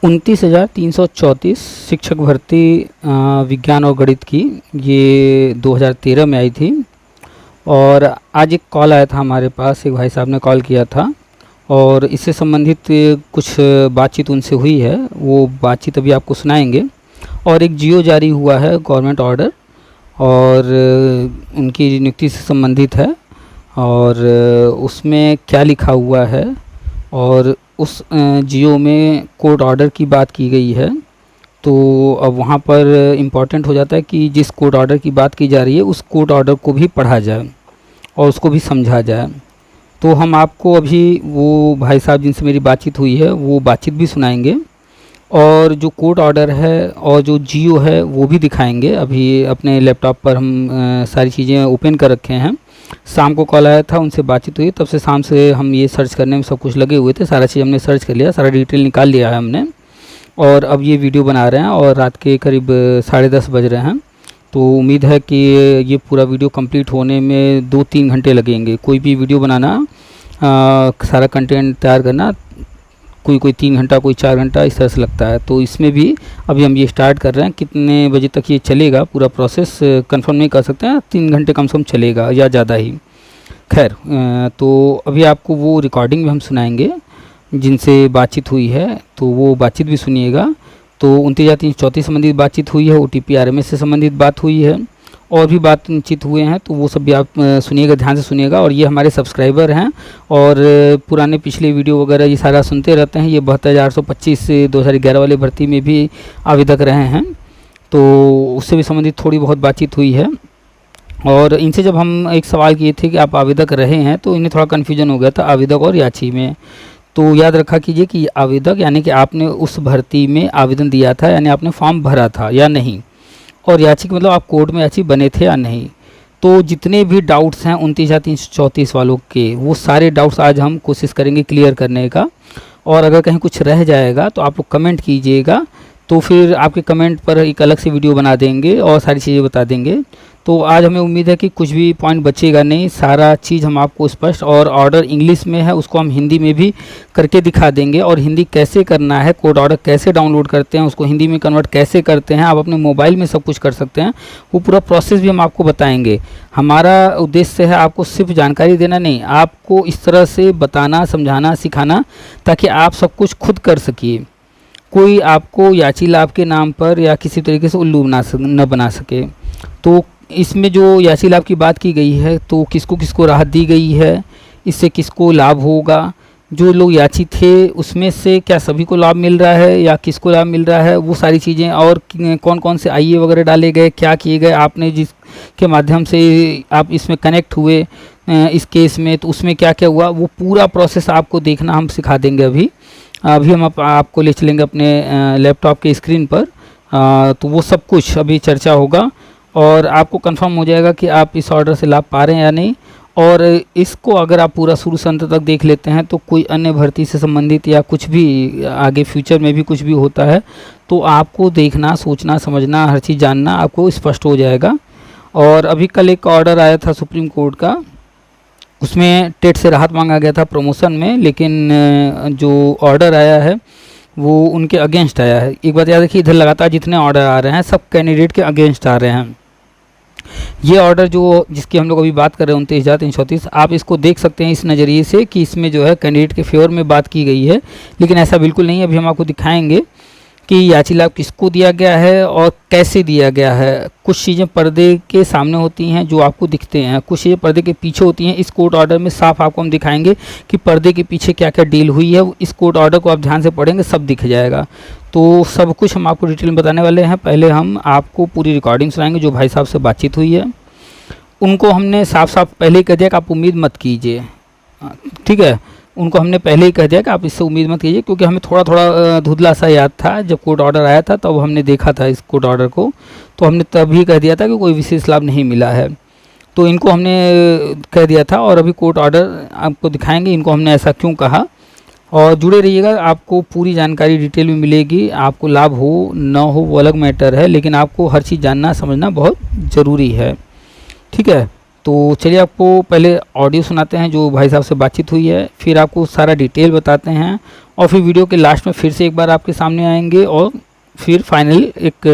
29,334 शिक्षक भर्ती विज्ञान और गणित की, ये 2013 में आई थी। और आज एक कॉल आया था हमारे पास, एक भाई साहब ने कॉल किया था और इससे संबंधित कुछ बातचीत उनसे हुई है, वो बातचीत अभी आपको सुनाएंगे। और एक जियो जारी हुआ है, गवर्नमेंट ऑर्डर, और उनकी नियुक्ति से संबंधित है, और उसमें क्या लिखा हुआ है और उस जियो में कोर्ट ऑर्डर की बात की गई है। तो अब वहाँ पर इम्पॉर्टेंट हो जाता है कि जिस कोर्ट ऑर्डर की बात की जा रही है उस कोर्ट ऑर्डर को भी पढ़ा जाए और उसको भी समझा जाए। तो हम आपको अभी वो भाई साहब जिनसे मेरी बातचीत हुई है वो बातचीत भी सुनाएंगे, और जो कोर्ट ऑर्डर है और जो जियो है वो भी दिखाएंगे। अभी अपने लैपटॉप पर हम सारी चीज़ें ओपन कर रखे हैं। शाम को कॉल आया था, उनसे बातचीत हुई, तब से शाम से हम ये सर्च करने में सब कुछ लगे हुए थे। सारा चीज़ हमने सर्च कर लिया, सारा डिटेल निकाल लिया है हमने, और अब ये वीडियो बना रहे हैं और रात के करीब 10:30 बज रहे हैं। तो उम्मीद है कि ये पूरा वीडियो कंप्लीट होने में 2-3 घंटे लगेंगे। कोई भी वीडियो बनाना, सारा कंटेंट तैयार करना, कोई 3 घंटा, कोई 4 घंटा इस तरह से लगता है। तो इसमें भी अभी हम ये स्टार्ट कर रहे हैं। कितने बजे तक ये चलेगा पूरा प्रोसेस कंफर्म नहीं कर सकते हैं, 3 घंटे कम से कम चलेगा या ज़्यादा ही। खैर, तो अभी आपको वो रिकॉर्डिंग भी हम सुनाएंगे जिनसे बातचीत हुई है, तो वो बातचीत भी सुनिएगा। तो 29,334 संबंधित बातचीत हुई है, OTP RMS से संबंधित बात हुई है, और भी बातचीत हुए हैं, तो वो सब भी आप सुनिएगा, ध्यान से सुनिएगा। और ये हमारे सब्सक्राइबर हैं और पुराने पिछले वीडियो वगैरह ये सारा सुनते रहते हैं। ये 72,825 से 2011 वाली भर्ती में भी आवेदक रहे हैं, तो उससे भी संबंधित थोड़ी बहुत बातचीत हुई है। और इनसे जब हम एक सवाल किए थे कि आप आवेदक रहे हैं, तो इन्हें थोड़ा कन्फ्यूजन हो गया था आवेदक और याची में। तो याद रखा कीजिए कि आवेदक यानी कि आपने उस भर्ती में आवेदन दिया था, यानी आपने फॉर्म भरा था या नहीं, और याची मतलब आप कोर्ट में याची बने थे या नहीं। तो जितने भी डाउट्स हैं 29,334 वालों के, वो सारे डाउट्स आज हम कोशिश करेंगे क्लियर करने का। और अगर कहीं कुछ रह जाएगा तो आप लोग कमेंट कीजिएगा, तो फिर आपके कमेंट पर एक अलग से वीडियो बना देंगे और सारी चीज़ें बता देंगे। तो आज हमें उम्मीद है कि कुछ भी पॉइंट बचेगा नहीं, सारा चीज़ हम आपको स्पष्ट, और ऑर्डर इंग्लिश में है उसको हम हिंदी में भी करके दिखा देंगे। और हिंदी कैसे करना है, कोर्ट ऑर्डर कैसे डाउनलोड करते हैं, उसको हिंदी में कन्वर्ट कैसे करते हैं, आप अपने मोबाइल में सब कुछ कर सकते हैं, वो पूरा प्रोसेस भी हम आपको बताएंगे। हमारा उद्देश्य है आपको सिर्फ जानकारी देना नहीं, आपको इस तरह से बताना, समझाना, सिखाना, ताकि आप सब कुछ खुद कर सकिए। कोई आपको याची लाभ के नाम पर या किसी तरीके से उल्लू न बना सके। तो इसमें जो याची लाभ की बात की गई है, तो किसको किसको राहत दी गई है, इससे किसको लाभ होगा, जो लोग याची थे उसमें से क्या सभी को लाभ मिल रहा है या किसको लाभ मिल रहा है, वो सारी चीज़ें, और कौन कौन से आईए वगैरह डाले गए, क्या किए गए, आपने जिसके माध्यम से आप इसमें कनेक्ट हुए इस केस में, तो उसमें क्या क्या हुआ, वो पूरा प्रोसेस आपको देखना हम सिखा देंगे। अभी हम आपको ले चलेंगे अपने लैपटॉप के स्क्रीन पर, तो वो सब कुछ अभी चर्चा होगा और आपको कंफर्म हो जाएगा कि आप इस ऑर्डर से लाभ पा रहे हैं या नहीं। और इसको अगर आप पूरा शुरू से अंत तक देख लेते हैं, तो कोई अन्य भर्ती से संबंधित या कुछ भी आगे फ्यूचर में भी कुछ भी होता है, तो आपको देखना, सोचना, समझना, हर चीज़ जानना आपको स्पष्ट हो जाएगा। और अभी कल एक ऑर्डर आया था सुप्रीम कोर्ट का, उसमें टेट से राहत मांगा गया था प्रमोशन में, लेकिन जो ऑर्डर आया है वो उनके अगेंस्ट आया है। एक बात याद रखिए, इधर लगातार जितने ऑर्डर आ रहे हैं सब कैंडिडेट के अगेंस्ट आ रहे हैं। ये ऑर्डर जो जिसकी हम लोग अभी बात कर रहे हैं 29,334, आप इसको देख सकते हैं इस नज़रिए से कि इसमें जो है कैंडिडेट के फेवर में बात की गई है, लेकिन ऐसा बिल्कुल नहीं है। अभी हम आपको दिखाएंगे कि याची लाभ किसको दिया गया है और कैसे दिया गया है। कुछ चीज़ें पर्दे के सामने होती हैं जो आपको दिखते हैं, कुछ चीज़ें पर्दे के पीछे होती हैं। इस कोर्ट ऑर्डर में साफ आपको हम दिखाएंगे कि पर्दे के पीछे क्या क्या डील हुई है। इस कोर्ट ऑर्डर को आप ध्यान से पढ़ेंगे, सब दिख जाएगा। तो सब कुछ हम आपको डिटेल में बताने वाले हैं। पहले हम आपको पूरी रिकॉर्डिंग सुनाएंगे जो भाई साहब से बातचीत हुई है। उनको हमने साफ साफ पहले ही कह दिया कि आप उम्मीद मत कीजिए, ठीक है। उनको हमने पहले ही कह दिया कि आप इससे उम्मीद मत कीजिए, क्योंकि हमें थोड़ा थोड़ा धुंधला सा याद था जब कोर्ट ऑर्डर आया था, तब हमने देखा था इस कोर्ट ऑर्डर को, तो हमने तभी कह दिया था कि कोई विशेष लाभ नहीं मिला है। तो इनको हमने कह दिया था, और अभी कोर्ट ऑर्डर आपको दिखाएंगे इनको हमने ऐसा क्यों कहा। और जुड़े रहिएगा, आपको पूरी जानकारी डिटेल में मिलेगी। आपको लाभ हो ना हो वो अलग मैटर है, लेकिन आपको हर चीज़ जानना समझना बहुत ज़रूरी है, ठीक है। तो चलिए आपको पहले ऑडियो सुनाते हैं जो भाई साहब से बातचीत हुई है, फिर आपको सारा डिटेल बताते हैं और फिर वीडियो के लास्ट में फिर से एक बार आपके सामने आएंगे और फिर फाइनल एक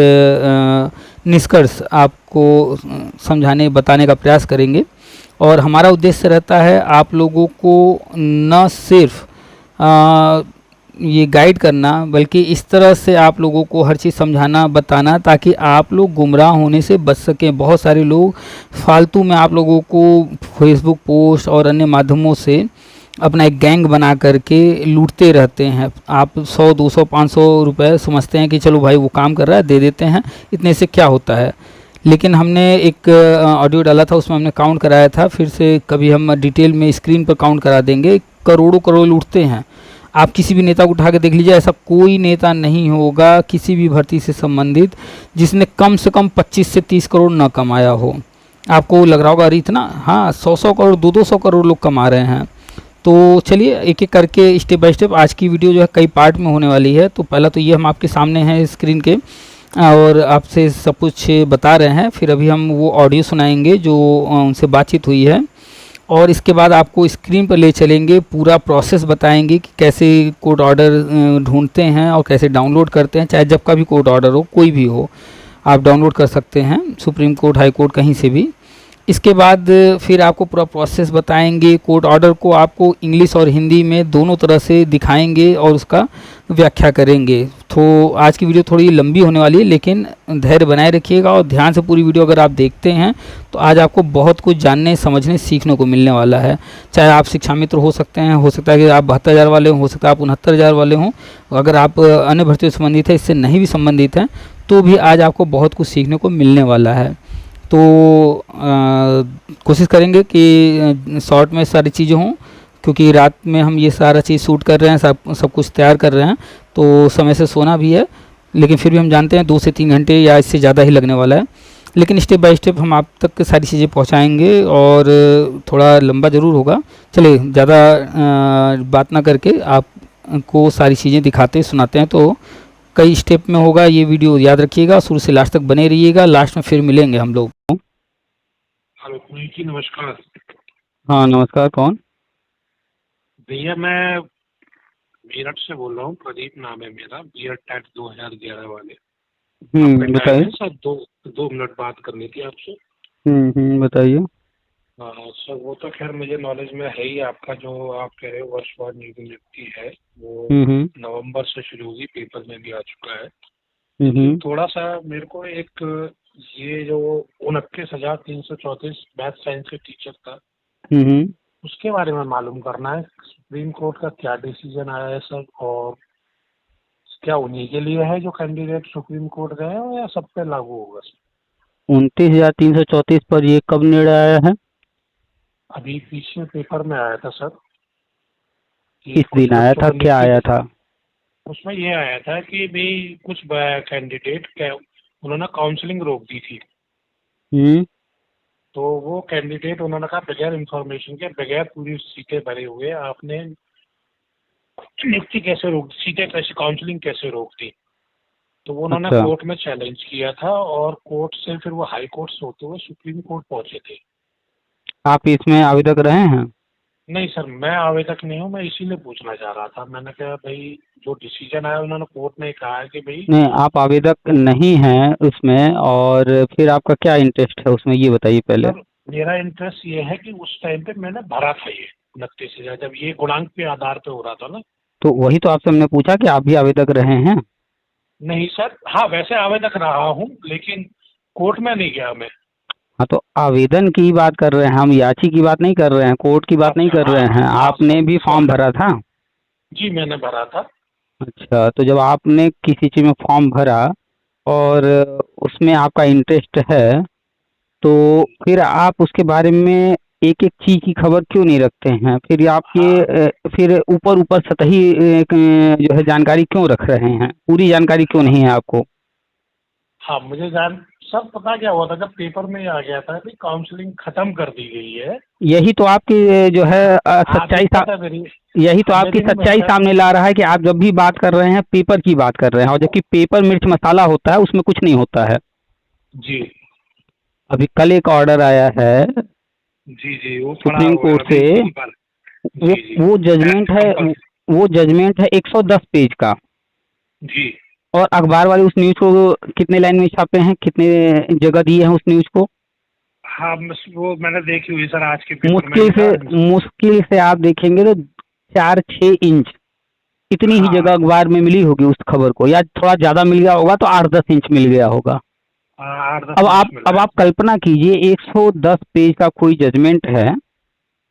निष्कर्ष आपको समझाने बताने का प्रयास करेंगे। और हमारा उद्देश्य रहता है आप लोगों को न सिर्फ ये गाइड करना, बल्कि इस तरह से आप लोगों को हर चीज़ समझाना बताना ताकि आप लोग गुमराह होने से बच सकें। बहुत सारे लोग फालतू में आप लोगों को फेसबुक पोस्ट और अन्य माध्यमों से अपना एक गैंग बना करके लूटते रहते हैं। आप 100 200 500 रुपये समझते हैं कि चलो भाई वो काम कर रहा है दे देते हैं, इतने से क्या होता है। लेकिन हमने एक ऑडियो डाला था, उसमें हमने काउंट कराया था, फिर से कभी हम डिटेल में स्क्रीन पर काउंट करा देंगे। करोड़ों करोड़ लूटते हैं। आप किसी भी नेता को उठा के देख लीजिए, ऐसा कोई नेता नहीं होगा किसी भी भर्ती से संबंधित जिसने कम से कम 25 से 30 करोड़ न कमाया हो। आपको लग रहा होगा अरे इतना, हाँ 100 करोड़ 200 करोड़ लोग कमा रहे हैं। तो चलिए एक एक करके स्टेप बाय स्टेप आज की वीडियो जो है कई पार्ट में होने वाली है। तो पहला तो ये हम आपके सामने हैं स्क्रीन के और आपसे सब कुछ बता रहे हैं। फिर अभी हम वो ऑडियो सुनाएंगे जो उनसे बातचीत हुई है और इसके बाद आपको स्क्रीन पर ले चलेंगे, पूरा प्रोसेस बताएंगे कि कैसे कोर्ट ऑर्डर ढूंढते हैं और कैसे डाउनलोड करते हैं। चाहे जब का भी कोर्ट ऑर्डर हो, कोई भी हो, आप डाउनलोड कर सकते हैं, सुप्रीम कोर्ट हाई कोर्ट कहीं से भी। इसके बाद फिर आपको पूरा प्रोसेस बताएंगे। कोर्ट ऑर्डर को आपको इंग्लिश और हिंदी में दोनों तरह से दिखाएंगे और उसका व्याख्या करेंगे। तो आज की वीडियो थोड़ी लंबी होने वाली है, लेकिन धैर्य बनाए रखिएगा और ध्यान से पूरी वीडियो अगर आप देखते हैं तो आज आपको बहुत कुछ जानने समझने सीखने को मिलने वाला है। चाहे आप शिक्षा मित्र हो सकते हैं, हो सकता है कि आप 72,000 वाले हो सकता है आप 69,000 वाले हों। अगर आप अन्य भर्तियों से संबंधित है, इससे नहीं भी संबंधित हैं, तो भी आज आपको बहुत कुछ सीखने को मिलने वाला है। तो कोशिश करेंगे कि शॉर्ट में सारी चीज़ें हों, क्योंकि रात में हम ये सारा चीज़ शूट कर रहे हैं, सब कुछ तैयार कर रहे हैं, तो समय से सोना भी है। लेकिन फिर भी हम जानते हैं 2 से 3 घंटे या इससे ज़्यादा ही लगने वाला है। लेकिन स्टेप बाय स्टेप हम आप तक सारी चीज़ें पहुंचाएंगे और थोड़ा लंबा ज़रूर होगा। चलिए ज़्यादा बात ना करके आपको सारी चीज़ें दिखाते सुनाते हैं। तो कई स्टेप में होगा ये वीडियो, याद रखिएगा, शुरू से लास्ट तक बने रहिएगा। लास्ट में फिर मिलेंगे हम लोग। हेलो जी, नमस्कार। हाँ नमस्कार, कौन? भैया मैं मेरठ से बोल रहा हूँ, प्रदीप नाम है मेरा, बीएड टेट 2011 वाले। बताइए। सर दो मिनट बात करनी थी आपसे। बताइए। हाँ सर, वो तो खैर मुझे नॉलेज में है ही। आपका जो आप कह रहे हो वर्षवार नियुक्ति है वो नवंबर से शुरू होगी, पेपर में भी आ चुका है। थोड़ा सा मेरे को एक ये जो 29,334 मैथ साइंस के टीचर था उसके बारे में मालूम करना है। सुप्रीम कोर्ट का क्या डिसीजन आया है सर, और क्या उन्हीं के लिए है जो कैंडिडेट सुप्रीम कोर्ट गए हो या सब पे लागू होगा सर? 29,334 पर ये कब निर्णय आया है? अभी पीछे पेपर में आया था सर। किस दिन आया था, क्या आया था? उसमें ये आया था कि भाई कुछ कैंडिडेट उन्होंने काउंसलिंग रोक दी थी। तो वो कैंडिडेट उन्होंने कहा बगैर इंफॉर्मेशन के, बगैर पूरी सीटें भरे हुए आपने नियुक्ति कैसे रोक, सीटें कैसे, काउंसलिंग कैसे रोक दी। तो वो उन्होंने कोर्ट में चैलेंज किया था और कोर्ट से फिर वो हाई कोर्ट से होते हुए सुप्रीम कोर्ट पहुंचे थे। आप इसमें आवेदक रहे हैं? नहीं सर, मैं आवेदक नहीं हूँ, मैं इसीलिए पूछना चाह रहा था। मैंने कहा भाई जो डिसीजन आया उन्होंने कोर्ट ने कहा है कि भाई नहीं, आप आवेदक नहीं हैं उसमें, और फिर आपका क्या इंटरेस्ट है उसमें ये बताइए पहले। सर मेरा इंटरेस्ट ये है कि उस टाइम पे मैंने भरा था ये 29,000, जब ये गुणांक के आधार पे हो रहा था ना। तो वही तो आपसे हमने पूछा कि आप भी आवेदक रहे हैं। नहीं सर, हाँ वैसे आवेदक रहा हूँ लेकिन कोर्ट में नहीं गया मैं। हाँ तो आवेदन की बात कर रहे हैं हम, याची की बात नहीं कर रहे हैं, कोर्ट की बात नहीं कर रहे हैं। आपने भी फॉर्म भरा था? जी मैंने भरा था। अच्छा, तो जब आपने किसी चीज़ में फॉर्म भरा और उसमें आपका इंटरेस्ट है, तो फिर आप उसके बारे में एक एक चीज़ की खबर क्यों नहीं रखते हैं? फिर आप ये फिर ऊपर ऊपर सतही जो है जानकारी क्यों रख रहे हैं, पूरी जानकारी क्यों नहीं है आपको? हाँ मुझे सब पता क्या हुआ था, जब पेपर में आ गया था कि काउंसलिंग खत्म कर दी गई है। यही तो आपकी जो है सच्चाई यही तो आपकी सच्चाई सामने ला रहा है कि आप जब भी बात कर रहे हैं पेपर की बात कर रहे हैं, और जबकि पेपर मिर्च मसाला होता है, उसमें कुछ नहीं होता है। जी अभी कल एक ऑर्डर आया है जी वो सुप्रीम कोर्ट से, वो जजमेंट है, वो जजमेंट है 110 पेज का। जी। और अखबार वाले उस न्यूज को कितने लाइन में छापे हैं, कितने जगह दिए हैं उस न्यूज को? हाँ, वो मैंने देखी हुई सर, आज के पेपर में भी था। मुश्किल से आप देखेंगे तो 4-6 इंच इतनी ही जगह हाँ, अखबार में मिली होगी उस खबर को, या थोड़ा ज्यादा मिल गया होगा तो 8-10 इंच मिल गया होगा। 8-10 अब इंच आप मिला अब है। आप कल्पना कीजिए 110 पेज का कोई जजमेंट है,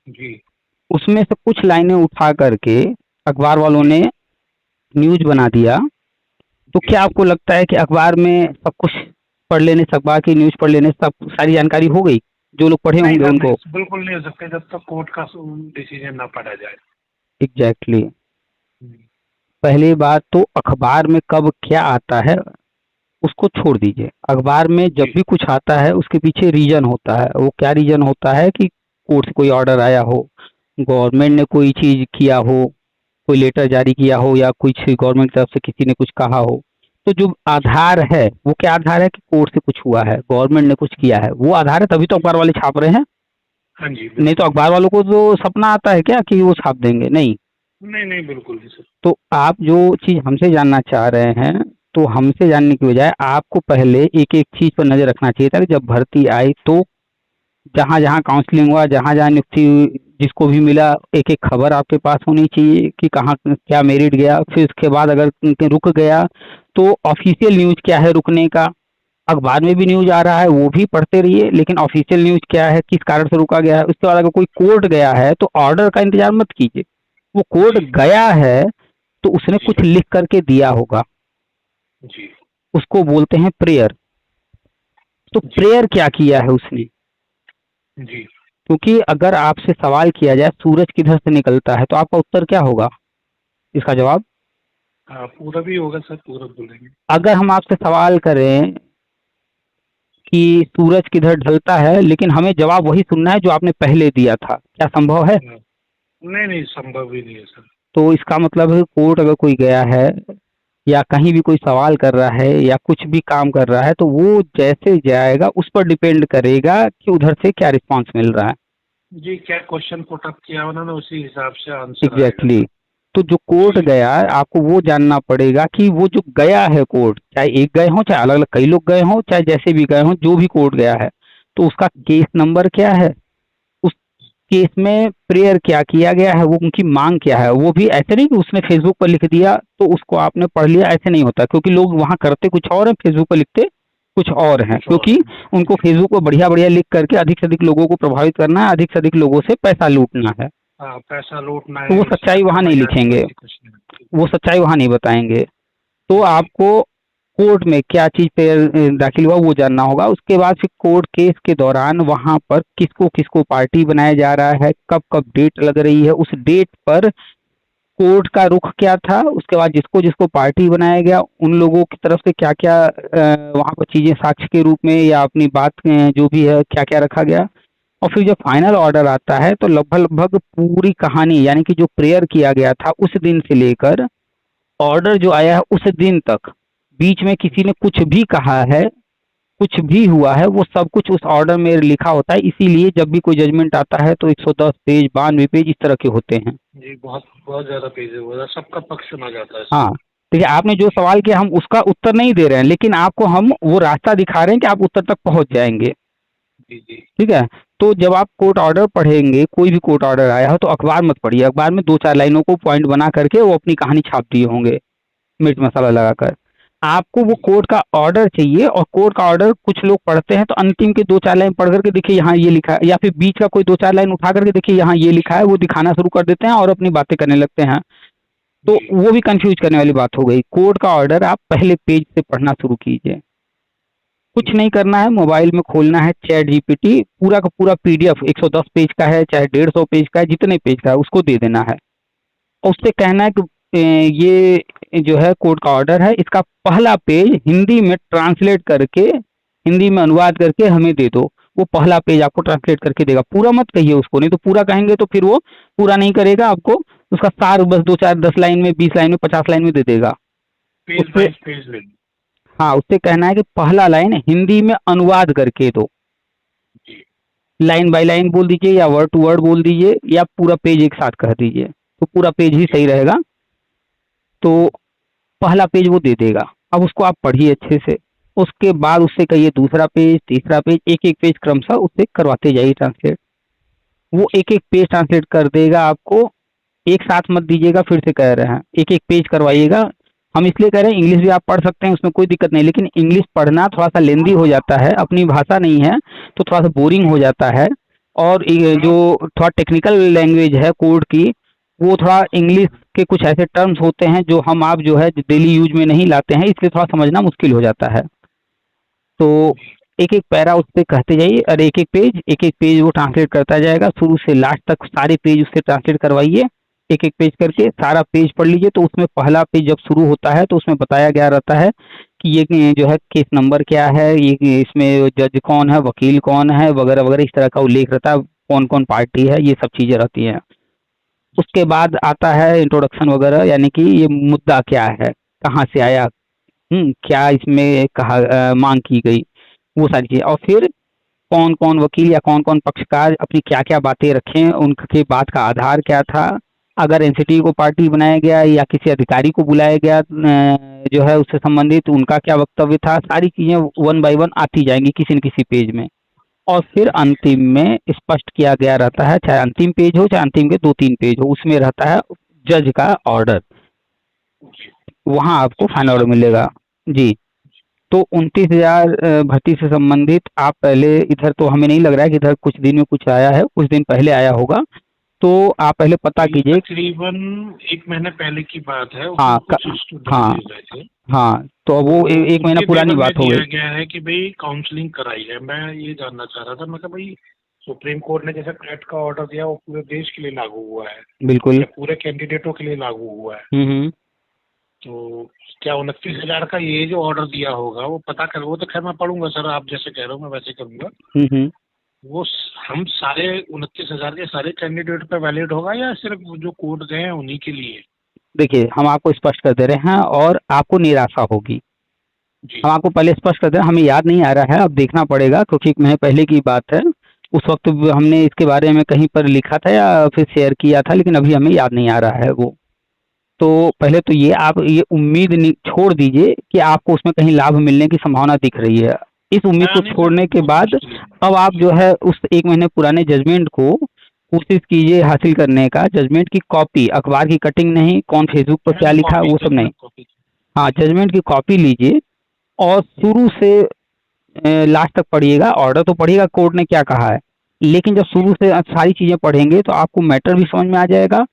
जी। उसमें से कुछ लाइनें उठा करके अखबार वालों जी। ने न्यूज बना दिया। तो जी। क्या आपको लगता है कि अखबार में सब कुछ पढ़ लेने से, अखबार की न्यूज पढ़ लेने से सब सारी जानकारी हो गई जो लोग पढ़े नहीं होंगे सर, उनको? नहीं, बिल्कुल नहीं हो सकते जब तक कोर्ट का डिसीजन ना पढ़ा जाए। एग्जैक्टली। हम्म। पहली बात तो अखबार में कब क्या आता है उसको छोड़ दीजिए। अखबार में जब जी। भी कुछ आता है उसके पीछे रीजन होता है। वो क्या रीजन होता है कि कोर्ट से कोई ऑर्डर आया हो, गवर्नमेंट ने कोई चीज किया हो, कोई लेटर जारी किया हो, या कुछ गवर्नमेंट की तरफ से किसी ने कुछ कहा हो। तो जो जी। आधार है वो क्या आधार है कि कोर्ट से कुछ हुआ है, गवर्नमेंट ने कुछ किया है, वो आधार है, तभी तो अखबार वाले छाप रहे हैं। हाँ जी, नहीं तो बिल्कुल। अखबार वालों को तो सपना आता है क्या कि वो छाप देंगे? नहीं। नहीं, नहीं, बिल्कुल नहीं सर। तो आप जो चीज हमसे जानना चाह रहे हैं, तो हमसे जानने की बजाय आपको पहले एक एक चीज पर नजर रखना चाहिए था कि जब भर्ती आई तो जहाँ जहाँ काउंसलिंग हुआ, जहाँ जहाँ नियुक्ति हुई, जिसको भी मिला, एक एक खबर आपके पास होनी चाहिए कि कहाँ क्या मेरिट गया। फिर उसके बाद अगर रुक गया तो ऑफिशियल न्यूज क्या है रुकने का। अखबार में भी न्यूज आ रहा है वो भी पढ़ते रहिए, लेकिन ऑफिशियल न्यूज क्या है, किस कारण से रुका गया है। उसके बाद अगर कोई कोर्ट गया है तो ऑर्डर का इंतजार मत कीजिए। वो कोर्ट जी। गया है तो उसने जी। कुछ लिख करके दिया होगा, जी। उसको बोलते हैं प्रेयर। तो जी। प्रेयर क्या किया है उसने? जी। क्योंकि अगर आपसे सवाल किया जाए सूरज किधर से निकलता है तो आपका उत्तर क्या होगा, इसका जवाब? हाँ, पूरा भी होगा सर, पूरा बोलेंगे। अगर हम आपसे सवाल करें कि सूरज किधर ढलता है, लेकिन हमें जवाब वही सुनना है जो आपने पहले दिया था, क्या संभव है? हाँ। नहीं, नहीं, संभव ही नहीं है सर। तो इसका मतलब है कोर्ट अगर कोई गया है या कहीं भी कोई सवाल कर रहा है या कुछ भी काम कर रहा है तो वो जैसे जाएगा उस पर डिपेंड करेगा कि उधर से क्या रिस्पांस मिल रहा है। जी, क्या क्वेश्चन पुट अप किया उन्होंने, उसी हिसाब से आंसर आएगा एग्जैक्टली सर। exactly. तो जो कोर्ट जी। गया आपको वो जानना पड़ेगा कि वो जो गया है कोर्ट, चाहे एक गए हों, चाहे अलग अलग कई लोग गए हों, चाहे जैसे भी गए हों, जो भी कोर्ट गया है तो उसका केस नंबर क्या है, उस केस में प्रेयर क्या किया गया है, वो उनकी मांग क्या है। वो भी ऐसे नहीं कि उसने फेसबुक पर लिख दिया तो उसको आपने पढ़ लिया, ऐसे नहीं होता। क्योंकि लोग वहाँ करते कुछ और है, फेसबुक पर लिखते कुछ और हैं। कुछ और। क्योंकि उनको जी। फेसबुक पर बढ़िया बढ़िया लिख करके अधिक से अधिक लोगों को प्रभावित करना है, अधिक से अधिक लोगों से पैसा लूटना है। हाँ, पैसा लूटना तो है, वो इस सच्चाई चक्कर वहाँ में नहीं जाके लिखेंगे, वैसी कुछ नहीं होती। वो सच्चाई वहाँ नहीं बताएंगे। तो जी। आपको कोर्ट में क्या चीज़ पे दाखिल हुआ वो जानना होगा। उसके बाद फिर कोर्ट केस के दौरान वहाँ पर किसको किसको पार्टी बनाया जा रहा है, कब कब डेट लग रही है, उस डेट पर कोर्ट का रुख क्या था। उसके बाद जिसको जिसको पार्टी बनाया गया उन लोगों की तरफ से क्या क्या वहाँ पर चीज़ें साक्ष्य के रूप में या अपनी बात जो भी है क्या क्या रखा गया। और फिर जब फाइनल ऑर्डर आता है तो लगभग लगभग पूरी कहानी, यानी कि जो प्रेयर किया गया था उस दिन से लेकर ऑर्डर जो आया है उस दिन तक, बीच में किसी ने कुछ भी कहा है, कुछ भी हुआ है, वो सब कुछ उस ऑर्डर में लिखा होता है। इसीलिए जब भी कोई जजमेंट आता है तो 110 पेज, 92 पेज इस तरह के होते हैं। जी, बहुत बहुत ज्यादा पेज है, सबका पक्ष सुना जाता है हाँ, इसमें। देखिए आपने जो सवाल किया हम उसका उत्तर नहीं दे रहे हैं, लेकिन आपको हम वो रास्ता दिखा रहे हैं कि आप उत्तर तक पहुंच जाएंगे। जी। जी। ठीक है। तो जब आप कोर्ट ऑर्डर पढ़ेंगे, कोई भी कोर्ट ऑर्डर आया हो तो अखबार मत पढ़िए। अखबार में 2-4 लाइनों को पॉइंट बना करके वो अपनी कहानी छाप दिए होंगे मिर्च मसाला लगाकर। आपको वो कोर्ट का ऑर्डर चाहिए, और कोर्ट का ऑर्डर कुछ लोग पढ़ते हैं तो अंतिम के 2-4 लाइन पढ़ करके देखिए यहाँ ये लिखा है, या फिर बीच का कोई 2-4 लाइन उठा करके देखिए यहाँ ये लिखा है, वो दिखाना शुरू कर देते हैं और अपनी बातें करने लगते हैं। तो जी। वो भी कंफ्यूज करने वाली बात हो गई। कोर्ट का ऑर्डर आप पहले पेज से पढ़ना शुरू कीजिए। कुछ नहीं करना है, मोबाइल में खोलना है चैट जीपीटी, पूरा का पूरा पीडीएफ 110 पेज का है चाहे 150 पेज का है, जितने पेज का है उसको दे देना है। और उससे कहना है कि ये जो है कोर्ट का ऑर्डर है, इसका पहला पेज हिंदी में ट्रांसलेट करके, हिंदी में अनुवाद करके हमें दे दो। वो पहला पेज आपको ट्रांसलेट करके देगा। पूरा मत कहिए उसको, नहीं तो पूरा कहेंगे तो फिर वो पूरा नहीं करेगा, आपको उसका सार बस 2-4 10 लाइन में, 20 लाइन में, 50 लाइन में दे देगा। पेज उससे बाय पेज ले लो। हाँ, उससे कहना है कि पहला लाइन हिंदी में अनुवाद करके दो। जी। लाइन बाय लाइन बोल दीजिए या वर्ड टू वर्ड बोल दीजिए या पूरा पेज एक साथ कह दीजिए, तो पूरा पेज ही जी। सही रहेगा। तो पहला पेज वो दे देगा। अब उसको आप पढ़िए अच्छे से, उसके बाद उससे कहिए दूसरा पेज, तीसरा पेज, एक एक पेज क्रमशः उससे करवाते जाइए ट्रांसलेट। वो एक एक पेज ट्रांसलेट कर देगा आपको। एक साथ मत दीजिएगा, फिर से कह रहे हैं, एक एक पेज करवाइएगा। हम इसलिए कह रहे हैं, इंग्लिश भी आप पढ़ सकते हैं, उसमें कोई दिक्कत नहीं, लेकिन इंग्लिश पढ़ना थोड़ा सा लेंदी हो जाता है, अपनी भाषा नहीं है तो थोड़ा सा बोरिंग हो जाता है। और ये जो थोड़ा टेक्निकल लैंग्वेज है कोड की, वो थोड़ा इंग्लिश के कुछ ऐसे टर्म्स होते हैं जो हम आप जो है डेली यूज में नहीं लाते हैं, इसलिए थोड़ा समझना मुश्किल हो जाता है। तो एक एक पैरा उस पर कहते जाइए, और एक एक पेज वो ट्रांसलेट करता जाएगा, शुरू से लास्ट तक सारे पेज उससे ट्रांसलेट करवाइए। एक एक पेज करके सारा पेज पढ़ लीजिए। तो उसमें पहला पेज जब शुरू होता है तो उसमें बताया गया रहता है कि ये जो है केस नंबर क्या है, ये इसमें जज कौन है, वकील कौन है, वगैरह वगैरह, इस तरह का उल्लेख रहता है, कौन कौन पार्टी है, ये सब चीज़ें रहती हैं। उसके बाद आता है इंट्रोडक्शन वगैरह, यानी कि ये मुद्दा क्या है, कहाँ से आया, क्या इसमें कहा मांग की गई, वो सारी चीज़ें। और फिर कौन कौन वकील या कौन कौन पक्षकार अपनी क्या क्या बातें रखें, उनके बात का आधार क्या था, अगर एनसीटी को पार्टी बनाया गया या किसी अधिकारी को बुलाया गया जो है उससे संबंधित, उनका क्या वक्तव्य था, सारी चीज़ें वन बाय वन आती जाएंगी किसी न किसी पेज में। और फिर अंतिम में स्पष्ट किया गया रहता है, चाहे अंतिम पेज हो चाहे अंतिम के 2-3 पेज हो, उसमें रहता है जज का ऑर्डर, वहाँ आपको फाइनल ऑर्डर मिलेगा जी। तो 29,000 भर्ती से संबंधित आप पहले, इधर तो हमें नहीं लग रहा है कि इधर कुछ दिन में कुछ आया है, कुछ दिन पहले आया होगा, तो आप पहले पता कीजिए। तकरीबन 1 महीने पहले की बात है। हाँ हाँ हाँ, तो वो एक महीना पुरानी बात हो गई। गया है कि भाई काउंसलिंग कराई है। मैं ये जानना चाह रहा था, मैं कहा भाई सुप्रीम कोर्ट ने जैसे कैट का ऑर्डर दिया वो पूरे देश के लिए लागू हुआ है, बिल्कुल, पूरे कैंडिडेटों के लिए लागू हुआ है। तो क्या 29,000 का ये जो ऑर्डर दिया होगा वो पता कर, वो तो खैर मैं पढ़ूंगा सर, आप जैसे कह रहे हो मैं वैसे करूंगा। वो हम सारे 29,000 के सारे कैंडिडेट पे वैलिड होगा या सिर्फ जो कोर्ट गए हैं उन्हीं के लिए? देखिए, हम आपको स्पष्ट कर दे रहे हैं और आपको निराशा होगी। हम आपको पहले स्पष्ट कर दे रहे हैं, हमें याद नहीं आ रहा है, अब देखना पड़ेगा, क्योंकि एक महीने पहले की बात है। उस वक्त हमने इसके बारे में कहीं पर लिखा था या फिर शेयर किया था, लेकिन अभी हमें याद नहीं आ रहा है वो। तो पहले तो ये आप ये उम्मीद छोड़ दीजिए कि आपको उसमें कहीं लाभ मिलने की संभावना दिख रही है। इस उम्मीद को छोड़ने के बाद अब आप जो है उस 1 महीने पुराने जजमेंट को कोशिश कीजिए हासिल करने का। जजमेंट की कॉपी, अखबार की कटिंग नहीं, कौन फेसबुक पर क्या लिखा वो सब नहीं, हाँ, जजमेंट की कॉपी लीजिए और शुरू से लास्ट तक पढ़िएगा। ऑर्डर तो पढ़िएगा कोर्ट ने क्या कहा है, लेकिन जब शुरू से सारी चीज़ें पढ़ेंगे तो आपको मैटर भी समझ में आ जाएगा।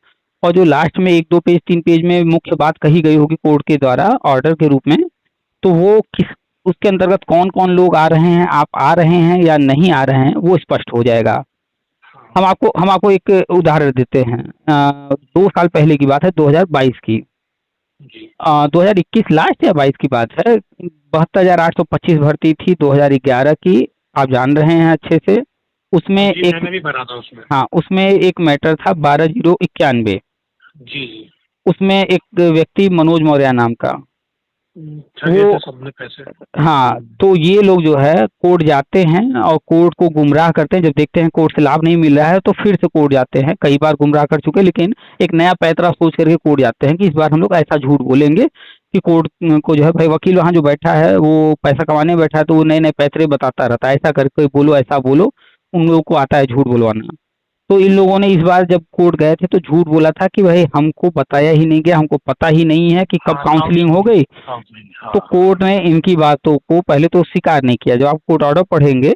और जो लास्ट में 1-2 पेज 3 पेज में मुख्य बात कही गई होगी कोर्ट के द्वारा ऑर्डर के रूप में, तो वो किस उसके अंतर्गत कौन कौन लोग आ रहे हैं, आप आ रहे हैं या नहीं आ रहे हैं, वो स्पष्ट हो जाएगा। हम आपको एक उदाहरण देते हैं। 2 साल पहले की बात है, 2022 की। 2021 लास्ट या 22 की बात है। 72,825 भर्ती थी 2011 की, आप जान रहे हैं अच्छे से। उसमें मैंने भी भरा था उसमें। हाँ, उसमें एक मैटर था 12,091 जी। उसमें एक व्यक्ति मनोज मौर्य नाम का, वो सबने पैसे। हाँ, तो ये लोग जो है कोर्ट जाते हैं और कोर्ट को गुमराह करते हैं। जब देखते हैं कोर्ट से लाभ नहीं मिल रहा है तो फिर से कोर्ट जाते हैं। कई बार गुमराह कर चुके, लेकिन एक नया पैतरा सोच करके कोर्ट जाते हैं कि इस बार हम लोग ऐसा झूठ बोलेंगे कि कोर्ट को जो है, भाई वकील वहाँ जो बैठा है वो पैसा कमाने बैठा है, तो वो नए नए पैतरे बताता रहता है, ऐसा करके बोलो ऐसा बोलो। उन लोगों को आता है झूठ बोलवाना। तो इन लोगों ने इस बार जब कोर्ट गए थे तो झूठ बोला था कि भाई हमको बताया ही नहीं गया, हमको पता ही नहीं है कि कब काउंसलिंग हो गई। तो कोर्ट ने इनकी बातों को पहले तो स्वीकार नहीं किया। जब आप कोर्ट ऑर्डर पढ़ेंगे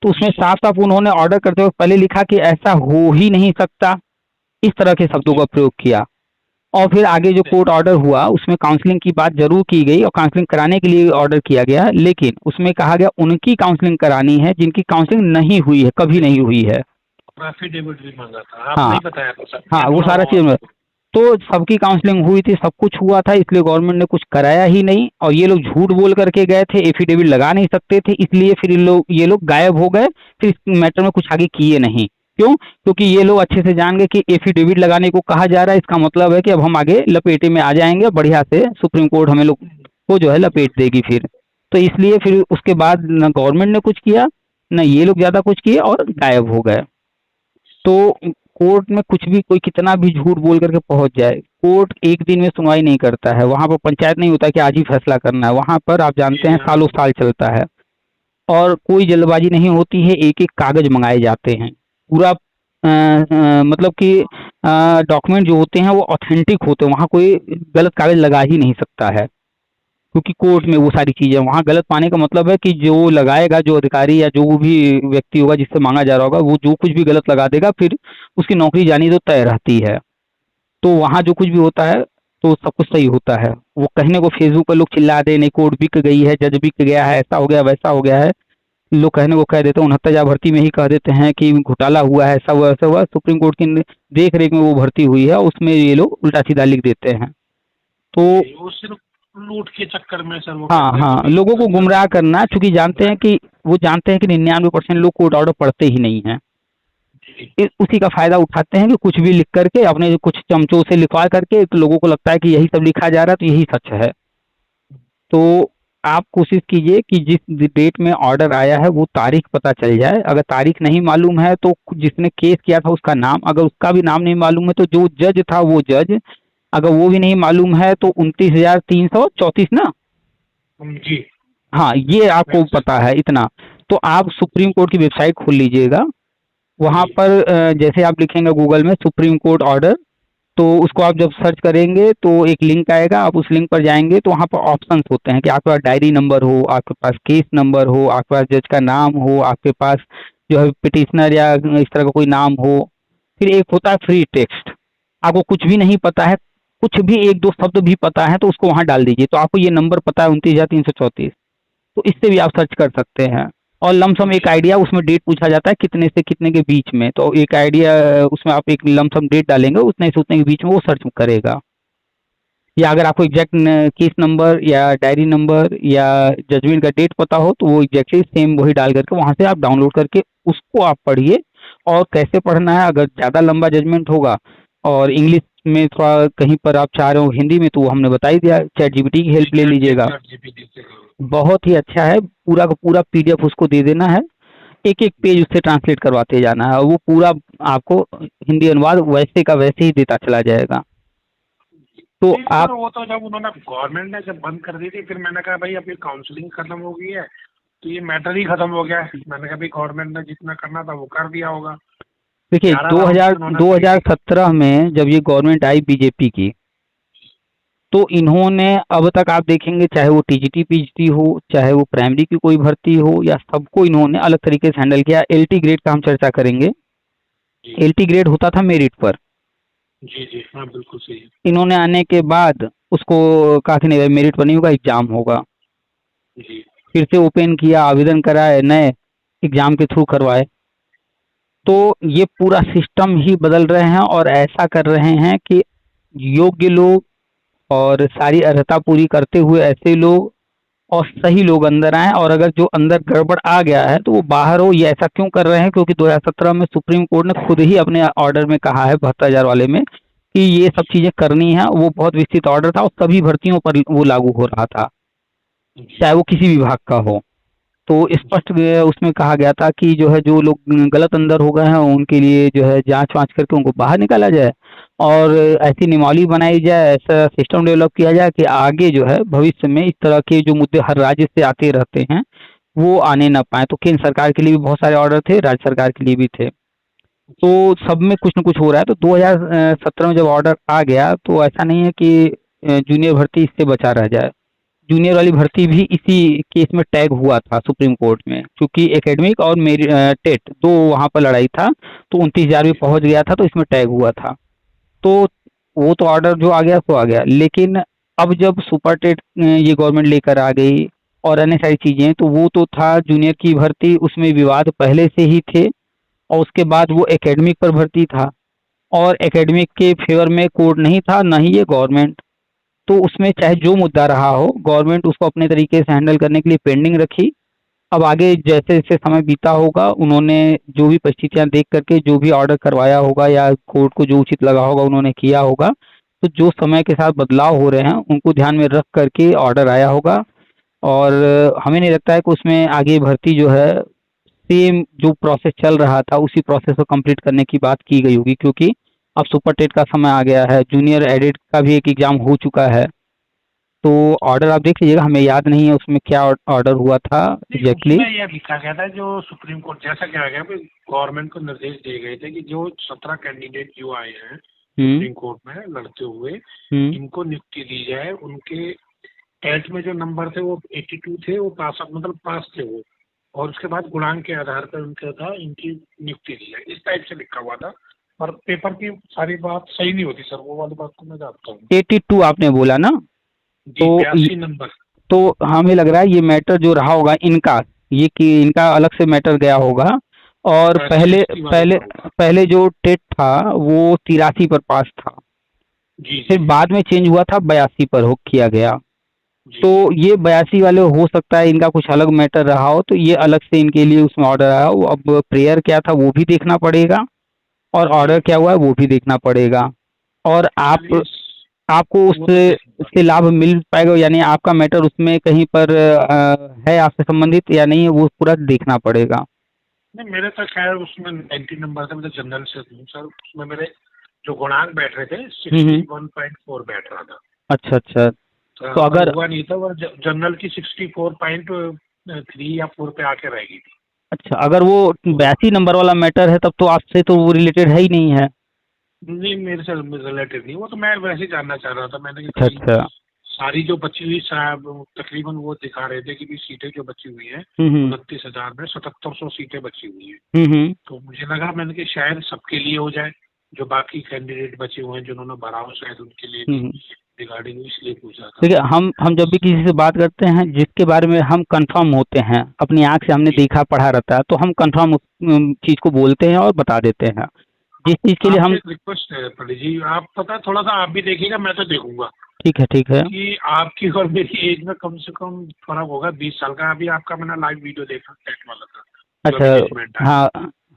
तो उसमें साफ साफ उन्होंने ऑर्डर करते वक्त पहले लिखा कि ऐसा हो ही नहीं सकता, इस तरह के शब्दों का प्रयोग किया। और फिर आगे जो कोर्ट ऑर्डर हुआ उसमें काउंसलिंग की बात जरूर की गई और काउंसलिंग कराने के लिए ऑर्डर किया गया, लेकिन उसमें कहा गया उनकी काउंसलिंग करानी है जिनकी काउंसलिंग नहीं हुई है, कभी नहीं हुई है। एफिडेविट भी मांगा था, आपने ही बताया था। हाँ, वो सारा चीज। तो सबकी काउंसलिंग हुई थी, सब कुछ हुआ था, इसलिए गवर्नमेंट ने कुछ कराया ही नहीं। और ये लोग झूठ बोल करके गए थे, एफिडेविट लगा नहीं सकते थे, इसलिए फिर ये लोग गायब हो गए। फिर इस मैटर में कुछ आगे किए नहीं। क्यों? क्योंकि ये लोग अच्छे से जान गए कि एफिडेविट लगाने को कहा जा रहा है, इसका मतलब है कि अब हम आगे लपेटे में आ जाएंगे, बढ़िया से सुप्रीम कोर्ट हमें लोग को जो है लपेट देगी फिर। तो इसलिए फिर उसके बाद न गवर्नमेंट ने कुछ किया, न ये लोग ज़्यादा कुछ किए और गायब हो गए। तो कोर्ट में कुछ भी कोई कितना भी झूठ बोल करके पहुंच जाए, कोर्ट एक दिन में सुनवाई नहीं करता है। वहां पर पंचायत नहीं होता कि आज ही फैसला करना है, वहां पर आप जानते हैं सालों साल चलता है। और कोई जल्दबाजी नहीं होती है, एक एक कागज मंगाए जाते हैं। पूरा मतलब कि डॉक्यूमेंट जो होते हैं वो ऑथेंटिक होते हैं, वहाँ कोई गलत कागज लगा ही नहीं सकता है, क्योंकि कोर्ट में वो सारी चीजें। वहाँ गलत पाने का मतलब है कि जो लगाएगा, जो अधिकारी या जो भी व्यक्ति होगा जिससे मांगा जा रहा होगा, वो जो कुछ भी गलत लगा देगा फिर उसकी नौकरी जानी तो तय रहती है। तो वहाँ जो कुछ भी होता है तो सब कुछ सही होता है। वो कहने को फेसबुक पर लोग चिल्ला दे नहीं कोर्ट बिक गई है, जज बिक गया है, ऐसा हो गया वैसा हो गया है, लोग कहने को कह देते हैं। 69,000 भर्ती में ही कह देते हैं कि घोटाला हुआ है, ऐसा हुआ ऐसा हुआ। सुप्रीम कोर्ट की देख रेख में वो भर्ती हुई है, उसमें ये लोग उल्टा सीधा लिख देते हैं। तो वो सिर्फ लूट के चक्कर में सर वो हाँ हाँ, लोगों को गुमराह करना, चूंकि जानते हैं कि वो जानते हैं कि 99% लोग कोर्ट ऑर्डर पढ़ते ही नहीं है। उसी का फायदा उठाते हैं कि कुछ भी लिख करके अपने कुछ चमचों से लिखवा करके, तो लोगों को लगता है कि यही सब लिखा जा रहा है तो यही सच है। तो आप कोशिश कीजिए कि जिस डेट में ऑर्डर आया है वो तारीख पता चल जाए। अगर तारीख नहीं मालूम है तो जिसने केस किया था उसका नाम, अगर उसका भी नाम नहीं मालूम है तो जो जज था वो जज, अगर वो भी नहीं मालूम है तो 29,334 ना जी, हाँ, ये आपको पता है इतना। तो आप सुप्रीम कोर्ट की वेबसाइट खोल लीजिएगा। वहाँ पर जैसे आप लिखेंगे गूगल में सुप्रीम कोर्ट ऑर्डर, तो उसको आप जब सर्च करेंगे तो एक लिंक आएगा, आप उस लिंक पर जाएंगे तो वहाँ पर ऑप्शंस होते हैं कि आपके पास डायरी नंबर हो, आपके पास केस नंबर हो, आपके पास जज का नाम हो, आपके पास जो है पिटिशनर या इस तरह का कोई नाम हो। फिर एक होता है फ्री टेक्स्ट, आपको कुछ भी नहीं पता है, कुछ भी एक दो शब्द भी पता है तो उसको वहाँ डाल दीजिए, तो आपको ये नंबर पता है 29,334, तो इससे भी आप सर्च कर सकते हैं। और लमसम एक आइडिया, उसमें डेट पूछा जाता है कितने से कितने के बीच में, तो एक आइडिया उसमें आप एक लमसम डेट डालेंगे, उतने से उतने के बीच में वो सर्च करेगा। या अगर आपको एग्जैक्ट केस नंबर या डायरी नंबर या जजमेंट का डेट पता हो तो वो एग्जैक्टली सेम वही डाल करके वहाँ से आप डाउनलोड करके उसको आप पढ़िए। और कैसे पढ़ना है, अगर ज़्यादा लंबा जजमेंट होगा और इंग्लिश में थोड़ा कहीं पर आप चाह रहे हो हिंदी में, तो वो हमने बता ही दिया, चैट जीपीटी की हेल्प ले लीजिएगा, बहुत ही अच्छा है। पूरा का पूरा पीडीएफ उसको दे देना है, एक एक पेज उससे ट्रांसलेट करवाते जाना है, वो पूरा आपको हिंदी अनुवाद वैसे का वैसे ही देता चला जाएगा। तो आप वो तो जब उन्होंने गवर्नमेंट ने जब बंद कर दी थी, फिर मैंने कहा भाई अभी काउंसलिंग खत्म हो गई है तो ये मैटर ही खत्म हो गया है। मैंने कहा भाई गवर्नमेंट ने जितना करना था वो कर दिया होगा। देखिए 2017 में जब ये गवर्नमेंट आई बीजेपी की, तो इन्होंने अब तक आप देखेंगे चाहे वो टीजीटी पीजीटी हो, चाहे वो प्राइमरी की कोई भर्ती हो, या सबको इन्होंने अलग तरीके से हैंडल किया। एलटी ग्रेड का हम चर्चा करेंगे। एलटी ग्रेड होता था मेरिट पर, जी जी हाँ बिल्कुल सही। इन्होंने आने के बाद उसको कहा कि नहीं मेरिट पर नहीं होगा, एग्जाम होगा। जी। फिर से ओपन किया, आवेदन कराए, नए एग्जाम के थ्रू करवाए। तो ये पूरा सिस्टम ही बदल रहे हैं और ऐसा कर रहे हैं कि योग्य लोग और सारी अर्हता पूरी करते हुए ऐसे लोग और सही लोग अंदर आए, और अगर जो अंदर गड़बड़ आ गया है तो वो बाहर हो। ये ऐसा क्यों कर रहे हैं, क्योंकि 2017 में सुप्रीम कोर्ट ने खुद ही अपने ऑर्डर में कहा है 72,000 वाले में कि ये सब चीज़ें करनी है। वो बहुत विस्तृत ऑर्डर था और सभी भर्तियों पर वो लागू हो रहा था, चाहे वो किसी विभाग का हो। तो स्पष्ट उसमें कहा गया था कि जो है जो लोग गलत अंदर हो गए हैं उनके लिए जो है जांच वाँच करके उनको बाहर निकाला जाए, और ऐसी नियमावली बनाई जाए, ऐसा सिस्टम डेवलप किया जाए कि आगे जो है भविष्य में इस तरह के जो मुद्दे हर राज्य से आते रहते हैं वो आने ना पाए। तो केंद्र सरकार के लिए भी बहुत सारे ऑर्डर थे, राज्य सरकार के लिए भी थे, तो सब में कुछ न कुछ हो रहा है। तो 2017 में जब ऑर्डर आ गया तो ऐसा नहीं है कि जूनियर भर्ती इससे बचा रह जाए। जूनियर वाली भर्ती भी इसी केस में टैग हुआ था सुप्रीम कोर्ट में, क्योंकि एकेडमिक और मेरी टेट दो वहाँ पर लड़ाई था, तो 29,000 भी पहुँच गया था, तो इसमें टैग हुआ था। तो वो तो ऑर्डर जो आ गया सो आ गया, लेकिन अब जब सुपर टेट ये गवर्नमेंट लेकर आ गई और अन्य सारी चीज़ें, तो वो तो था जूनियर की भर्ती, उसमें विवाद पहले से ही थे। और उसके बाद वो एकेडमिक पर भर्ती था, और एकेडमिक के फेवर में कोर्ट नहीं था, ना ही ये गवर्नमेंट। तो उसमें चाहे जो मुद्दा रहा हो, गवर्नमेंट उसको अपने तरीके से हैंडल करने के लिए पेंडिंग रखी। अब आगे जैसे जैसे समय बीता होगा, उन्होंने जो भी परिस्थितियां देख करके जो भी ऑर्डर करवाया होगा या कोर्ट को जो उचित लगा होगा उन्होंने किया होगा। तो जो समय के साथ बदलाव हो रहे हैं उनको ध्यान में रख करके ऑर्डर आया होगा, और हमें नहीं लगता है कि उसमें आगे भर्ती जो है सेम जो प्रोसेस चल रहा था उसी प्रोसेस को कंप्लीट करने की बात की गई होगी, क्योंकि अब सुपर टेट का समय आ गया है, जूनियर एडिट का भी एक एग्जाम हो चुका है। तो ऑर्डर आप देख लीजिएगा, हमें याद नहीं है उसमें क्या ऑर्डर हुआ था नहीं, एग्जैक्टली। उसमें यह लिखा गया था जो सुप्रीम कोर्ट, जैसा क्या गया गवर्नमेंट को निर्देश दिए गए थे कि जो 17 कैंडिडेट जो आए हैं हम्म। सुप्रीम कोर्ट में लड़ते हुए, हम्म। इनको नियुक्ति दी जाए। उनके टेट में जो नंबर थे वो 82 थे, वो पास, मतलब पास थे वो, और उसके बाद गुणांक के आधार पर उनका था इनकी नियुक्ति दी जाए, इस टाइप से लिखा हुआ था। पर पेपर की सारी बात सही नहीं होती सर, वो वाली बात को मैं जानता हूँ। 82 आपने बोला ना? जी, तो 82 नंबर। तो हमें लग रहा है ये मैटर जो रहा होगा इनका, ये कि इनका अलग से मैटर गया होगा। और पहले 60 वाले पहले का होगा। पहले जो टेट था वो 83 पर पास था, जी फिर जी बाद में चेंज हुआ था 82 पर हो किया गया। जी तो जी। ये 82 वाले हो सकता है इनका कुछ अलग मैटर रहा हो, तो ये अलग से इनके लिए उसमें ऑर्डर आया हो। अब प्रेयर क्या था वो भी देखना पड़ेगा, और ऑर्डर जी, क्या हुआ है वो भी देखना पड़ेगा। और चलिए आपको वो तो उससे देखूंगा। उससे लाभ मिल पाएगा, यानी आपका मैटर उसमें कहीं पर है आपसे संबंधित या नहीं है, वो पूरा देखना पड़ेगा। नहीं, मेरे तो खैर उसमें 90 नंबर थे, मैं तो जनरल से हूँ सर। उसमें मेरे जो गुणांक बैठ रहे थे हम्म। 61.4 बैठ रहा था। अच्छा अच्छा। तो पर अगर, हुआ नहीं था, वो जनरल की 64.3 या 4 पे आके रहेगी थी। अच्छा अगर वो तो 82 नंबर वाला मैटर है तब तो आपसे तो वो रिलेटेड है ही नहीं है। नहीं, मेरे से रिलेटेड नहीं, वो तो मैं वैसे ही जानना चाह रहा था मैंने कि अच्छा भाई अच्छा। सारी जो बची हुई साहब तकरीबन वो दिखा रहे थे कि भी सीटें जो बची हुई हैं हम्म। 29,000 में 7700 सीटें बची हुई हैं। हम्म। तो मुझे लगा, मैंने कि शायद सबके लिए हो जाए, जो बाकी कैंडिडेट बचे हुए हैं जिन्होंने भरा हो, शायद उनके लिए भी हम्म। रिगार्डिंग, इसलिए पूछा था। देखिए, हम जब भी किसी से बात करते हैं जिसके बारे में हम कंफर्म होते हैं, अपनी आंख से हमने जी, देखा पढ़ा रहता है, तो हम कंफर्म उस चीज को बोलते हैं और बता देते हैं। जिस चीज के लिए आपसे हम, एक रिक्वेस्ट है पंडित जी, आप पता थोड़ा सा आप भी देखिएगा, मैं तो देखूंगा ठीक है ठीक है। कि आपकी और मेरी एज में कम से कम फर्क होगा 20 साल का। अभी आपका मैंने लाइव वीडियो देखा टेट वाला था, जो अच्छा। अभी रिजल्ट आया। हाँ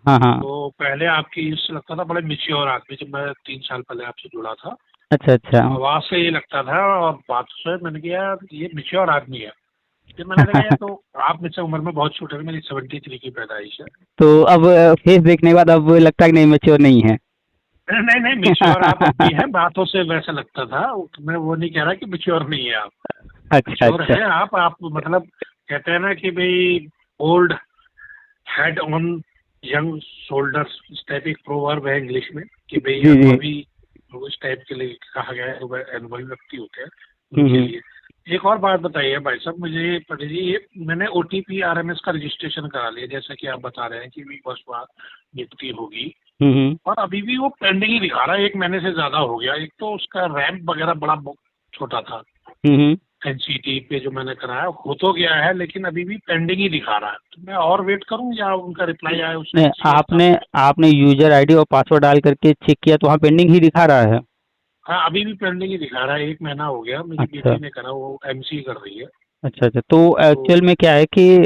हाँ हाँ। तो पहले आपकी इससे लगता था बड़े मिच्योर आदमी, जब मैं 3 साल पहले आपसे जुड़ा था अच्छा तो अच्छा। आवाज से ये लगता था, और बात से मैंने कहा यार ये मिच्योर आदमी है। फिर मैंने देखा यार, तो आप मुझसे उम्र में बहुत छोटे थे, मेरी 73 की पैदाइश है। तो अब फेस देखने के बाद अब लगता है कि नहीं, मैच्योर नहीं है। नहीं नहीं, मिच्योर आप अब भी हैं, बातों से वैसा लगता था। मैं वो नहीं कह रहा कि मिच्योर नहीं है आप, अच्छा मिच्योर अच्छा। है आप मतलब कहते हैं ना कि भाई old head on young shoulders, इस टाइप एक प्रोवर्ब है इंग्लिश में कि भाई जी जी। अनुभवी, तो इस टाइप के लिए कहा गया है, जो अनुभवी व्यक्ति होते हैं उनके हम्म। लिए। एक और बात बताइए भाई साहब मुझे, पंडित जी, ये मैंने OTP RMS का रजिस्ट्रेशन करा लिया, जैसा कि आप बता रहे हैं कि भी वर्ष बाद नियुक्ति होगी, हम्म। और अभी भी वो पेंडिंग ही दिखा रहा है, 1 महीने से ज्यादा हो गया। एक तो उसका रैंप वगैरह बड़ा छोटा था, हम्म। NCT पे जो मैंने कराया हो तो गया है, लेकिन अभी भी पेंडिंग ही दिखा रहा है। तो मैं और वेट करूं या उनका रिप्लाई आए उससे नहीं, अच्छी है आपने साहब? आपने यूजर आईडी और पासवर्ड डाल करके चेक किया तो वहाँ पेंडिंग ही दिखा रहा है। हाँ, अभी भी पेंडिंग ही दिखा रहा है, 1 महीना हो गया। मेरी अच्छा बेटी ने करा, वो MC कर रही है। अच्छा। अच्छा तो तो एक्चुअल में क्या है कि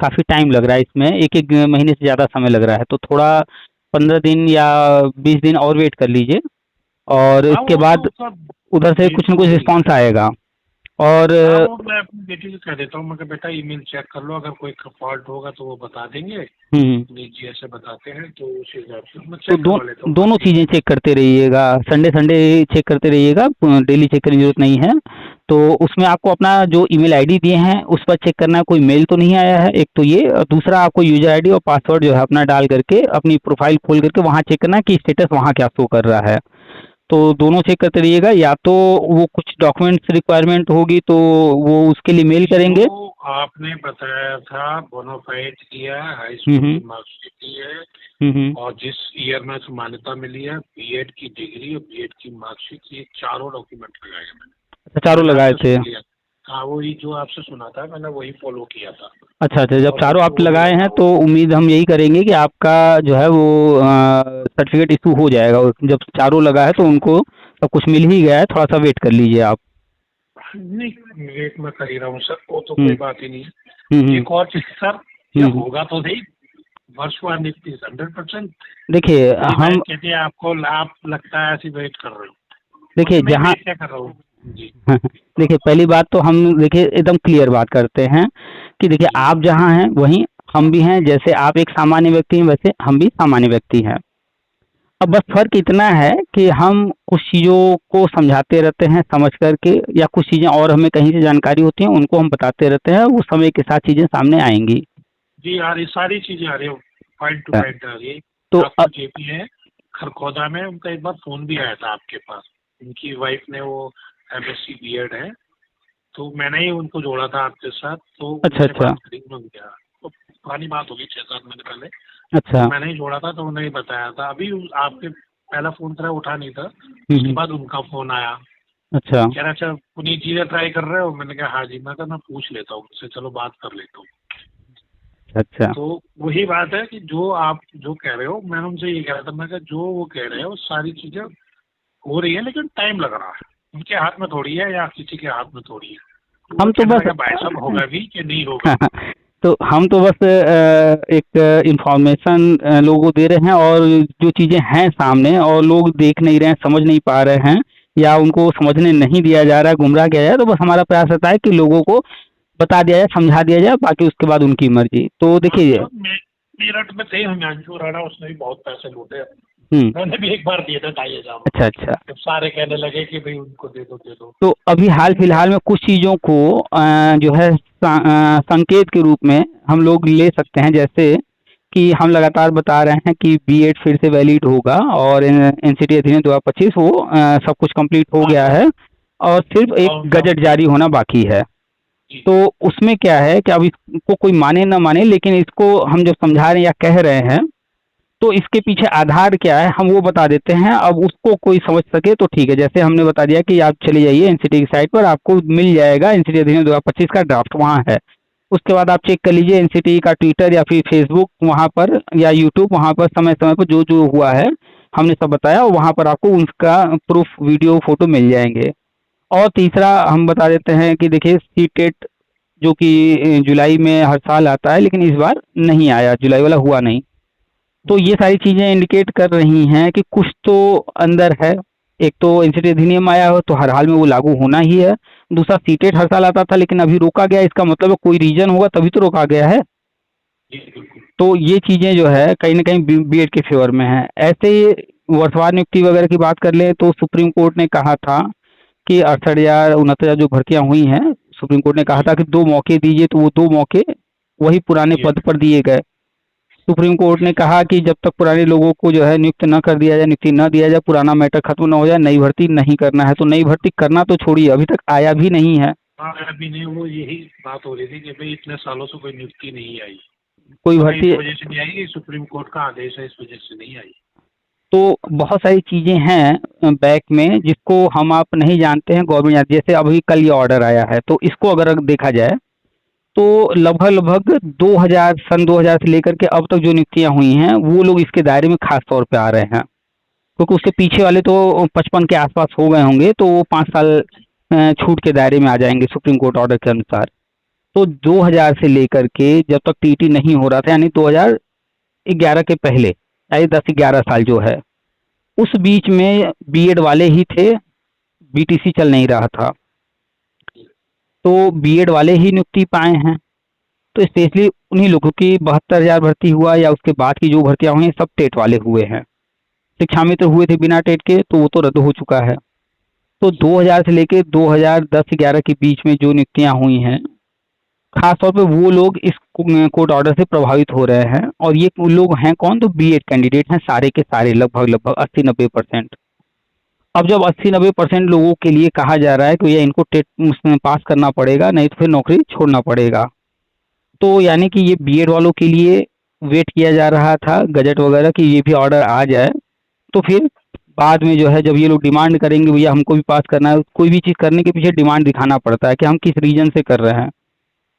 काफ़ी टाइम लग रहा है इसमें, एक एक महीने से ज़्यादा समय लग रहा है, तो थोड़ा 15 दिन या 20 दिन और वेट कर लीजिए, और हाँ, इसके वो तो बाद सब उधर से डेट कुछ ना तो कुछ वही है। रिस्पॉन्स आएगा। और हाँ, वो मैं अपनी बेटी को कह देता हूँ, मैं कहा बेटा ईमेल चेक कर लो, अगर कोई फॉल्ट होगा तो वो बता देंगे, हम्म। जी ऐसे बताते हैं, तो उसी हिसाब से मैं तो चेक करवा लेता हूँ दोनों बाकी। चीज़ें चेक करते रहिएगा, संडे संडे चेक करते रहिएगा, डेली चेक करने की जरूरत नहीं है। तो उसमें आपको अपना जो ईमेल आईडी दिए हैं उस पर चेक करना है, कोई मेल तो नहीं आया है, एक तो ये, और दूसरा आपको यूजर आईडी और पासवर्ड जो है अपना डाल करके अपनी प्रोफाइल खोल करके वहाँ चेक करना है कि स्टेटस वहाँ क्या शो कर रहा है। तो दोनों चेक करते रहिएगा, या तो वो कुछ डॉक्यूमेंट्स रिक्वायरमेंट होगी तो वो उसके लिए मेल करेंगे। जो आपने बताया था बोनाफाइड किया है, हाई स्कूल हम्म। की मार्कशीट दी है, हम्म। और जिस ईयर में मान्यता मिली है, B.Ed की डिग्री और B.Ed की मार्कशीट, ये चारों डॉक्यूमेंट लगाए हैं मैंने। अच्छा, चारों मैंने लगाए आपसे थे। सुन लिया। हाँ, वही जो आपसे सुना था मैंने वही फॉलो किया था, अच्छा अच्छा, जब और चारों कुछ आप वो नहीं लगाए हैं रखा तो हुआ। उम्मीद हम यही करेंगे कि आपका जो है वो सर्टिफिकेट इशू हो जाएगा। और जब चारों लगा है तो उनको सब कुछ मिल ही गया है, थोड़ा सा वेट कर लीजिए आप। नहीं, वेट मैं कर ही रहा हूँ सर, वो तो कोई हम्म। बात ही नहीं हम्म। है। एक और चीज सर, ये हम्म। होगा तो नहीं, वर्षवार नियुक्ति 100%, देखिए बड़ी बहन हम, कहती है आपको आप लगता है ऐसी वेट कर रहे हो, देखिए तो मैं जहाँ वेट क्या कर रहा हूँ। जी देखिए पहली बात तो हम देखिए एकदम क्लियर बात करते हैं कि देखिए जी आप जहाँ हैं वहीं हम भी हैं, जैसे आप एक सामान्य व्यक्ति हैं वैसे हम भी सामान्य व्यक्ति हैं। अब बस फर्क इतना है कि हम कुछ चीज़ों को समझाते रहते हैं समझ करके, या कुछ चीज़ें और हमें कहीं से जानकारी होती हैं उनको हम बताते रहते हैं, वो समय के साथ चीज़ें सामने आएंगी। जी आ रही, सारी चीजें आ रही है, पॉइंट टू पॉइंट आ रही है। तो डॉक्टर जेपी है खरखौदा में, उनका एक बार फोन भी आया था आपके पास। उनकी वाइफ ने वो MSc B.Ed है, तो मैंने ही उनको जोड़ा था आपके साथ। तो अच्छा उन्होंने अच्छा बात करी, उन्होंने क्या, तो पुरानी बात होगी 6-7 महीने पहले। अच्छा। तो मैंने ही जोड़ा था, तो उन्होंने ही बताया था। अभी आपके पहला फोन करा, उठा नहीं था, उसके बाद उनका फोन आया। अच्छा कह रहा अच्छा पुनीत जी ट्राई कर रहे हो? मैंने कहा हाँ जी। मैं कहा मैं पूछ लेता हूँ उनसे, चलो बात कर लेता हूँ। अच्छा। तो वही बात है कि जो आप जो कह रहे हो, मैंने उनसे ये कह रहा था, मैं कहा जो वो कह रहे हो सारी चीजें हो रही है, लेकिन टाइम लग रहा है। उनके हाथ में थोड़ी है या किसी के हाथ में थोड़ी है। हम तो बस भाई साहब होगा भी कि नहीं होगा। तो हम तो बस एक इंफॉर्मेशन लोगों को दे रहे हैं, और जो चीज़ें हैं सामने और लोग देख नहीं रहे हैं, समझ नहीं पा रहे हैं, या उनको समझने नहीं दिया जा रहा है, गुमराह किया जाए, तो बस हमारा प्रयास रहता है कि लोगों को बता दिया जाए, समझा दिया जाए, बाकी उसके बाद उनकी मर्जी। तो देखिए मेरठ में थे हिमांशु राणा, उसने भी बहुत पैसे लूटे। हम्म। मैंने भी एक बार दिए थे 2,500। अच्छा अच्छा। जब सारे कहने लगे कि भाई उनको दे दो दे दो। तो अभी हाल फिलहाल में कुछ चीज़ों को जो है संकेत के रूप में हम लोग ले सकते हैं, जैसे कि हम लगातार बता रहे हैं कि B.Ed फिर से वैलिड होगा, और NCT अधिनियम 2025 वो सब कुछ कंप्लीट हो गया है, और सिर्फ एक गजट जारी होना बाकी है। तो उसमें क्या है कि अब इसको कोई माने ना माने, लेकिन इसको हम जब समझा रहे हैं या कह रहे हैं, तो इसके पीछे आधार क्या है हम वो बता देते हैं। अब उसको कोई समझ सके तो ठीक है, जैसे हमने बता दिया कि आप चले जाइए NCT की साइट पर, आपको मिल जाएगा NCT अधिनियम 2025 का ड्राफ्ट वहाँ है। उसके बाद आप चेक कर लीजिए NCT का ट्विटर या फिर फेसबुक, वहाँ पर या यूट्यूब, वहाँ पर समय समय पर जो जो हुआ है हमने सब बताया, और वहाँ पर आपको उसका प्रूफ वीडियो फोटो मिल जाएंगे। और तीसरा हम बता देते हैं कि देखिए सीटेट जो कि जुलाई में हर साल आता है, लेकिन इस बार नहीं आया, जुलाई वाला हुआ नहीं। तो ये सारी चीज़ें इंडिकेट कर रही हैं कि कुछ तो अंदर है। एक तो NCT अधिनियम आया हो तो हर हाल में वो लागू होना ही है। दूसरा सीटेट हर साल आता था लेकिन अभी रोका गया, इसका मतलब है कोई रीजन होगा तभी तो रोका गया है। तो ये चीज़ें जो है कहीं ना कहीं B.Ed के फेवर में है। ऐसे ही वर्षवार नियुक्ति वगैरह की बात कर ले तो सुप्रीम कोर्ट ने कहा था कि 68,000 69,000 जो भर्तियां हुई हैं, सुप्रीम कोर्ट ने कहा था कि 2 मौके दीजिए, तो वो 2 मौके वही पुराने पद पर दिए गए। सुप्रीम कोर्ट ने कहा कि जब तक पुराने लोगों को जो है नियुक्त न कर दिया जाए, नियुक्ति न दिया जाए, पुराना मैटर खत्म न हो जाए, नई भर्ती नहीं करना है। तो नई भर्ती करना तो छोड़िए, अभी तक आया भी नहीं है। हाँ अभी नहीं, वो यही बात हो रही थी कि भाई इतने सालों से कोई नियुक्ति नहीं आई, कोई भर्ती इस वजह से नहीं आई, सुप्रीम कोर्ट का आदेश है इस वजह से नहीं आई। तो बहुत सारी चीज़ें हैं बैक में जिसको हम आप नहीं जानते हैं, गवर्नमेंट जैसे अभी कल ये ऑर्डर आया है, तो इसको अगर देखा जाए तो लगभग 2000 सन 2000 से लेकर के अब तक जो नियुक्तियां हुई हैं वो लोग इसके दायरे में खास तौर पे आ रहे हैं, क्योंकि उसके पीछे वाले तो 55 के आसपास हो गए होंगे, तो वो 5 साल छूट के दायरे में आ जाएंगे सुप्रीम कोर्ट ऑर्डर के अनुसार। तो 2000 से लेकर के जब तक TT नहीं हो रहा था, यानी 2011 के पहले, यानी 10-11 साल जो है, उस बीच में B.Ed वाले ही थे, BTC चल नहीं रहा था, तो B.Ed वाले ही नियुक्ति पाए हैं। तो स्पेशली उन्हीं लोगों की 72,000 भर्ती हुआ, या उसके बाद की जो भर्तियां हुई हैं सब टेट वाले हुए हैं। शिक्षा मित्र हुए थे बिना टेट के, तो वो तो रद्द हो चुका है। तो 2000 से लेके 2010-11 के बीच में जो नियुक्तियां हुई हैं, खास तौर पे वो लोग इस कोर्ट ऑर्डर से प्रभावित हो रहे हैं। और ये लोग हैं कौन? तो B.Ed कैंडिडेट हैं सारे के सारे, लगभग 80-90%। अब जब 80-90% लोगों के लिए कहा जा रहा है कि भैया इनको टेट पास करना पड़ेगा, नहीं तो फिर नौकरी छोड़ना पड़ेगा, तो यानी कि ये B.Ed वालों के लिए वेट किया जा रहा था गजट वगैरह कि ये भी ऑर्डर आ जाए, तो फिर बाद में जो है जब ये लोग डिमांड करेंगे भैया हमको भी पास करना है, कोई भी चीज़ करने के पीछे डिमांड दिखाना पड़ता है कि हम किस रीजन से कर रहे हैं।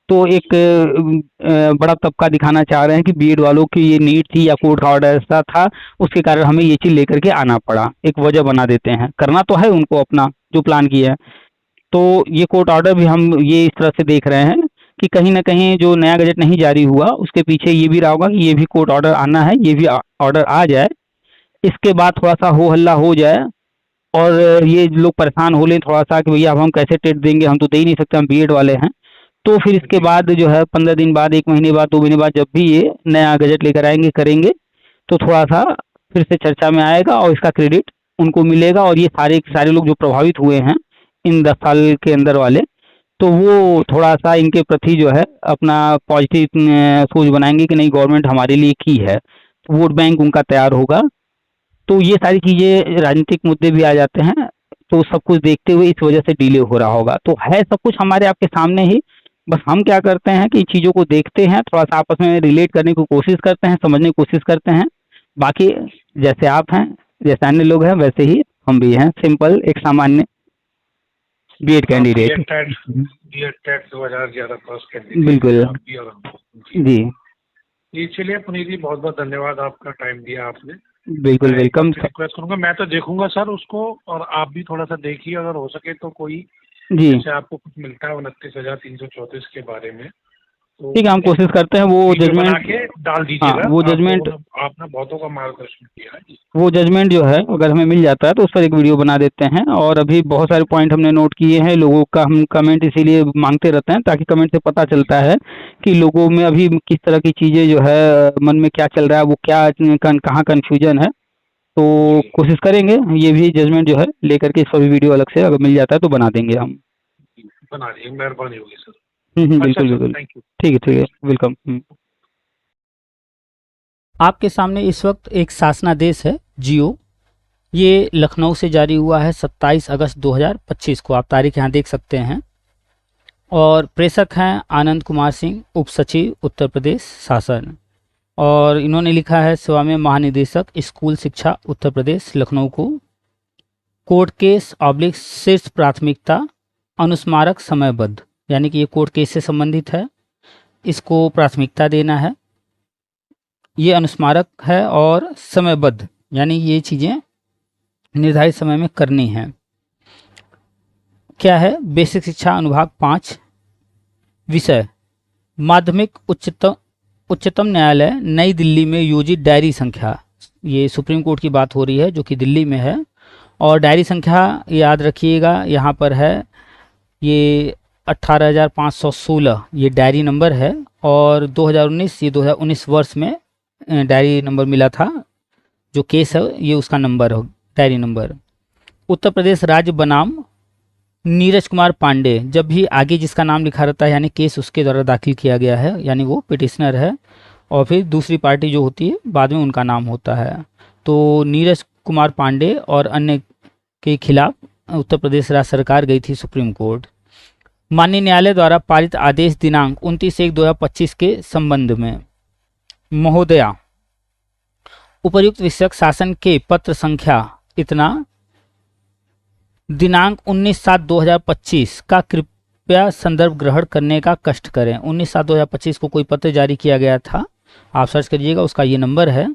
तो एक बड़ा तबका दिखाना चाह रहे हैं कि B.Ed वालों की ये नीड थी या कोर्ट का ऑर्डर ऐसा था, उसके कारण हमें ये चीज़ लेकर के आना पड़ा, एक वजह बना देते हैं। करना तो है उनको अपना जो प्लान किया है। तो ये कोर्ट ऑर्डर भी हम ये इस तरह से देख रहे हैं कि कहीं ना कहीं जो नया गजट नहीं जारी हुआ उसके पीछे ये भी रहा होगा कि ये भी कोर्ट ऑर्डर आना है, ये भी ऑर्डर आ जाए, इसके बाद थोड़ा सा हो हल्ला हो जाए और ये लोग परेशान हो लें थोड़ा सा कि भैया अब हम कैसे टेट देंगे, हम तो दे ही नहीं सकते, हम B.Ed वाले हैं। तो फिर इसके बाद जो है 15 दिन बाद, 1 महीने बाद, 2 महीने बाद जब भी ये नया गजट लेकर आएंगे करेंगे तो थोड़ा सा फिर से चर्चा में आएगा और इसका क्रेडिट उनको मिलेगा। और ये सारे के सारे लोग जो प्रभावित हुए हैं इन 10 साल के अंदर वाले, तो वो थोड़ा सा इनके प्रति जो है अपना पॉजिटिव सोच बनाएंगे कि नहीं गवर्नमेंट हमारे लिए की है, तो वोट बैंक उनका तैयार होगा। तो ये सारी चीज़ें राजनीतिक मुद्दे भी आ जाते हैं, तो सब कुछ देखते हुए इस वजह से डिले हो रहा होगा। तो है सब कुछ हमारे आपके सामने ही, बस हम क्या करते हैं कि चीज़ों को देखते हैं, थोड़ा सा आपस में रिलेट करने की कोशिश करते हैं, समझने की कोशिश करते हैं। बाकी जैसे आप हैं, जैसे अन्य लोग हैं, वैसे ही हम भी हैं, सिंपल एक सामान्य बीएड कैंडिडेट। बीएड टेट 2011 पास कैंडिडेट। बिल्कुल जी जी। चलिए पुनीत जी, बहुत बहुत धन्यवाद, आपका टाइम दिया आपने। बिल्कुल वेलकम। रिक्वेस्ट करूंगा, मैं तो देखूंगा सर उसको, और आप भी थोड़ा सा देखिए, अगर हो सके तो कोई जी जैसे आपको कुछ मिलता है 29,334 के बारे में, तो ठीक है, हम कोशिश करते हैं वो जजमेंट के डाल दीजिएगा। हाँ, वो जजमेंट आपने बहुतों का मार्गदर्शन किया है। वो जजमेंट जो है अगर हमें मिल जाता है तो उस पर एक वीडियो बना देते हैं। और अभी बहुत सारे पॉइंट हमने नोट किए हैं, लोगों का हम कमेंट इसीलिए मांगते रहते हैं ताकि कमेंट से पता चलता है कि लोगों में अभी किस तरह की चीज़ें जो है मन में क्या चल रहा है, वो क्या कहाँ कन्फ्यूजन है। तो कोशिश करेंगे ये भी जजमेंट जो है लेकर के इस पर भी वीडियो अलग से अगर मिल जाता है तो बना देंगे हम। बना दीजिए, मेहरबानी होगी सर। बिल्कुल बिल्कुल, ठीक है वेलकम। आपके सामने इस वक्त एक शासनादेश है जियो, ये लखनऊ से जारी हुआ है 27 अगस्त 2025 को, आप तारीख यहाँ देख सकते हैं। और प्रेषक हैं आनंद कुमार सिंह, उप सचिव उत्तर प्रदेश शासन। और इन्होंने लिखा है सेवा में महानिदेशक स्कूल शिक्षा उत्तर प्रदेश लखनऊ को, कोर्ट केस ऑब्लिक शीर्ष प्राथमिकता अनुस्मारक समयबद्ध, यानी कि ये कोर्ट केस से संबंधित है, इसको प्राथमिकता देना है। ये अनुस्मारक है और समयबद्ध, यानी ये चीज़ें निर्धारित समय में करनी है। क्या है? बेसिक शिक्षा अनुभाग 5, विषय माध्यमिक उच्चतम न्यायालय नई दिल्ली में योजित डायरी संख्या, ये सुप्रीम कोर्ट की बात हो रही है जो कि दिल्ली में है। और डायरी संख्या याद रखिएगा, यहाँ पर है ये 18,516, ये डायरी नंबर है। और 2019, ये 2019 वर्ष में डायरी नंबर मिला था, जो केस है ये उसका नंबर हो, डायरी नंबर। उत्तर प्रदेश राज्य बनाम नीरज कुमार पांडे, जब भी आगे जिसका नाम लिखा रहता है यानी केस उसके द्वारा दाखिल किया गया है, यानी वो पिटिशनर है, और फिर दूसरी पार्टी जो होती है बाद में उनका नाम होता है। तो नीरज कुमार पांडे और अन्य के खिलाफ उत्तर प्रदेश राज्य सरकार गई थी सुप्रीम कोर्ट। माननीय न्यायालय द्वारा पारित आदेश दिनांक 29/1/2025 के संबंध में महोदया, उपर्युक्त विषयक शासन के पत्र संख्या इतना दिनांक 19/7/2025 का कृपया संदर्भ ग्रहण करने का कष्ट करें। 19/7/2025 को कोई पत्र जारी किया गया था, आप सर्च करिएगा, उसका ये नंबर है।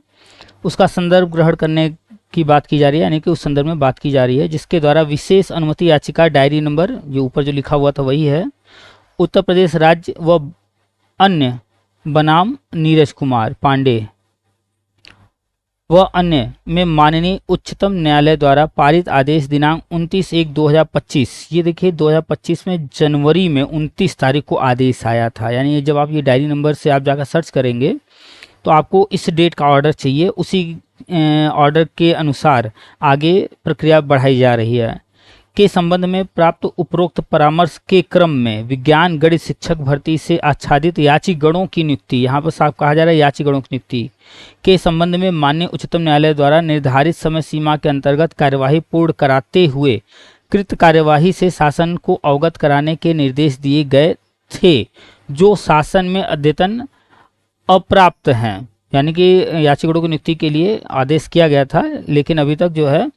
उसका संदर्भ ग्रहण करने की बात की जा रही है, यानी कि उस संदर्भ में बात की जा रही है, जिसके द्वारा विशेष अनुमति याचिका डायरी नंबर, जो ऊपर जो लिखा हुआ था वही है, उत्तर प्रदेश राज्य व अन्य बनाम नीरज कुमार पांडे व अन्य में माननीय उच्चतम न्यायालय द्वारा पारित आदेश दिनांक 29/1/2025, ये देखिए 2025 में जनवरी में 29 तारीख को आदेश आया था। यानी जब आप ये डायरी नंबर से आप जाकर सर्च करेंगे तो आपको इस डेट का ऑर्डर चाहिए, उसी ऑर्डर के अनुसार आगे प्रक्रिया बढ़ाई जा रही है। के संबंध में प्राप्त उपरोक्त परामर्श के क्रम में विज्ञान गणित शिक्षक भर्ती से आच्छादित याचिगणों की नियुक्ति, यहाँ पर साफ कहा जा रहा है याचिगणों की नियुक्ति के संबंध में माननीय उच्चतम न्यायालय द्वारा निर्धारित समय सीमा के अंतर्गत कार्यवाही पूर्ण कराते हुए कृत कार्यवाही से शासन को अवगत कराने के निर्देश दिए गए थे, जो शासन में अद्यतन अप्राप्त हैं। यानी कि याचिगणों की नियुक्ति के लिए आदेश किया गया था, लेकिन अभी तक जो है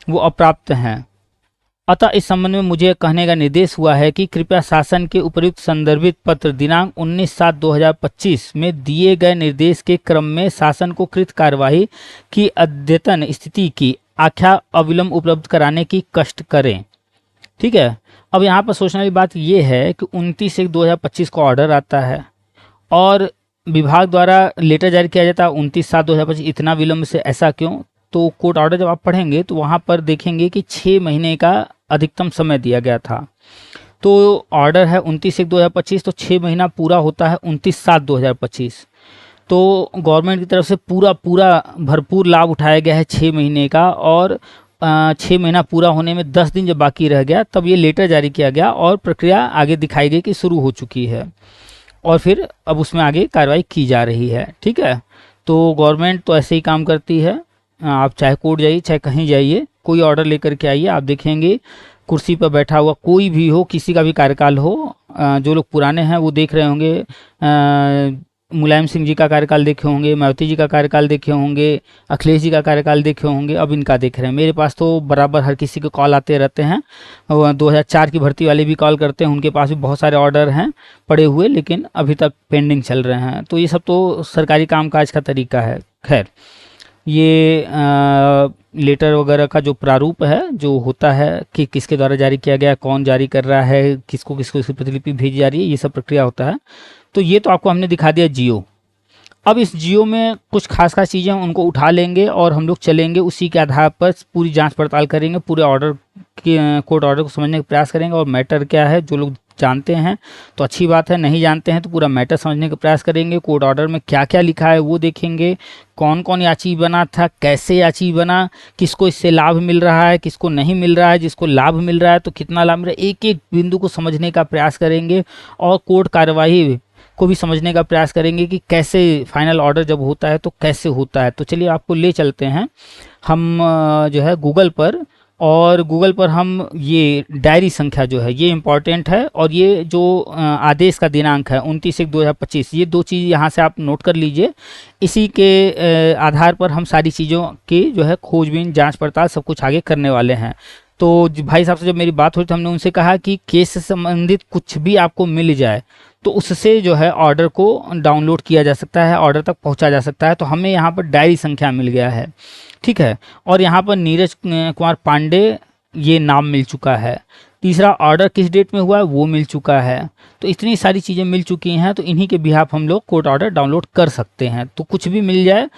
वो अप्राप्त हैं। अतः इस संबंध में मुझे कहने का निर्देश हुआ है कि कृपया शासन के उपर्युक्त संदर्भित पत्र दिनांक 19/7/2025 में दिए गए निर्देश के क्रम में शासन को कृत कार्यवाही की अद्यतन स्थिति की आख्या अविलंब उपलब्ध कराने की कष्ट करें। ठीक है, अब यहाँ पर सोचने वाली बात यह है कि 29/1/2025 को ऑर्डर आता है और विभाग द्वारा लेटर जारी किया जाता है 29/7/2025, इतना विलंब से ऐसा क्यों? तो कोर्ट ऑर्डर जब आप पढ़ेंगे तो वहाँ पर देखेंगे कि 6 महीने का अधिकतम समय दिया गया था। तो ऑर्डर है 29/1/2025, तो 6 महीना पूरा होता है 29/7/2025। तो गवर्नमेंट की तरफ से पूरा भरपूर लाभ उठाया गया है 6 महीने का, और 6 महीना पूरा होने में 10 दिन जब बाकी रह गया तब ये लेटर जारी किया गया और प्रक्रिया आगे दिखाई गई कि शुरू हो चुकी है, और फिर अब उसमें आगे कार्रवाई की जा रही है। ठीक है, तो गवर्नमेंट तो ऐसे ही काम करती है। आप चाहे कोर्ट जाइए चाहे कहीं जाइए, कोई ऑर्डर लेकर के आइए, आप देखेंगे कुर्सी पर बैठा हुआ कोई भी हो, किसी का भी कार्यकाल हो, जो लोग पुराने हैं वो देख रहे होंगे, मुलायम सिंह जी का कार्यकाल देखे होंगे, मायावती जी का कार्यकाल देखे होंगे, अखिलेश जी का कार्यकाल देखे होंगे, अब इनका देख रहे हैं। मेरे पास तो बराबर हर किसी के कॉल आते रहते हैं, 2004 की भर्ती वाले भी कॉल करते हैं, उनके पास भी बहुत सारे ऑर्डर हैं पड़े हुए, लेकिन अभी तक पेंडिंग चल रहे हैं। तो ये सब तो सरकारी कामकाज का तरीका है। खैर, ये लेटर वगैरह का जो प्रारूप है, जो होता है कि किसके द्वारा जारी किया गया, कौन जारी कर रहा है, किसको किसको इसकी प्रतिलिपि भेजी जा रही है, ये सब प्रक्रिया होता है। तो ये तो आपको हमने दिखा दिया जियो। अब इस जियो में कुछ खास खास चीज़ें उनको उठा लेंगे और हम लोग चलेंगे, उसी के आधार पर पूरी जांच पड़ताल करेंगे, पूरे ऑर्डर के कोर्ट ऑर्डर को समझने का प्रयास करेंगे, और मैटर क्या है जो लोग जानते हैं तो अच्छी बात है, नहीं जानते हैं तो पूरा मैटर समझने का प्रयास करेंगे। कोर्ट ऑर्डर में क्या क्या लिखा है वो देखेंगे, कौन कौन याची बना था, कैसे याची बना, किसको इससे लाभ मिल रहा है, किसको नहीं मिल रहा है, जिसको लाभ मिल रहा है तो कितना लाभ मिल रहा है, एक एक बिंदु को समझने का प्रयास करेंगे, और कोर्ट कार्यवाही को भी समझने का प्रयास करेंगे कि कैसे फाइनल ऑर्डर जब होता है तो कैसे होता है। तो चलिए आपको ले चलते हैं हम जो है गूगल पर, और गूगल पर हम ये डायरी संख्या जो है ये इम्पॉर्टेंट है, और ये जो आदेश का दिनांक है 29/1/2025, ये 2 चीज़ यहाँ से आप नोट कर लीजिए। इसी के आधार पर हम सारी चीज़ों की जो है खोजबीन जांच पड़ताल सब कुछ आगे करने वाले हैं। तो भाई साहब से जब मेरी बात हुई तो हमने उनसे कहा कि केस से संबंधित कुछ भी आपको मिल जाए तो उससे जो है ऑर्डर को डाउनलोड किया जा सकता है, ऑर्डर तक पहुंचा जा सकता है। तो हमें यहाँ पर डायरी संख्या मिल गया है, ठीक है, और यहाँ पर नीरज कुमार पांडे ये नाम मिल चुका है। तीसरा, ऑर्डर किस डेट में हुआ है वो मिल चुका है। तो इतनी सारी चीज़ें मिल चुकी हैं, तो इन्हीं के बिहाफ हम लोग कोर्ट ऑर्डर डाउनलोड कर सकते हैं। तो कुछ भी मिल जाए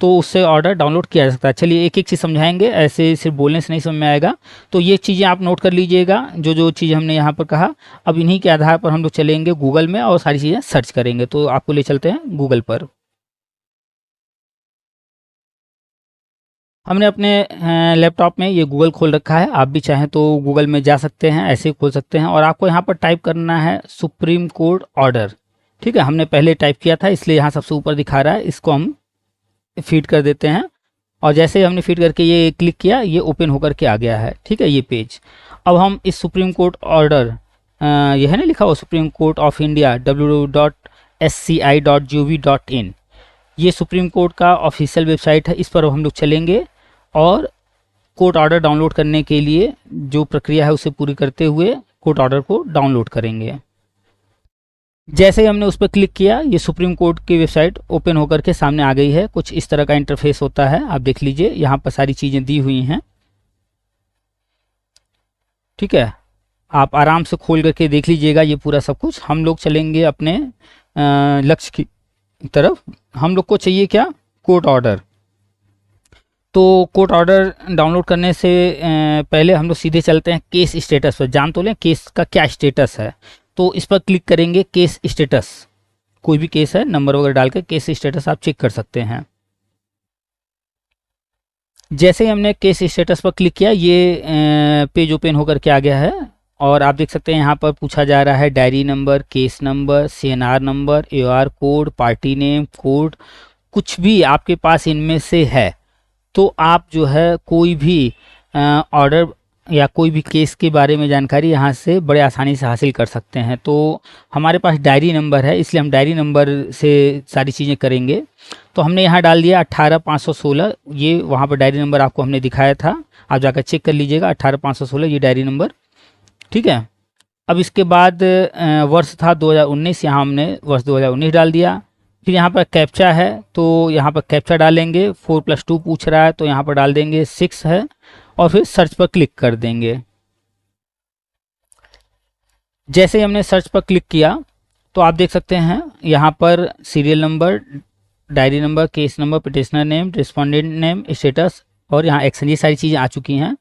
तो उससे ऑर्डर डाउनलोड किया जा सकता है। चलिए एक एक चीज़ समझाएंगे, ऐसे सिर्फ बोलने से नहीं समझ में आएगा। तो ये चीज़ें आप नोट कर लीजिएगा, जो जो चीज़ हमने यहाँ पर कहा। अब इन्हीं के आधार पर हम लोग चलेंगे गूगल में और सारी चीज़ें सर्च करेंगे। तो आपको ले चलते हैं गूगल पर। हमने अपने लैपटॉप में ये गूगल खोल रखा है, आप भी चाहें तो गूगल में जा सकते हैं, ऐसे ही खोल सकते हैं। और आपको यहाँ पर टाइप करना है सुप्रीम कोर्ट ऑर्डर, ठीक है। हमने पहले टाइप किया था इसलिए यहाँ सबसे ऊपर दिखा रहा है, इसको हम फीड कर देते हैं। और जैसे ही हमने फीड करके ये क्लिक किया, ये ओपन होकर के आ गया है, ठीक है, ये पेज। अब हम इस सुप्रीम कोर्ट ऑर्डर, ये है ना लिखा हुआ supreme court of India www.sci.gov.in, ये सुप्रीम कोर्ट का ऑफिशियल वेबसाइट है। इस पर हम लोग चलेंगे और कोर्ट ऑर्डर डाउनलोड करने के लिए जो प्रक्रिया है उसे पूरी करते हुए कोर्ट ऑर्डर को डाउनलोड करेंगे। जैसे ही हमने उस पर क्लिक किया, ये सुप्रीम कोर्ट की वेबसाइट ओपन होकर के सामने आ गई है। कुछ इस तरह का इंटरफेस होता है, आप देख लीजिए, यहाँ पर सारी चीज़ें दी हुई हैं, ठीक है। आप आराम से खोल करके देख लीजिएगा ये पूरा सब कुछ। हम लोग चलेंगे अपने लक्ष्य की तरफ। हम लोग को चाहिए क्या, कोर्ट ऑर्डर। तो कोर्ट ऑर्डर डाउनलोड करने से पहले हम लोग सीधे चलते हैं केस स्टेटस पर, जान तो लें केस का क्या स्टेटस है। तो इस पर क्लिक करेंगे, केस स्टेटस, कोई भी केस है नंबर वगैरह डाल के केस स्टेटस आप चेक कर सकते हैं। जैसे ही हमने केस स्टेटस पर क्लिक किया, ये पेज ओपन होकर के आ गया है। और आप देख सकते हैं यहाँ पर पूछा जा रहा है diary number, case number, CNR number, AR code, party name, code, कुछ भी आपके पास इनमें से है तो आप जो है कोई भी ऑर्डर या कोई भी केस के बारे में जानकारी यहाँ से बड़े आसानी से हासिल कर सकते हैं। तो हमारे पास डायरी नंबर है, इसलिए हम डायरी नंबर से सारी चीज़ें करेंगे। तो हमने यहाँ डाल दिया 18516, ये वहाँ पर डायरी नंबर आपको हमने दिखाया था, आप जाकर चेक कर लीजिएगा, 18516 ये डायरी नंबर, ठीक है। अब इसके बाद वर्ष था 2019, यहाँ हमने वर्ष 2019 डाल दिया। फिर यहाँ पर कैप्चा है तो यहाँ पर कैप्चा डालेंगे, 4+2 पूछ रहा है तो यहाँ पर डाल देंगे 6 है, और फिर सर्च पर क्लिक कर देंगे। जैसे ही हमने सर्च पर क्लिक किया तो आप देख सकते हैं यहाँ पर serial number, diary number, case number, petitioner name, respondent name, status और यहाँ एक्शन, ये सारी चीज़ें आ चुकी हैं।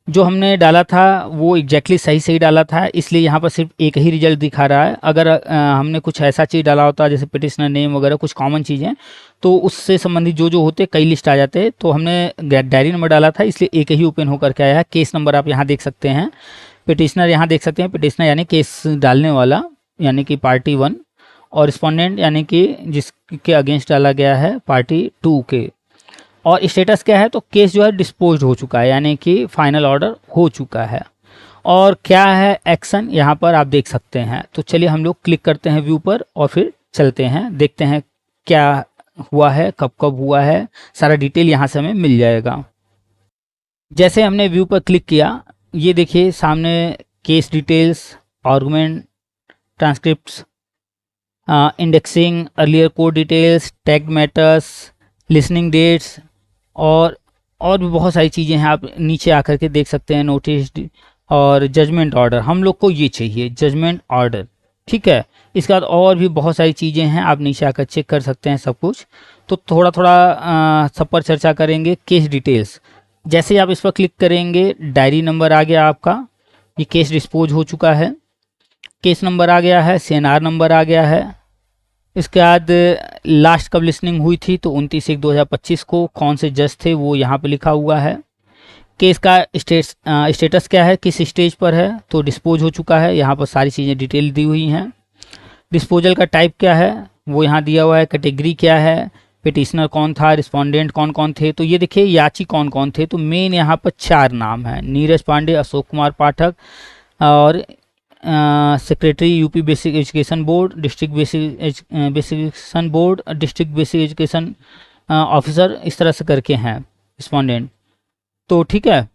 जो हमने डाला था वो एग्जैक्टली सही डाला था, इसलिए यहाँ पर सिर्फ एक ही रिजल्ट दिखा रहा है। अगर हमने कुछ ऐसा चीज़ डाला होता जैसे पिटिशनर नेम वगैरह कुछ कॉमन चीज़ें, तो उससे संबंधित जो होते कई लिस्ट आ जाते। तो हमने डायरी नंबर डाला था इसलिए एक ही ओपन होकर के आया है। केस नंबर आप यहाँ देख सकते हैं, पिटिशनर यहाँ देख सकते हैं, पिटिशनर यानी केस डालने वाला यानी कि पार्टी 1, और रिस्पोंडेंट यानी कि जिसके अगेंस्ट डाला गया है पार्टी 2 के। और स्टेटस क्या है, तो केस जो है डिस्पोज हो चुका है यानी कि फाइनल ऑर्डर हो चुका है। और क्या है एक्शन यहाँ पर आप देख सकते हैं। तो चलिए हम लोग क्लिक करते हैं व्यू पर और फिर चलते हैं, देखते हैं क्या हुआ है, कब कब हुआ है, सारा डिटेल यहाँ से हमें मिल जाएगा। जैसे हमने व्यू पर क्लिक किया, ये देखिए सामने case details, argument, transcripts, indexing, earlier court details, tag matters, listening dates और भी बहुत सारी चीज़ें हैं। आप नीचे आकर के देख सकते हैं नोटिस और जजमेंट ऑर्डर। हम लोग को ये चाहिए जजमेंट ऑर्डर, ठीक है। इसके बाद और भी बहुत सारी चीज़ें हैं, आप नीचे आकर चेक कर सकते हैं सब कुछ। तो थोड़ा थोड़ा सब पर चर्चा करेंगे। केस डिटेल्स, जैसे ही आप इस पर क्लिक करेंगे डायरी नंबर आ गया आपका, ये केस डिस्पोज हो चुका है, केस नंबर आ गया है, CNR नंबर आ गया है। इसके बाद लास्ट कब लिसनिंग हुई थी, तो 29/1/2025 को। कौन से जज थे वो यहाँ पे लिखा हुआ है। केस का स्टेटस क्या है, किस स्टेज पर है, तो डिस्पोज हो चुका है, यहाँ पर सारी चीज़ें डिटेल दी हुई हैं। डिस्पोजल का टाइप क्या है वो यहाँ दिया हुआ है, कैटेगरी क्या है, पिटिशनर कौन था, रिस्पोंडेंट कौन कौन थे। तो ये देखिए याची कौन कौन थे, तो मेन यहाँ पर 4 नाम है, नीरज पांडे, अशोक कुमार पाठक और secretary UP basic education board, district basic education board, district basic education officer, इस तरह से करके हैं रिस्पोंडेंट। तो ठीक है,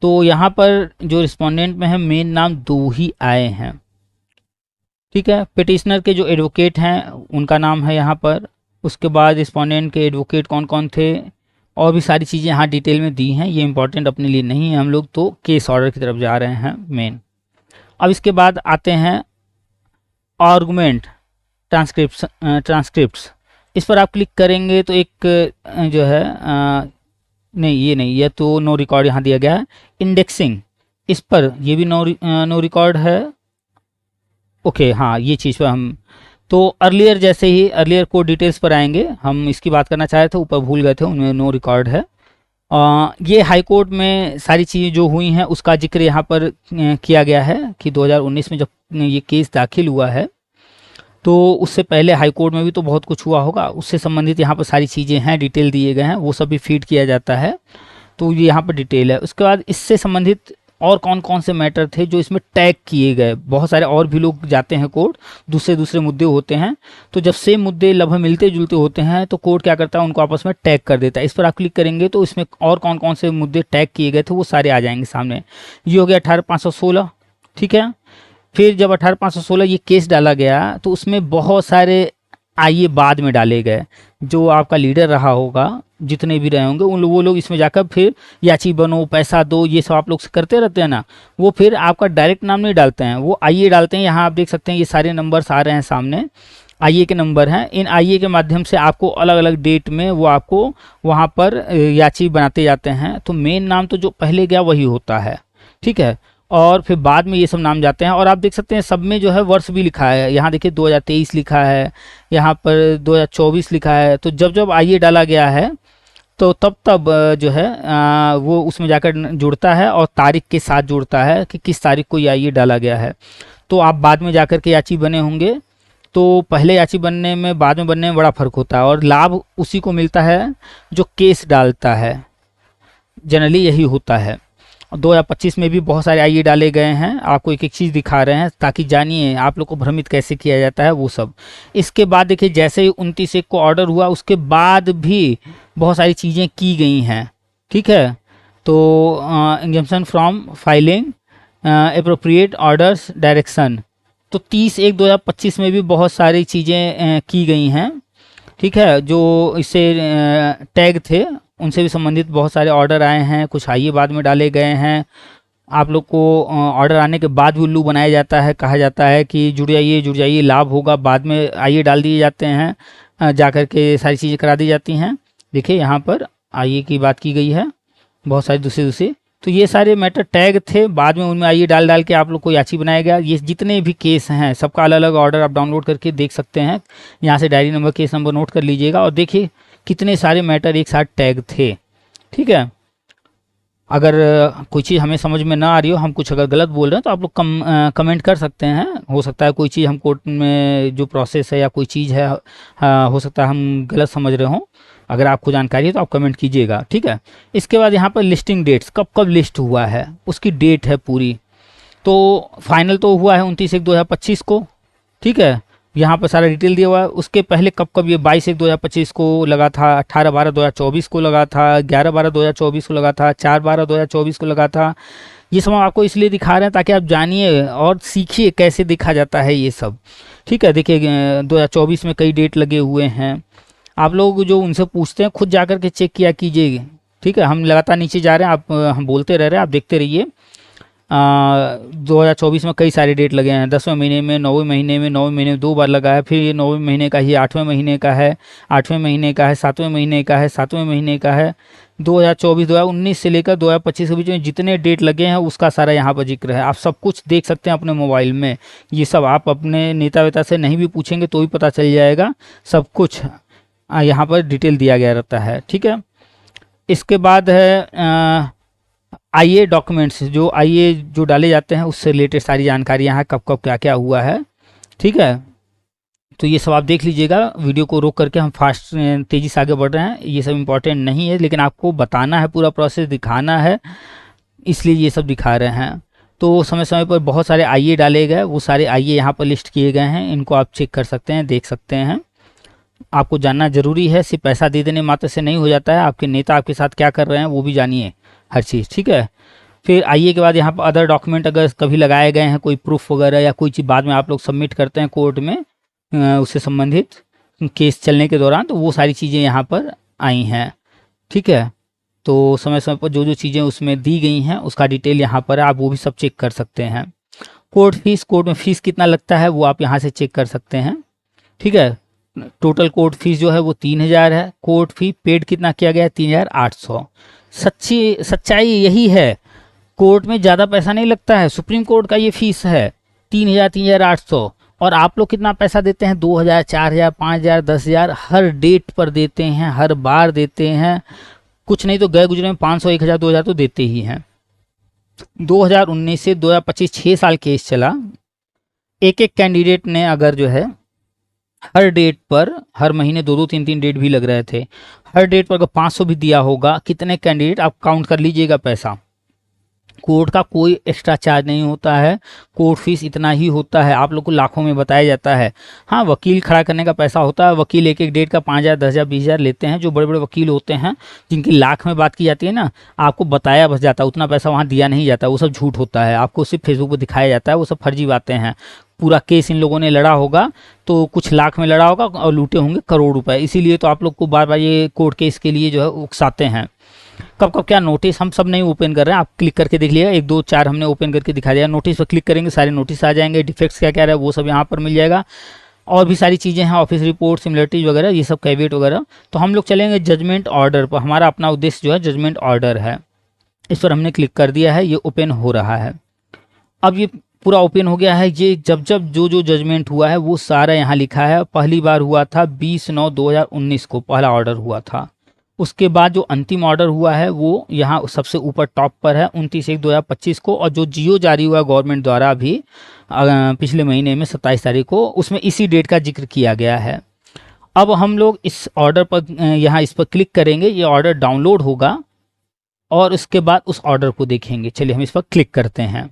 तो यहाँ पर जो रिस्पोंडेंट में है मेन नाम 2 ही आए हैं, ठीक है। पिटिशनर के जो एडवोकेट हैं उनका नाम है यहाँ पर। उसके बाद रिस्पोंडेंट के एडवोकेट कौन कौन थे और भी सारी चीज़ें यहाँ डिटेल में दी हैं। ये इंपॉर्टेंट अपने लिए नहीं है, हम लोग तो केस ऑर्डर की तरफ जा रहे हैं मेन। अब इसके बाद आते हैं आर्गुमेंट, ट्रांसक्रिप्ट्स। इस पर आप क्लिक करेंगे तो एक जो है नहीं ये नहीं, ये तो नो रिकॉर्ड यहाँ दिया गया है। इंडेक्सिंग, इस पर ये भी नो रिकॉर्ड है, ओके हाँ ये चीज़ पर हम तो अर्लियर जैसे ही अर्लियर को डिटेल्स पर आएंगे। हम इसकी बात करना चाह रहे थे, ऊपर भूल गए थे, उनमें नो रिकॉर्ड है। ये हाई कोर्ट में सारी चीज़ें जो हुई हैं उसका जिक्र यहाँ पर किया गया है कि 2019 में जब ये केस दाखिल हुआ है तो उससे पहले हाई कोर्ट में भी तो बहुत कुछ हुआ होगा, उससे संबंधित यहाँ पर सारी चीज़ें हैं, डिटेल दिए गए हैं, वो सब भी फीड किया जाता है। तो ये यहाँ पर डिटेल है। उसके बाद इससे संबंधित और कौन कौन से मैटर थे जो इसमें टैग किए गए। बहुत सारे और भी लोग जाते हैं कोर्ट, दूसरे मुद्दे होते हैं, तो जब सेम मुद्दे लगभग मिलते जुलते होते हैं तो कोर्ट क्या करता है उनको आपस में टैग कर देता है। इस पर आप क्लिक करेंगे तो इसमें और कौन कौन से मुद्दे टैग किए गए थे वो सारे आ जाएंगे सामने। ये हो गया 18,516, ठीक है। फिर जब 18,516 ये केस डाला गया तो उसमें बहुत सारे आइए बाद में डाले गए। जो आपका लीडर रहा होगा, जितने भी रहे होंगे वो लोग इसमें जाकर फिर याची बनो, पैसा दो, ये सब आप लोग करते रहते हैं ना, वो फिर आपका डायरेक्ट नाम नहीं डालते हैं, वो आइए डालते हैं। यहाँ आप देख सकते हैं ये सारे नंबर्स आ रहे हैं सामने, आइए के नंबर हैं। इन आइए के माध्यम से आपको अलग अलग डेट में वो आपको वहाँ पर याची बनाते जाते हैं। तो मेन नाम तो जो पहले गया वही होता है, ठीक है, और फिर बाद में ये सब नाम जाते हैं। और आप देख सकते हैं सब में जो है वर्ष भी लिखा है, यहाँ देखिए 2023 लिखा है, यहाँ पर 2024 लिखा है। तो जब जब आइए डाला गया है तो तब जो है वो उसमें जाकर जुड़ता है और तारीख के साथ जुड़ता है कि किस तारीख को ये आइए डाला गया है। तो आप बाद में जाकर के याची बने होंगे, तो पहले याची बनने में बाद में बनने में बड़ा फ़र्क होता है, और लाभ उसी को मिलता है जो केस डालता है, जनरली यही होता है। 2025 में भी बहुत सारे आइए डाले गए हैं, आपको एक एक चीज़ दिखा रहे हैं ताकि जानिए आप लोग को भ्रमित कैसे किया जाता है वो सब। इसके बाद देखिए जैसे ही 29/1 को ऑर्डर हुआ उसके बाद भी बहुत सारी चीज़ें की गई हैं, ठीक है। तो exemption from filing appropriate orders direction, तो 30/1/2025 में भी बहुत सारी चीज़ें की गई हैं, ठीक है। जो इससे टैग थे उनसे भी संबंधित बहुत सारे ऑर्डर आए हैं, कुछ आइए बाद में डाले गए हैं। आप लोग को ऑर्डर आने के बाद भी उल्लू बनाया जाता है, कहा जाता है कि जुड़ जाइए लाभ होगा, बाद में आइए डाल दिए जाते हैं, जाकर के सारी चीज़ें करा दी जाती हैं। देखिए यहाँ पर आइए की बात की गई है, बहुत सारी दूसरी। तो ये सारे मैटर टैग थे, बाद में उनमें आइए डाल डाल के आप लोग को याची बनाया गया। ये जितने भी केस हैं सबका अलग अलग ऑर्डर आप डाउनलोड करके देख सकते हैं। यहाँ से diary number, case number note कर लीजिएगा और देखिए कितने सारे मैटर एक साथ टैग थे। ठीक है, अगर कोई चीज़ हमें समझ में ना आ रही हो, हम कुछ अगर गलत बोल रहे हैं तो आप लोग कमेंट कर सकते हैं। हो सकता है कोई चीज़ हम कोर्ट में जो प्रोसेस है या कोई चीज़ है, हो सकता है हम गलत समझ रहे हों। अगर आपको जानकारी है तो आप कमेंट कीजिएगा। ठीक है, इसके बाद यहाँ पर लिस्टिंग डेट्स, कब कब लिस्ट हुआ है उसकी डेट है पूरी। तो फाइनल तो हुआ है 29/1/2025 को। ठीक है, यहाँ पर सारा डिटेल दिया हुआ है। उसके पहले कब कब ये 22/1/2025 को लगा था, 18/12/2024 को लगा था, 11/12/2024 को लगा था, 4/12/2024 को लगा था। ये सब हम आपको इसलिए दिखा रहे हैं ताकि आप जानिए और सीखिए कैसे देखा जाता है ये सब। ठीक है, देखिए 2024 में कई डेट लगे हुए हैं। आप लोग जो उनसे पूछते हैं खुद जाकर के चेक किया कीजिए। ठीक है, हम लगातार नीचे जा रहे हैं, आप हम बोलते रह रहे हैं, आप देखते रहिए। 2024 में कई सारे डेट लगे हैं। 10वें महीने में, 9वें महीने में, 9वें महीने में 2 बार लगा है, फिर ये 9वें महीने का ही 8वें महीने का है, 8वें महीने का है, 7वें महीने का है, 7वें महीने का है। 2024 2019 से लेकर 2025 के बीच में जितने डेट लगे हैं उसका सारा यहाँ पर जिक्र है। आप सब कुछ देख सकते हैं अपने मोबाइल में। ये सब आप अपने नेता वेता से नहीं भी पूछेंगे तो भी पता चल जाएगा। सब कुछ यहाँ पर डिटेल दिया गया रहता है। ठीक है, इसके बाद है आईए डॉक्यूमेंट्स, जो आईए जो डाले जाते हैं उससे रिलेटेड सारी जानकारी यहाँ कब कब क्या क्या हुआ है। ठीक है, तो ये सब आप देख लीजिएगा। वीडियो को रोक करके हम फास्ट तेज़ी से आगे बढ़ रहे हैं। ये सब इम्पोर्टेंट नहीं है, लेकिन आपको बताना है, पूरा प्रोसेस दिखाना है, इसलिए ये सब दिखा रहे हैं। तो समय समय पर बहुत सारे आईए डाले गए, वो सारे आईए यहाँ पर लिस्ट किए गए हैं। इनको आप चेक कर सकते हैं, देख सकते हैं। आपको जानना जरूरी है, सिर्फ पैसा दे देने मात्र से नहीं हो जाता है। आपके नेता आपके साथ क्या कर रहे हैं वो भी जानिए, हर चीज़। ठीक है, फिर आइए के बाद यहाँ पर अदर डॉक्यूमेंट अगर कभी लगाए गए हैं, कोई प्रूफ वगैरह या कोई चीज़ बाद में आप लोग सबमिट करते हैं कोर्ट में उससे संबंधित केस चलने के दौरान, तो वो सारी चीज़ें यहाँ पर आई हैं। ठीक है, तो समय समय पर जो जो चीज़ें उसमें दी गई हैं उसका डिटेल यहाँ पर है, आप वो भी सब चेक कर सकते हैं। कोर्ट फीस, कोर्ट में फ़ीस कितना लगता है वो आप यहाँ से चेक कर सकते हैं। ठीक है, टोटल कोर्ट फीस जो है वो 3000 है। कोर्ट फी पेड कितना किया गया है, 3800। सच्चाई यही है, कोर्ट में ज़्यादा पैसा नहीं लगता है। सुप्रीम कोर्ट का ये फीस है 3000, 3800। और आप लोग कितना पैसा देते हैं, 2000, 4000, 5000, 10,000 हर डेट पर देते हैं, हर बार देते हैं। कुछ नहीं तो गए गुजरे में 500, 1000, 2000 तो देते ही हैं। 2019 से 2025 6 साल केस चला। एक एक कैंडिडेट ने अगर जो है हर डेट पर, हर महीने 2-2, 3-3 डेट भी लग रहे थे, हर डेट पर अगर 500 भी दिया होगा, कितने कैंडिडेट आप काउंट कर लीजिएगा पैसा। कोर्ट का कोई एक्स्ट्रा चार्ज नहीं होता है, कोर्ट फीस इतना ही होता है। आप लोग को लाखों में बताया जाता है। हाँ, वकील खड़ा करने का पैसा होता है। वकील एक एक डेट का 5000, 10,000, 20,000 लेते हैं। जो बड़े बड़े वकील होते हैं जिनकी लाख में बात की जाती है ना, आपको बताया बस जाता है, उतना पैसा वहाँ दिया नहीं जाता। वो सब झूठ होता है, आपको सिर्फ फेसबुक पर दिखाया जाता है। वो सब फर्जी बातें हैं। पूरा केस इन लोगों ने लड़ा होगा तो कुछ लाख में लड़ा होगा और लूटे होंगे करोड़ रुपए। इसीलिए तो आप लोग को बार बार ये कोर्ट केस के लिए जो है उकसाते हैं। कब कब क्या नोटिस, हम सब नहीं ओपन कर रहे हैं, आप क्लिक करके देख लिएगा। 1, 2, 4 हमने ओपन करके दिखा दिया। नोटिस पर क्लिक करेंगे, सारे नोटिस आ जाएंगे। डिफेक्ट्स क्या क्या रहा है वो सब यहाँ पर मिल जाएगा। और भी सारी चीज़ें हैं, ऑफिस रिपोर्ट, सिमिलरिटीज वगैरह, ये सब कैविएट वगैरह। तो हम लोग चलेंगे जजमेंट ऑर्डर पर। हमारा अपना उद्देश्य जो है जजमेंट ऑर्डर है। इस पर हमने क्लिक कर दिया है, ये ओपन हो रहा है। अब ये पूरा ओपन हो गया है। ये जब जब जो जो जजमेंट हुआ है वो सारा यहाँ लिखा है। पहली बार हुआ था 20/9/2019 को पहला ऑर्डर हुआ था। उसके बाद जो अंतिम ऑर्डर हुआ है वो यहाँ सबसे ऊपर टॉप पर है 29/1/2025 को। और जो जियो जारी हुआ गवर्नमेंट द्वारा अभी पिछले महीने में 27 तारीख को, उसमें इसी डेट का जिक्र किया गया है। अब हम लोग इस ऑर्डर पर यहाँ इस पर क्लिक करेंगे, ये ऑर्डर डाउनलोड होगा और उसके बाद उस ऑर्डर को देखेंगे। चलिए हम इस पर क्लिक करते हैं।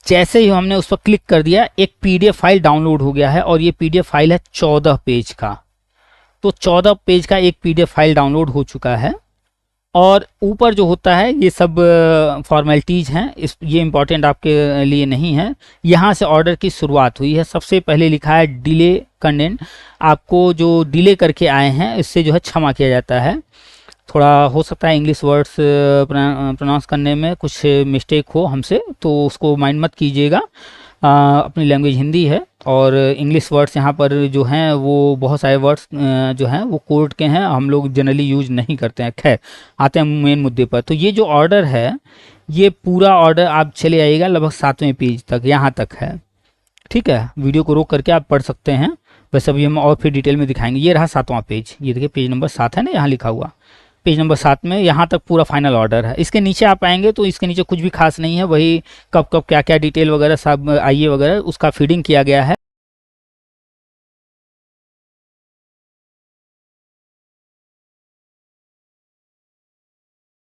जैसे ही हमने उस पर क्लिक कर दिया, एक पीडीएफ फाइल डाउनलोड हो गया है और ये पीडीएफ फाइल है 14 पेज का। तो 14 पेज का एक पीडीएफ फाइल डाउनलोड हो चुका है। और ऊपर जो होता है ये सब फॉर्मेलिटीज़ हैं, ये इंपॉर्टेंट आपके लिए नहीं है। यहाँ से ऑर्डर की शुरुआत हुई है। सबसे पहले लिखा है डिले कंडेंट। आपको जो डिले करके आए हैं इससे जो है क्षमा किया जाता है। थोड़ा हो सकता है इंग्लिश वर्ड्स प्रोनाउंस करने में कुछ मिस्टेक हो हमसे, तो उसको माइंड मत कीजिएगा। अपनी लैंग्वेज हिंदी है और इंग्लिश वर्ड्स यहाँ पर जो हैं वो बहुत सारे वर्ड्स जो हैं वो कोर्ट के हैं, हम लोग जनरली यूज नहीं करते हैं। खैर आते हैं मेन मुद्दे पर। तो ये जो ऑर्डर है, ये पूरा ऑर्डर आप चले आइएगा लगभग 7वें पेज तक, यहाँ तक है। ठीक है, वीडियो को रोक करके आप पढ़ सकते हैं, वैसे अभी हम और फिर डिटेल में दिखाएंगे। ये रहा 7वां पेज, ये देखिए पेज नंबर 7 है ना, यहाँ लिखा हुआ पेज नंबर 7 में यहाँ तक पूरा फाइनल ऑर्डर है। इसके नीचे आप आएंगे तो इसके नीचे कुछ भी खास नहीं है, वही कब कब क्या क्या डिटेल वगैरह सब आइए वगैरह उसका फीडिंग किया गया है।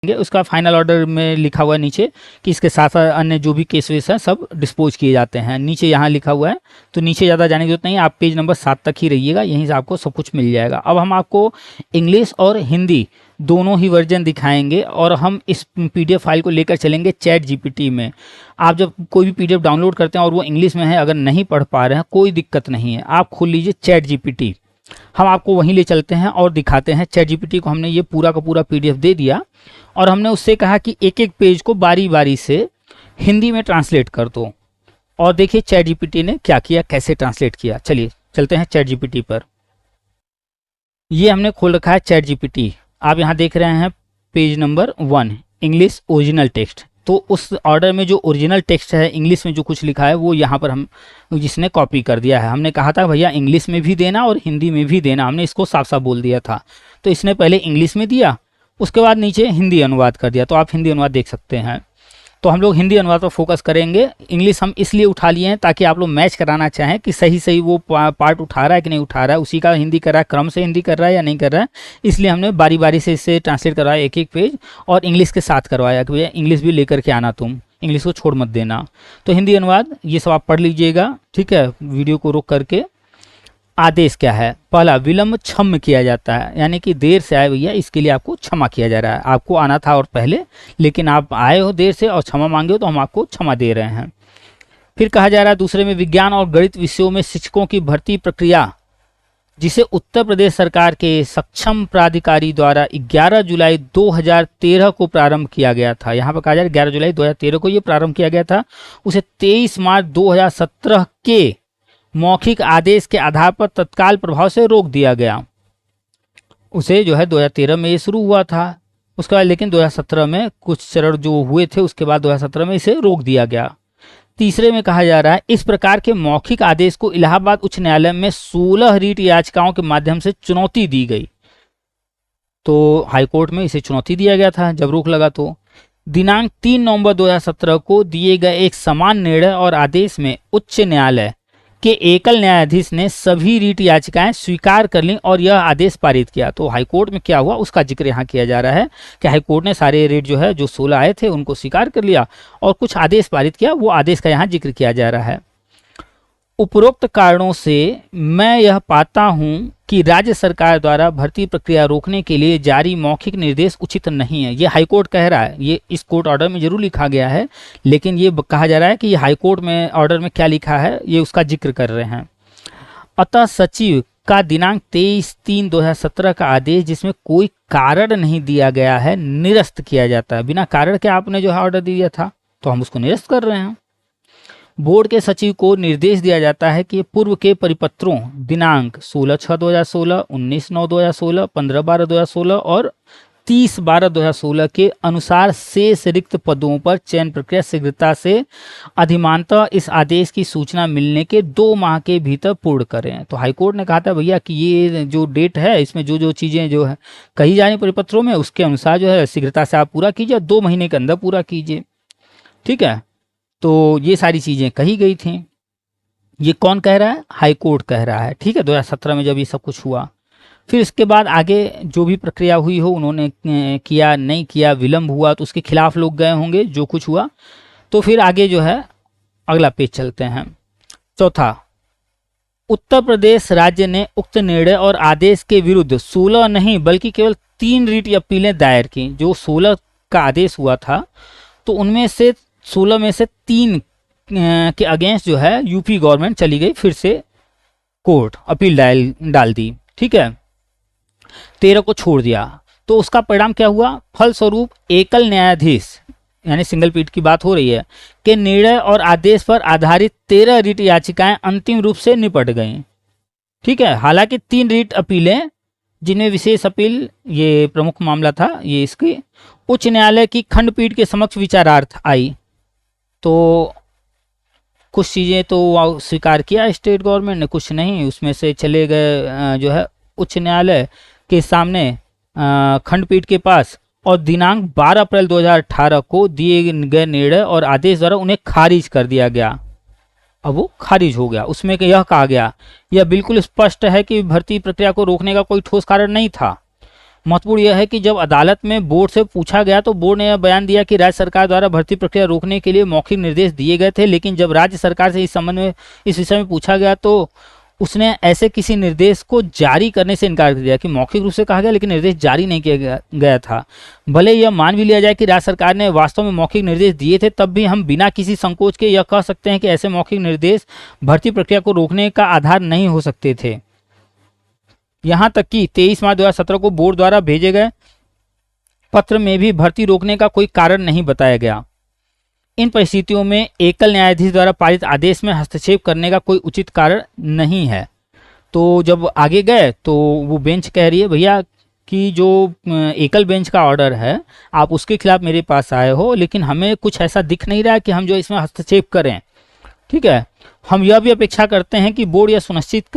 उसका फाइनल ऑर्डर में लिखा हुआ है नीचे कि इसके साथ साथ अन्य जो भी केसेस हैं सब डिस्पोज किए जाते हैं, नीचे यहाँ लिखा हुआ है। तो नीचे ज़्यादा जाने की जरूरत नहीं है, आप पेज नंबर 7 तक ही रहिएगा, यहीं से आपको सब कुछ मिल जाएगा। अब हम आपको इंग्लिश और हिंदी दोनों ही वर्जन दिखाएंगे और हम इस पीडीएफ फाइल को लेकर चलेंगे चैट जीपीटी में। आप जब कोई भी पीडीएफ डाउनलोड करते हैं और वो इंग्लिश में है, अगर नहीं पढ़ पा रहे हैं कोई दिक्कत नहीं है, आप खोल लीजिए चैट जीपीटी, हम आपको वहीं ले चलते हैं और दिखाते हैं। चैट जीपीटी को हमने ये पूरा का पूरा पीडीएफ दे दिया और हमने उससे कहा कि एक एक पेज को बारी बारी से हिंदी में ट्रांसलेट कर दो, और देखिए चैट जीपीटी ने क्या किया, कैसे ट्रांसलेट किया। चलिए चलते हैं चैट जीपीटी पर। ये हमने खोल रखा है चैट जीपीटी, आप यहाँ देख रहे हैं page number 1 English original text. तो उस ऑर्डर में जो ओरिजिनल टेक्स्ट है इंग्लिश में जो कुछ लिखा है वो यहाँ पर हम जिसने कॉपी कर दिया है। हमने कहा था भैया इंग्लिश में भी देना और हिंदी में भी देना, हमने इसको साफ साफ बोल दिया था। तो इसने पहले इंग्लिश में दिया, उसके बाद नीचे हिंदी अनुवाद कर दिया। तो आप हिंदी अनुवाद देख सकते हैं। तो हम लोग हिंदी अनुवाद पर फोकस करेंगे। इंग्लिश हम इसलिए उठा लिए हैं ताकि आप लोग मैच कराना चाहें कि सही सही वो पार्ट उठा रहा है कि नहीं उठा रहा है, उसी का हिंदी कर रहा है, क्रम से हिंदी कर रहा है या नहीं कर रहा है। इसलिए हमने बारी बारी से इसे ट्रांसलेट करवाया एक एक पेज, और इंग्लिश के साथ करवाया कि भैया इंग्लिश भी लेकर के आना, तुम इंग्लिश को छोड़ मत देना। तो हिंदी अनुवाद ये सब आप पढ़ लीजिएगा, ठीक है, वीडियो को रोक करके। आदेश क्या है? पहला, विलंब क्षम्य किया जाता है, यानी कि देर से आए भैया इसके लिए आपको क्षमा किया जा रहा है। आपको आना था और पहले, लेकिन आप आए हो देर से और क्षमा मांगे हो तो हम आपको क्षमा दे रहे हैं। फिर कहा जा रहा है दूसरे में, विज्ञान और गणित विषयों में शिक्षकों की भर्ती प्रक्रिया जिसे उत्तर प्रदेश सरकार के सक्षम प्राधिकारी द्वारा 11 जुलाई 2013 को प्रारंभ किया गया था। यहाँ पर कहा जा रहा है 11 जुलाई 2013 को ये प्रारंभ किया गया था, उसे 23 मार्च 2017 के मौखिक आदेश के आधार पर तत्काल प्रभाव से रोक दिया गया। उसे जो है 2013 में ये शुरू हुआ था, उसके बाद लेकिन 2017 में कुछ चरण जो हुए थे उसके बाद 2017 में इसे रोक दिया गया। तीसरे में कहा जा रहा है, इस प्रकार के मौखिक आदेश को इलाहाबाद उच्च न्यायालय में 16 रीट याचिकाओं के माध्यम से चुनौती दी गई। तो हाईकोर्ट में इसे चुनौती दिया गया था जब रोक लगा। तो दिनांक 3 नवंबर 2017 को दिए गए एक समान निर्णय और आदेश में उच्च न्यायालय के एकल न्यायाधीश ने सभी रीट याचिकाएं स्वीकार कर लीं और यह आदेश पारित किया। तो हाईकोर्ट में क्या हुआ उसका जिक्र यहाँ किया जा रहा है कि हाईकोर्ट ने सारे रीट जो है जो 16 आए थे उनको स्वीकार कर लिया और कुछ आदेश पारित किया, वो आदेश का यहाँ जिक्र किया जा रहा है। उपरोक्त कारणों से मैं यह पाता हूं कि राज्य सरकार द्वारा भर्ती प्रक्रिया रोकने के लिए जारी मौखिक निर्देश उचित नहीं है। ये हाईकोर्ट कह रहा है, ये इस कोर्ट ऑर्डर में जरूर लिखा गया है, लेकिन ये कहा जा रहा है कि ये हाईकोर्ट में ऑर्डर में क्या लिखा है ये उसका जिक्र कर रहे हैं। अतः सचिव का दिनांक 23/3/2017 का आदेश जिसमें कोई कारण नहीं दिया गया है निरस्त किया जाता है। बिना कारण के आपने जो है ऑर्डर दिया था तो हम उसको निरस्त कर रहे हैं। बोर्ड के सचिव को निर्देश दिया जाता है कि पूर्व के परिपत्रों दिनांक 16/6/2016, 19/9/2016, 15/12/2016 और 30/12/2016 के अनुसार शेष रिक्त पदों पर चयन प्रक्रिया शीघ्रता से अधिमानतः इस आदेश की सूचना मिलने के 2 माह के भीतर पूर्ण करें। तो हाईकोर्ट ने कहा था भैया कि ये जो डेट है इसमें जो जो चीज़ें जो है कही जानी परिपत्रों में उसके अनुसार जो है शीघ्रता से आप पूरा कीजिए, 2 महीने के अंदर पूरा कीजिए। ठीक है, तो ये सारी चीज़ें कही गई थी। ये कौन कह रहा है? हाईकोर्ट कह रहा है। ठीक है, 2017 में जब ये सब कुछ हुआ, फिर इसके बाद आगे जो भी प्रक्रिया हुई हो उन्होंने किया नहीं किया, विलंब हुआ तो उसके खिलाफ लोग गए होंगे, जो कुछ हुआ। तो फिर आगे जो है अगला पेज चलते हैं। चौथा, उत्तर प्रदेश राज्य ने उक्त निर्णय और आदेश के विरुद्ध 16 नहीं बल्कि केवल 3 रीट अपीलें दायर की। जो 16 का आदेश हुआ था तो उनमें से 16 में से 3 के अगेंस्ट जो है यूपी गवर्नमेंट चली गई, फिर से कोर्ट अपील डाल दी। ठीक है, 13 को छोड़ दिया। तो उसका परिणाम क्या हुआ? फलस्वरूप एकल न्यायाधीश यानी सिंगल पीठ की बात हो रही है, के निर्णय और आदेश पर आधारित 13 रिट याचिकाएं अंतिम रूप से निपट गईं। ठीक है, हालांकि 3 रिट अपीलें, जिनमें विशेष अपील ये प्रमुख मामला था, ये इसकी उच्च न्यायालय की खंडपीठ के समक्ष विचारार्थ आई। तो कुछ चीज़ें तो स्वीकार किया स्टेट गवर्नमेंट ने, कुछ नहीं, उसमें से चले गए जो है उच्च न्यायालय के सामने खंडपीठ के पास, और दिनांक 12 अप्रैल 2018 को दिए गए निर्णय और आदेश द्वारा उन्हें खारिज कर दिया गया। अब वो खारिज हो गया। उसमें यह कहा गया, यह बिल्कुल स्पष्ट है कि भर्ती प्रक्रिया को रोकने का कोई ठोस कारण नहीं था। महत्वपूर्ण यह है कि जब अदालत में बोर्ड से पूछा गया तो बोर्ड ने यह बयान दिया कि राज्य सरकार द्वारा भर्ती प्रक्रिया रोकने के लिए मौखिक निर्देश दिए गए थे, लेकिन जब राज्य सरकार से इस विषय में पूछा गया तो उसने ऐसे किसी निर्देश को जारी करने से इनकार कर दिया। कि मौखिक रूप से कहा गया लेकिन निर्देश जारी नहीं किया गया था। भले यह मान भी लिया जाए कि राज्य सरकार ने वास्तव में मौखिक निर्देश दिए थे, तब भी हम बिना किसी संकोच के यह कह सकते हैं कि ऐसे मौखिक निर्देश भर्ती प्रक्रिया को रोकने का आधार नहीं हो सकते थे। यहाँ तक कि 23 मार्च 2017 को बोर्ड द्वारा भेजे गए पत्र में भी भर्ती रोकने का कोई कारण नहीं बताया गया। इन परिस्थितियों में एकल न्यायाधीश द्वारा पारित आदेश में हस्तक्षेप करने का कोई उचित कारण नहीं है। तो जब आगे गए तो वो बेंच कह रही है, भैया कि जो एकल बेंच का ऑर्डर है आप उसके खिलाफ मेरे पास आए हो, लेकिन हमें कुछ ऐसा दिख नहीं रहा है कि हम जो इसमें हस्तक्षेप करें। ठीक है, हम यह भी अपेक्षा करते हैं कि बोर्ड यह सुनिश्चित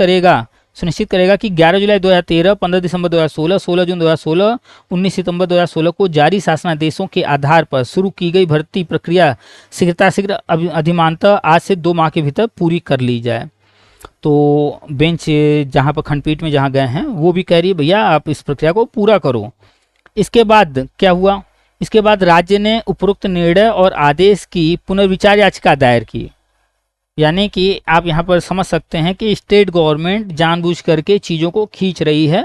करेगा कि 11 जुलाई 2013, 15 दिसंबर 2016, 16 जून 2016, 19 सितंबर 2016 को जारी शासनादेशों के आधार पर शुरू की गई भर्ती प्रक्रिया शीघ्र अधिमानतः आज से 2 माह के भीतर पूरी कर ली जाए। तो बेंच जहाँ पर खंडपीठ में जहाँ गए हैं वो भी कह रही है, भैया आप इस प्रक्रिया को पूरा करो। इसके बाद क्या हुआ? इसके बाद राज्य ने उपरोक्त निर्णय और आदेश की पुनर्विचार याचिका दायर की। यानी कि आप यहाँ पर समझ सकते हैं कि स्टेट गवर्नमेंट जानबूझ करके चीज़ों को खींच रही है।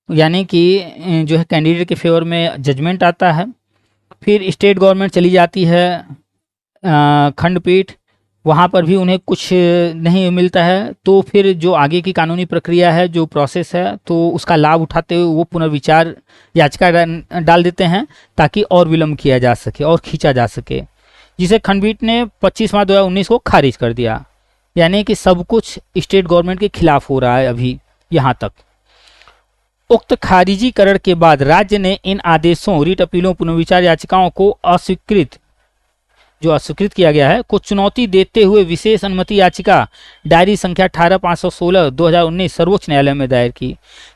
यानी कि जो है कैंडिडेट के फेवर में जजमेंट आता है, फिर स्टेट गवर्नमेंट चली जाती है खंडपीठ, वहाँ पर भी उन्हें कुछ नहीं मिलता है, तो फिर जो आगे की कानूनी प्रक्रिया है, जो प्रोसेस है, तो उसका लाभ उठाते हुए वो पुनर्विचार याचिका डाल देते हैं ताकि और विलम्ब किया जा सके और खींचा जा सके, जिसे खंडपीठ ने 25 मार्च 2019 को खारिज कर दिया। यानी कि सब कुछ स्टेट गवर्नमेंट के खिलाफ हो रहा है अभी यहाँ तक। उक्त खारिजीकरण के बाद राज्य ने इन आदेशों, रिट अपीलों, पुनर्विचार याचिकाओं को अस्वीकृत किया गया है को चुनौती देते हुए विशेष अनुमति याचिका डायरी संख्या 18/516/2019 सर्वोच्च न्यायालय में दायर की।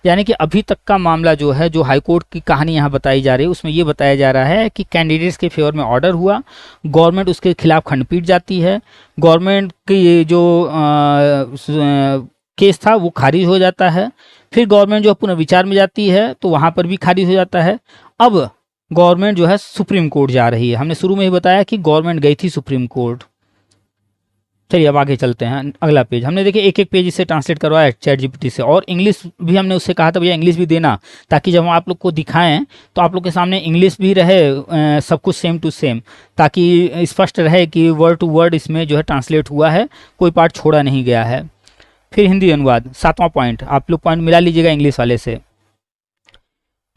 यानी कि अभी तक का मामला जो है, जो हाईकोर्ट की कहानी यहाँ बताई जा रही है, उसमें ये बताया जा रहा है कि कैंडिडेट्स के फेवर में ऑर्डर हुआ, गवर्नमेंट उसके खिलाफ खंडपीठ जाती है, गवर्नमेंट की जो केस था वो खारिज हो जाता है, फिर गवर्नमेंट जो पुनर्विचार में जाती है तो वहाँ पर भी खारिज हो जाता है। अब गवर्नमेंट जो है सुप्रीम कोर्ट जा रही है। हमने शुरू में ही बताया कि गवर्नमेंट गई थी सुप्रीम कोर्ट। चलिए अब आगे चलते हैं, अगला पेज। हमने देखिए एक एक पेज इससे ट्रांसलेट करवाया चैट जीपीटी से, और इंग्लिश भी हमने उससे कहा था भैया इंग्लिश भी देना, ताकि जब हम आप लोग को दिखाएं तो आप लोग के सामने इंग्लिश भी रहे, सब कुछ सेम टू सेम, ताकि स्पष्ट रहे कि वर्ड टू वर्ड इसमें जो है ट्रांसलेट हुआ है, कोई पार्ट छोड़ा नहीं गया है। फिर हिंदी अनुवाद, 7वां पॉइंट, आप लोग पॉइंट मिला लीजिएगा इंग्लिश वाले से।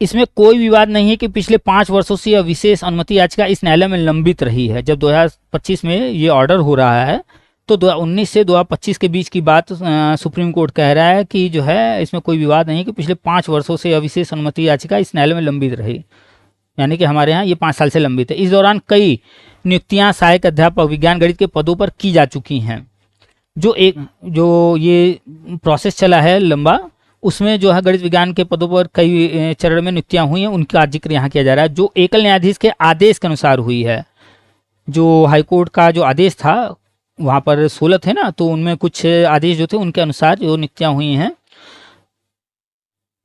इसमें कोई विवाद नहीं है कि पिछले 5 वर्षों से यह विशेष अनुमति याचिका इस न्यायालय में लंबित रही है। जब 2025 में ये ऑर्डर हो रहा है तो 2019 से 2025 के बीच की बात सुप्रीम कोर्ट कह रहा है कि जो है इसमें कोई विवाद नहीं कि पिछले 5 वर्षों से यह विशेष अनुमति याचिका इस न्यायालय में लंबित रही। यानी कि हमारे यहाँ ये 5 साल से लंबित है। इस दौरान कई नियुक्तियाँ सहायक अध्यापक, विज्ञान गणित के पदों पर की जा चुकी हैं। जो ये प्रोसेस चला है लंबा, उसमें जो है गणित विज्ञान के पदों पर कई चरण में नियुक्तियां हुई हैं, उनका जिक्र यहाँ किया जा रहा है, जो एकल न्यायाधीश के आदेश के अनुसार हुई है। जो हाईकोर्ट का जो आदेश था वहाँ पर 16 थे ना, तो उनमें कुछ आदेश जो थे उनके अनुसार जो नियुक्तियां हुई हैं।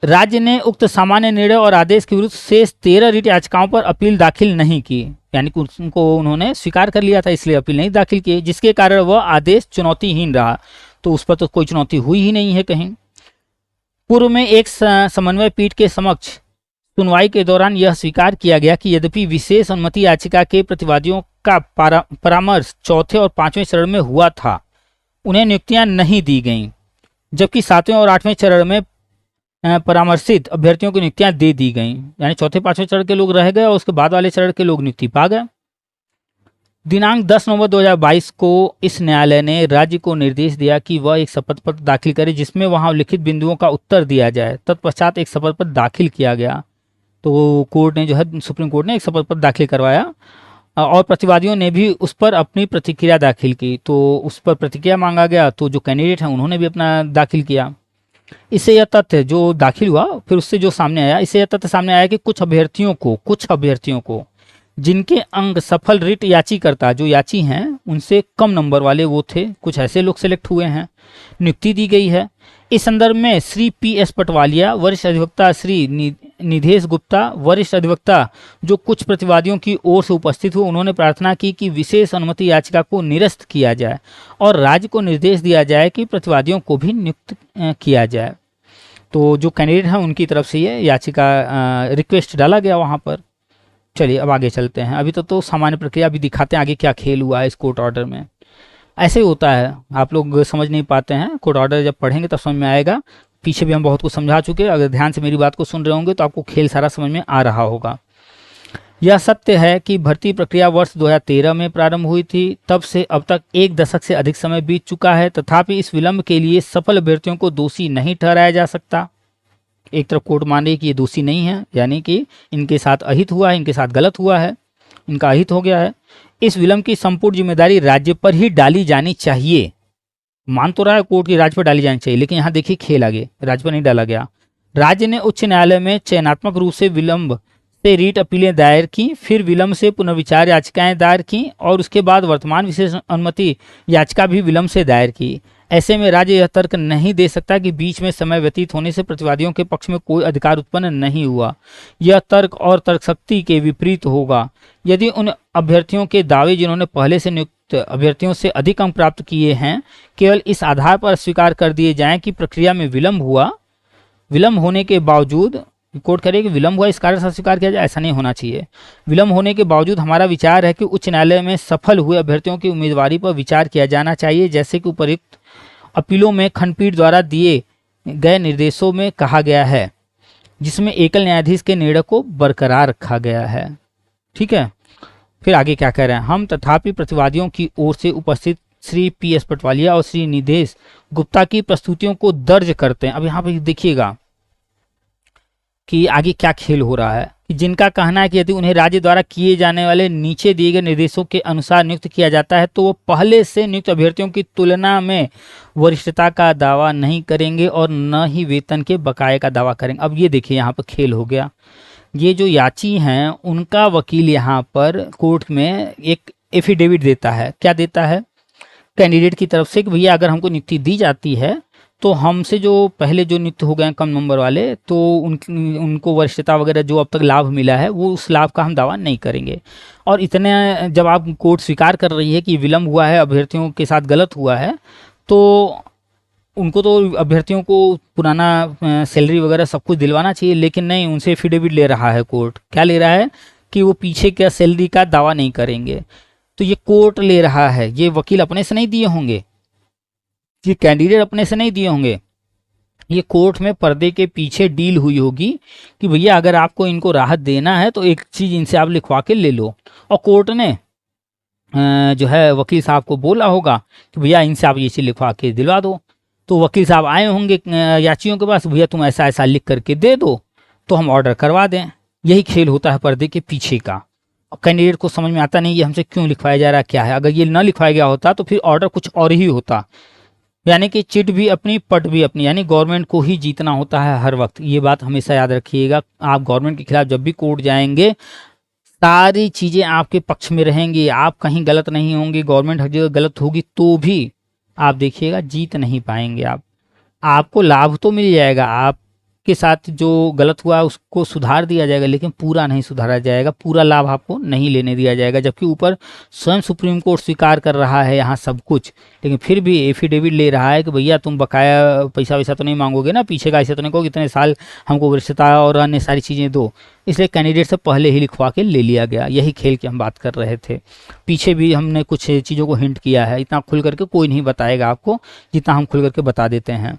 राज्य ने उक्त सामान्य निर्णय और आदेश के विरुद्ध शेष 13 रिट याचिकाओं पर अपील दाखिल नहीं की। यानी कि उनको उन्होंने स्वीकार कर लिया था, इसलिए अपील नहीं दाखिल की, जिसके कारण वह आदेश चुनौतीहीन रहा। तो उस पर तो कोई चुनौती हुई ही नहीं है कहीं। पूर्व में एक समन्वय पीठ के समक्ष सुनवाई के दौरान यह स्वीकार किया गया कि यद्यपि विशेष अनुमति याचिका के प्रतिवादियों का परामर्श 4थे और 5वें चरण में हुआ था, उन्हें नियुक्तियां नहीं दी गईं, जबकि 7वें और 8वें चरण में परामर्शित अभ्यर्थियों को नियुक्तियां दे दी गईं। यानी 4थे 5वें चरण के लोग रह गए और उसके बाद वाले चरण के लोग नियुक्ति पा गए। दिनांक 10 नवंबर 2022 को इस न्यायालय ने राज्य को निर्देश दिया कि वह एक शपथ पत्र दाखिल करे जिसमें वहां लिखित बिंदुओं का उत्तर दिया जाए। तत्पश्चात एक शपथ पत्र दाखिल किया गया। तो कोर्ट ने जो है, सुप्रीम कोर्ट ने एक शपथ पत्र दाखिल करवाया और प्रतिवादियों ने भी उस पर अपनी प्रतिक्रिया दाखिल की। तो उस पर प्रतिक्रिया मांगा गया, तो जो कैंडिडेट हैं उन्होंने भी अपना दाखिल किया। इससे यह तथ्य जो दाखिल हुआ, फिर उससे जो सामने आया, इससे यह तथ्य सामने आया कि कुछ अभ्यर्थियों को जिनके अंक सफल रिट याचीकर्ता जो याची हैं उनसे कम नंबर वाले वो थे, कुछ ऐसे लोग सेलेक्ट हुए हैं, नियुक्ति दी गई है। इस संदर्भ में श्री PS पटवालिया, वरिष्ठ अधिवक्ता श्री निधेश गुप्ता, वरिष्ठ अधिवक्ता जो कुछ प्रतिवादियों की ओर से उपस्थित हुए, उन्होंने प्रार्थना की कि विशेष अनुमति याचिका को निरस्त किया जाए और राज्य को निर्देश दिया जाए कि प्रतिवादियों को भी नियुक्त किया जाए। तो जो कैंडिडेट हैं उनकी तरफ से ये याचिका रिक्वेस्ट डाला गया वहाँ पर। चलिए अब आगे चलते हैं। अभी तो सामान्य प्रक्रिया भी दिखाते हैं आगे क्या खेल हुआ है इस कोर्ट ऑर्डर में। ऐसे ही होता है, आप लोग समझ नहीं पाते हैं, कोर्ट ऑर्डर जब पढ़ेंगे तब समझ में आएगा। पीछे भी हम बहुत कुछ समझा चुके हैं, अगर ध्यान से मेरी बात को सुन रहे होंगे तो आपको खेल सारा समझ में आ रहा होगा। यह सत्य है कि भर्ती प्रक्रिया वर्ष 2013 में प्रारंभ हुई थी, तब से अब तक 1 दशक से अधिक समय बीत चुका है। तथापि इस विलंब के लिए सफल अभ्यर्थियों को दोषी नहीं ठहराया जा सकता। एक तरफ कोर्ट मान रही कि ये दोषी नहीं है, यानी कि इनके साथ अहित हुआ है, इनके साथ गलत हुआ है, इनका अहित हो गया है। इस विलंब की संपूर्ण जिम्मेदारी राज्य पर ही डाली जानी चाहिए। मान तो रहा है कोर्ट की राज्य पर डाली जानी चाहिए, लेकिन यहाँ देखिए खेल आगे, राज्य पर नहीं डाला गया। राज्य ने उच्च न्यायालय में चयनात्मक रूप से विलंब से रीट अपीलें दायर की, फिर विलंब से पुनर्विचार याचिकाएं दायर की और उसके बाद वर्तमान विशेष अनुमति याचिका भी विलंब से दायर की। ऐसे में राज्य यह तर्क नहीं दे सकता कि बीच में समय व्यतीत होने से प्रतिवादियों के पक्ष में कोई अधिकार उत्पन्न नहीं हुआ। यह तर्क और तर्कशक्ति के विपरीत होगा। यदि उन अभ्यर्थियों के दावे जिन्होंने पहले से नियुक्त अभ्यर्थियों से अधिक अंक प्राप्त किए हैं केवल इस आधार पर स्वीकार कर दिए जाएं कि प्रक्रिया में विलंब हुआ, विलंब होने के बावजूद कोर्ट करे कि विलंब हुआ इस कारण से स्वीकार किया जाए, ऐसा नहीं होना चाहिए। विलंब होने के बावजूद हमारा विचार है कि उच्च न्यायालय में सफल हुए अभ्यर्थियों की उम्मीदवारी पर विचार किया जाना चाहिए, जैसे कि उपर्युक्त अपीलों में खंडपीठ द्वारा दिए गए निर्देशों में कहा गया है, जिसमें एकल न्यायाधीश के निर्णय को बरकरार रखा गया है। ठीक है, फिर आगे क्या कह रहे हैं हम। तथापि प्रतिवादियों की ओर से उपस्थित श्री PS पटवालिया और श्री निधेश गुप्ता की प्रस्तुतियों को दर्ज करते हैं। अब यहाँ पर देखिएगा कि आगे क्या खेल हो रहा है, कि जिनका कहना है कि यदि उन्हें राज्य द्वारा किए जाने वाले नीचे दिए गए निर्देशों के अनुसार नियुक्त किया जाता है तो वो पहले से नियुक्त अभ्यर्थियों की तुलना में वरिष्ठता का दावा नहीं करेंगे और न ही वेतन के बकाये का दावा करेंगे। अब ये देखिए यहाँ पर खेल हो गया। ये जो याची हैं उनका वकील यहाँ पर कोर्ट में एक एफिडेविट देता है। क्या देता है? कैंडिडेट की तरफ से कि भैया अगर हमको नियुक्ति दी जाती है तो हमसे जो पहले जो नियुक्त हो गए कम नंबर वाले, तो उनको वरिष्ठता वगैरह जो अब तक लाभ मिला है वो उस लाभ का हम दावा नहीं करेंगे। और इतने जब आप कोर्ट स्वीकार कर रही है कि विलंब हुआ है, अभ्यर्थियों के साथ गलत हुआ है, तो उनको तो अभ्यर्थियों को पुराना सैलरी वगैरह सब कुछ दिलवाना चाहिए, लेकिन नहीं, उनसे एफिडेविट ले रहा है कोर्ट। क्या ले रहा है? कि वो पीछे का सैलरी का दावा नहीं करेंगे। तो ये कोर्ट ले रहा है, ये वकील अपने से नहीं दिए होंगे, ये कैंडिडेट अपने से नहीं दिए होंगे, ये कोर्ट में पर्दे के पीछे डील हुई होगी कि भैया अगर आपको इनको राहत देना है तो एक चीज़ इनसे आप लिखवा के ले लो। और कोर्ट ने जो है वकील साहब को बोला होगा कि भैया इनसे आप ये चीज़ लिखवा के दिलवा दो। तो वकील साहब आए होंगे याचियों के पास, भैया तुम ऐसा ऐसा लिख करके दे दो तो हम ऑर्डर करवा दें। यही खेल होता है पर्दे के पीछे का। और कैंडिडेट को समझ में आता नहीं ये हमसे क्यों लिखवाया जा रहा क्या है। अगर ये न लिखवाया गया होता तो फिर ऑर्डर कुछ और ही होता, यानी कि चिट भी अपनी पट भी अपनी, यानी गवर्नमेंट को ही जीतना होता है हर वक्त। ये बात हमेशा याद रखिएगा। आप गवर्नमेंट के खिलाफ जब भी कोर्ट जाएंगे सारी चीज़ें आपके पक्ष में रहेंगी, आप कहीं गलत नहीं होंगे। गवर्नमेंट हर जगह गलत होगी तो भी आप देखिएगा जीत नहीं पाएंगे। आपको लाभ तो मिल जाएगा, आपके साथ जो गलत हुआ उसको सुधार दिया जाएगा, लेकिन पूरा नहीं सुधारा जाएगा, पूरा लाभ आपको नहीं लेने दिया जाएगा। जबकि ऊपर स्वयं सुप्रीम कोर्ट स्वीकार कर रहा है यहाँ सब कुछ, लेकिन फिर भी एफिडेविट ले रहा है कि भैया तुम बकाया पैसा वैसा तो नहीं मांगोगे ना, पीछे का ऐसा तो नहीं कहोगे इतने साल हमको वरिष्ठता और अन्य सारी चीज़ें दो। इसलिए कैंडिडेट से पहले ही लिखवा के ले लिया गया। यही खेल की हम बात कर रहे थे। पीछे भी हमने कुछ चीज़ों को हिंट किया है, इतना खुल करके कोई नहीं बताएगा आपको जितना हम खुल करके बता देते हैं।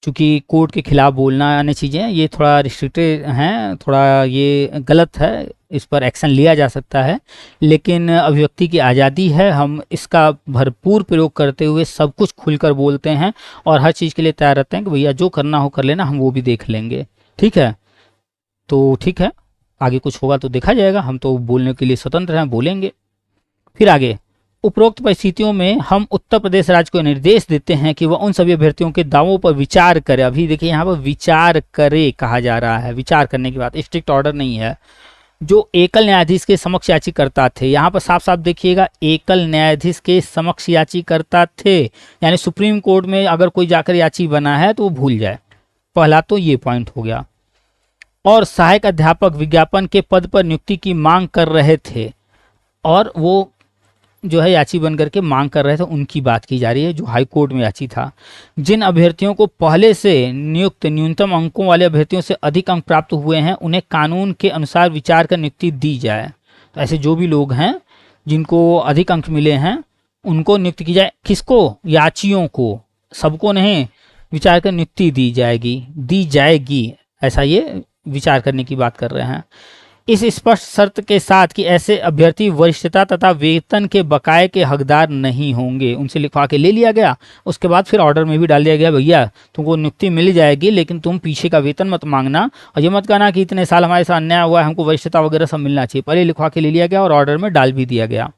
चूँकि कोर्ट के खिलाफ बोलना अन्य चीज़ें ये थोड़ा रिस्ट्रिक्टेड हैं, थोड़ा ये गलत है, इस पर एक्शन लिया जा सकता है, लेकिन अभिव्यक्ति की आज़ादी है। हम इसका भरपूर प्रयोग करते हुए सब कुछ खुलकर बोलते हैं और हर चीज़ के लिए तैयार रहते हैं कि भैया जो करना हो कर लेना, हम वो भी देख लेंगे। ठीक है, तो ठीक है, आगे कुछ होगा तो देखा जाएगा, हम तो बोलने के लिए स्वतंत्र हैं, बोलेंगे। फिर आगे, उपरोक्त परिस्थितियों में हम उत्तर प्रदेश राज्य को निर्देश देते हैं कि वह उन सभी अभ्यर्थियों के दावों पर विचार करे। अभी देखिए यहाँ पर विचार करे कहा जा रहा है, विचार करने की बात, स्ट्रिक्ट ऑर्डर नहीं है। जो एकल न्यायाधीश के समक्ष याचिकर्ता थे, यहाँ पर साफ साफ देखिएगा, एकल न्यायाधीश के समक्ष याचिकर्ता थे, यानी सुप्रीम कोर्ट में अगर कोई जाकर याची बना है तो वो भूल जाए। पहला तो ये पॉइंट हो गया। और सहायक अध्यापक विज्ञापन के पद पर नियुक्ति की मांग कर रहे थे, और वो जो है याची बन करके मांग कर रहे थे, उनकी बात की जा रही है जो हाई कोर्ट में याची था। जिन अभ्यर्थियों को पहले से नियुक्त न्यूनतम अंकों वाले अभ्यर्थियों से अधिक अंक प्राप्त हुए हैं, उन्हें कानून के अनुसार विचार कर नियुक्ति दी जाए। तो ऐसे जो भी लोग हैं जिनको अधिक अंक मिले हैं उनको नियुक्त की जाए। किसको? याचियों को, सबको नहीं, विचार कर नियुक्ति दी जाएगी, ऐसा ये विचार करने की बात कर रहे हैं। इस स्पष्ट शर्त के साथ कि ऐसे अभ्यर्थी वरिष्ठता तथा वेतन के बकाये के हकदार नहीं होंगे। उनसे लिखवा के ले लिया गया, उसके बाद फिर ऑर्डर में भी डाल दिया गया, भैया तुमको नियुक्ति मिल जाएगी लेकिन तुम पीछे का वेतन मत मांगना, और ये मत कहना कि इतने साल हमारे साथ अन्याय हुआ है, हमको वरिष्ठता वगैरह सब मिलना चाहिए। पहले लिखवा के ले लिया गया और ऑर्डर में डाल भी दिया गया।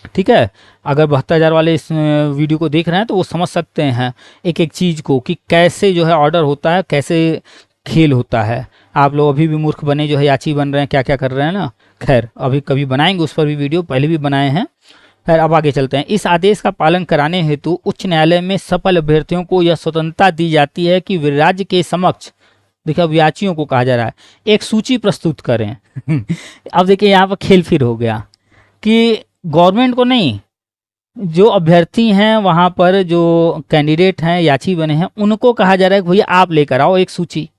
ठीक है, अगर 72,000 वाले इस वीडियो को देख रहे हैं तो वो समझ सकते हैं एक एक चीज़ को कि कैसे जो है ऑर्डर होता है, कैसे खेल होता है। आप लोग अभी भी मूर्ख बने जो है याची बन रहे हैं, क्या क्या कर रहे हैं ना। खैर, अभी कभी बनाएंगे उस पर भी वीडियो, पहले भी बनाए हैं। खैर, अब आगे चलते हैं। इस आदेश का पालन कराने हेतु उच्च न्यायालय में सफल अभ्यर्थियों को यह स्वतंत्रता दी जाती है कि वे राज्य के समक्ष, देखिए अब याचियों को कहा जा रहा है, एक सूची प्रस्तुत करें। अब देखिए यहाँ पर खेल फिर हो गया कि गवर्नमेंट को नहीं, जो अभ्यर्थी हैं वहाँ पर जो कैंडिडेट हैं, याची बने हैं, उनको कहा जा रहा है कि भैया आप लेकर आओ एक सूची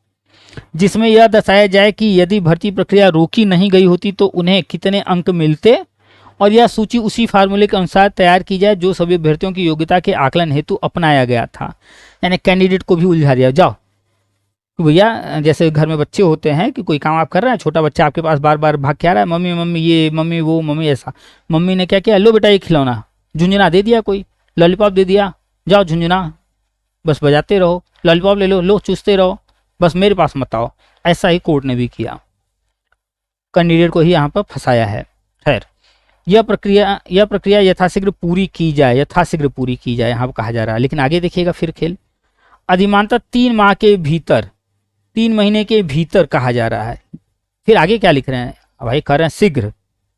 जिसमें यह दर्शाया जाए कि यदि भर्ती प्रक्रिया रोकी नहीं गई होती तो उन्हें कितने अंक मिलते, और यह सूची उसी फार्मूले के अनुसार तैयार की जाए जो सभी अभ्यर्थियों की योग्यता के आकलन हेतु अपनाया गया था। यानी कैंडिडेट को भी उलझा दिया, जाओ भैया, जैसे घर में बच्चे होते हैं कि कोई काम आप कर रहे हैं, छोटा बच्चा आपके पास बार बार भाग के आ रहा है, मम्मी मम्मी ये, मम्मी वो, मम्मी ऐसा। मम्मी ने क्या किया, लो बेटा ये खिलौना, झुंझुना दे दिया, कोई लॉलीपॉप दे दिया, जाओ झुंझुना बस बजाते रहो, लॉलीपॉप ले लो, लो चूसते रहो, बस मेरे पास मत आओ। ऐसा ही कोर्ट ने भी किया, कैंडिडेट को ही यहाँ पर फंसाया है। खैर, यह प्रक्रिया यथाशीघ्र पूरी की जाए, यथाशीघ्र पूरी की जाए यहाँ पर कहा जा रहा है। लेकिन आगे देखिएगा फिर खेल, अधिमानतः 3 माह के भीतर, 3 महीने के भीतर कहा जा रहा है। फिर आगे क्या लिख रहे हैं, भाई कह रहे हैं शीघ्र,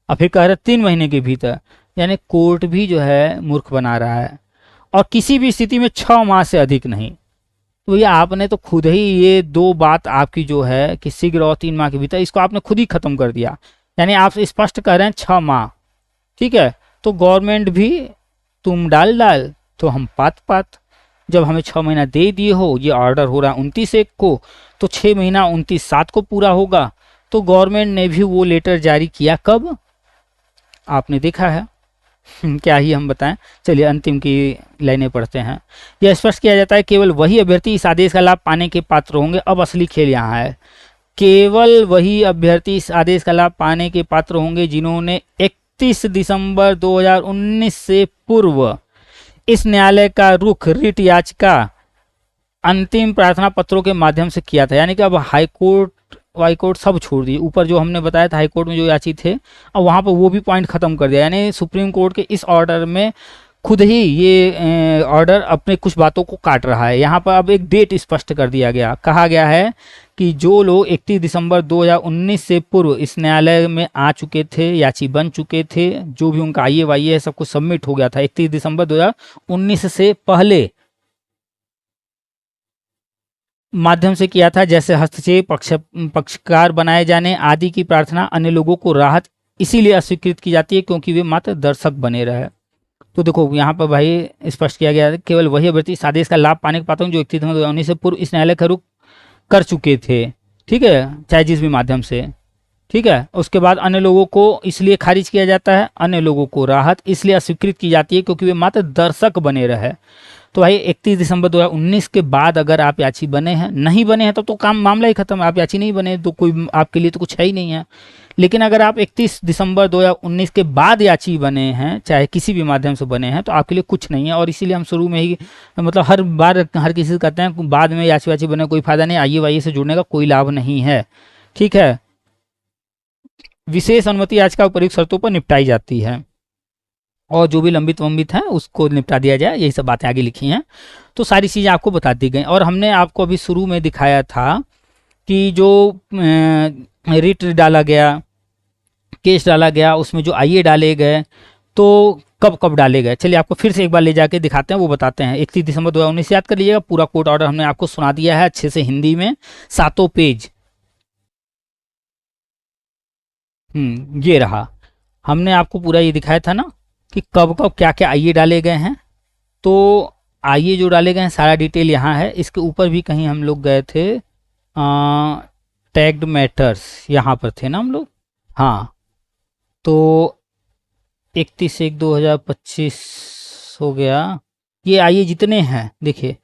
और फिर कह रहे हैं 3 महीने के भीतर, यानी कोर्ट भी जो है मूर्ख बना रहा है। और किसी भी स्थिति में 6 माह से अधिक नहीं। तो भैया आपने तो खुद ही ये 2 बात आपकी जो है कि शीघ्र और 3 माह के भीतर, इसको आपने खुद ही खत्म कर दिया। यानी आप स्पष्ट कह रहे हैं 6 माह, ठीक है, तो गवर्नमेंट भी तुम डाल तो हम पात। जब हमें 6 महीना दे दिए हो, ये ऑर्डर हो रहा है 29/1 को, तो 6 महीना 29/7 को पूरा होगा। तो गवर्नमेंट ने भी वो लेटर जारी किया कब, आपने देखा है। क्या ही हम बताएं। चलिए अंतिम की लाइनें पढ़ते हैं। यह स्पष्ट किया जाता है केवल वही अभ्यर्थी इस आदेश का लाभ पाने के पात्र होंगे। अब असली खेल यहाँ है, केवल वही अभ्यर्थी इस आदेश का लाभ पाने के पात्र होंगे जिन्होंने 31 दिसंबर 2019 से पूर्व इस न्यायालय का रुख रिट याचिका अंतिम प्रार्थना पत्रों के माध्यम से किया था। यानी कि अब हाई कोर्ट सब छोड़ दिए, ऊपर जो हमने बताया था हाई कोर्ट में जो याची थे, अब वहाँ पर वो भी पॉइंट खत्म कर दिया। यानी सुप्रीम कोर्ट के इस ऑर्डर में खुद ही ये ऑर्डर अपने कुछ बातों को काट रहा है। यहाँ पर अब एक डेट स्पष्ट कर दिया गया, कहा गया है कि जो लोग 31 दिसंबर 2019 से पूर्व इस न्यायालय में आ चुके थे, याची बन चुके थे, जो भी उनका आईए वाईए सब कुछ सबमिट हो गया था 31 दिसंबर 2019 से पहले माध्यम से किया था, जैसे हस्तक्षेप, पक्षकार बनाए जाने आदि की प्रार्थना, अन्य लोगों को राहत इसीलिए अस्वीकृत की जाती है क्योंकि वे मात्र दर्शक बने रहे। तो देखो यहाँ पर भाई स्पष्ट किया गया है केवल वही अभ्यर्थी इस आदेश का लाभ पाने के पात्र जो 31 दिसंबर 2019 से पूर्व इस न्यायालय का रुख कर चुके थे, ठीक है, चाहे जिस भी माध्यम से, ठीक है। उसके बाद अन्य लोगों को इसलिए खारिज किया जाता है, अन्य लोगों को राहत इसलिए अस्वीकृत की जाती है क्योंकि वे मात्र दर्शक बने रहे। तो भाई 31 दिसंबर 2019 के बाद अगर आप याची बने हैं, नहीं बने हैं तब तो काम मामला ही खत्म है। आप याची नहीं बने तो कोई आपके लिए तो कुछ है ही नहीं है। लेकिन अगर आप 31 दिसंबर 2019 के बाद याची बने हैं, चाहे किसी भी माध्यम से बने हैं, तो आपके लिए कुछ नहीं है। और इसीलिए हम शुरू में ही मतलब हर बार हर किसी से कहते हैं बाद में याची वाची बने कोई फायदा नहीं, आइए वाइए से जुड़ने का कोई लाभ नहीं है। ठीक है, विशेष अनुमति याचिका उपयुक्त शर्तों पर निपटाई जाती है और जो भी लंबित वंबित है उसको निपटा दिया जाए, यही सब बातें आगे लिखी हैं। तो सारी चीज़ें आपको बता दी गई। और हमने आपको अभी शुरू में दिखाया था कि जो रिट डाला गया, केस डाला गया, उसमें जो आईए डाले गए तो कब कब डाले गए। चलिए आपको फिर से एक बार ले जाके दिखाते हैं, वो बताते हैं। 31 दिसंबर 2019 याद कर लीजिएगा, पूरा कोर्ट ऑर्डर हमने आपको सुना दिया है अच्छे से हिंदी में, 7 पेज। ये रहा, हमने आपको पूरा ये दिखाया था ना कि कब कब क्या क्या आईए डाले गए हैं। तो आईए जो डाले गए हैं सारा डिटेल यहाँ है। इसके ऊपर भी कहीं हम लोग गए थे, टैग्ड मैटर्स यहाँ पर थे ना हम लोग। हाँ, तो 31/1/2025 हो गया। ये आईए जितने हैं देखिए,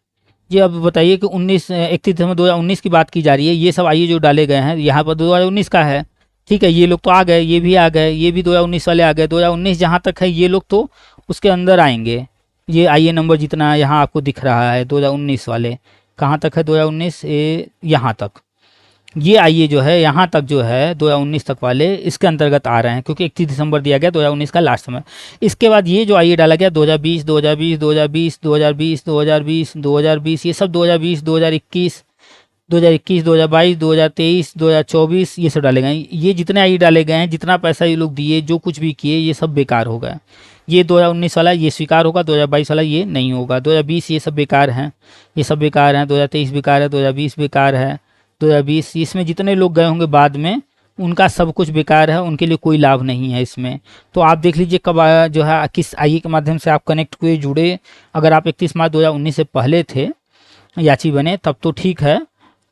ये अब बताइए कि 31 दिसंबर 2019 की बात की जा रही है। ये सब आईए जो डाले गए हैं यहाँ पर 2019 का है। ठीक है, ये लोग तो आ गए, ये भी आ गए, ये भी 2019 वाले आ गए। 2019 जहाँ तक है ये लोग तो उसके अंदर आएंगे। ये आईए नंबर जितना यहाँ आपको दिख रहा है 2019 वाले, कहाँ तक है 2019, यहाँ तक। ये आईए जो है यहाँ तक जो है 2019 तक वाले इसके अंतर्गत आ रहे हैं, क्योंकि 31 दिसंबर दिया गया 2019 का लास्ट में। इसके बाद ये जो आईए डाला गया 2020, 2020, 2020, 2020, 2020, 2020, ये सब 2020, 2021, 2021, 2022, 2023, 2024 ये सब डाले गए। ये जितने आईए डाले गए हैं, जितना पैसा ये लोग दिए, जो कुछ भी किए, ये सब बेकार हो गया। ये 2019 वाला ये स्वीकार होगा, 2022 वाला ये नहीं होगा, 2020 ये सब बेकार हैं, ये सब बेकार हैं, 2023 बेकार है, 2020 बेकार है, 2020 इसमें जितने लोग गए होंगे बाद में उनका सब कुछ बेकार है, उनके लिए कोई लाभ नहीं है इसमें। तो आप देख लीजिए कब जो है किस आईए के माध्यम से आप कनेक्ट हुए, जुड़े। अगर आप 31 मार्च 2019 से पहले थे याची बने तब तो ठीक है,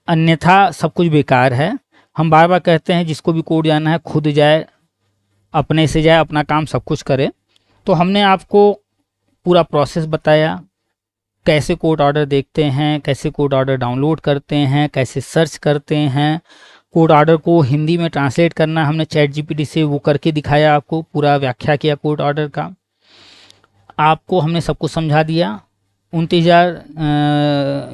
अन्यथा सब कुछ बेकार है। हम बार बार कहते हैं जिसको भी कोर्ट जाना है खुद जाए, अपने से जाए, अपना काम सब कुछ करे। तो हमने आपको पूरा प्रोसेस बताया, कैसे कोर्ट ऑर्डर देखते हैं, कैसे कोर्ट ऑर्डर डाउनलोड करते हैं, कैसे सर्च करते हैं, कोर्ट ऑर्डर को हिंदी में ट्रांसलेट करना हमने चैट जीपीटी से वो करके दिखाया, आपको पूरा व्याख्या किया कोर्ट ऑर्डर का, आपको हमने सब कुछ समझा दिया। 29,000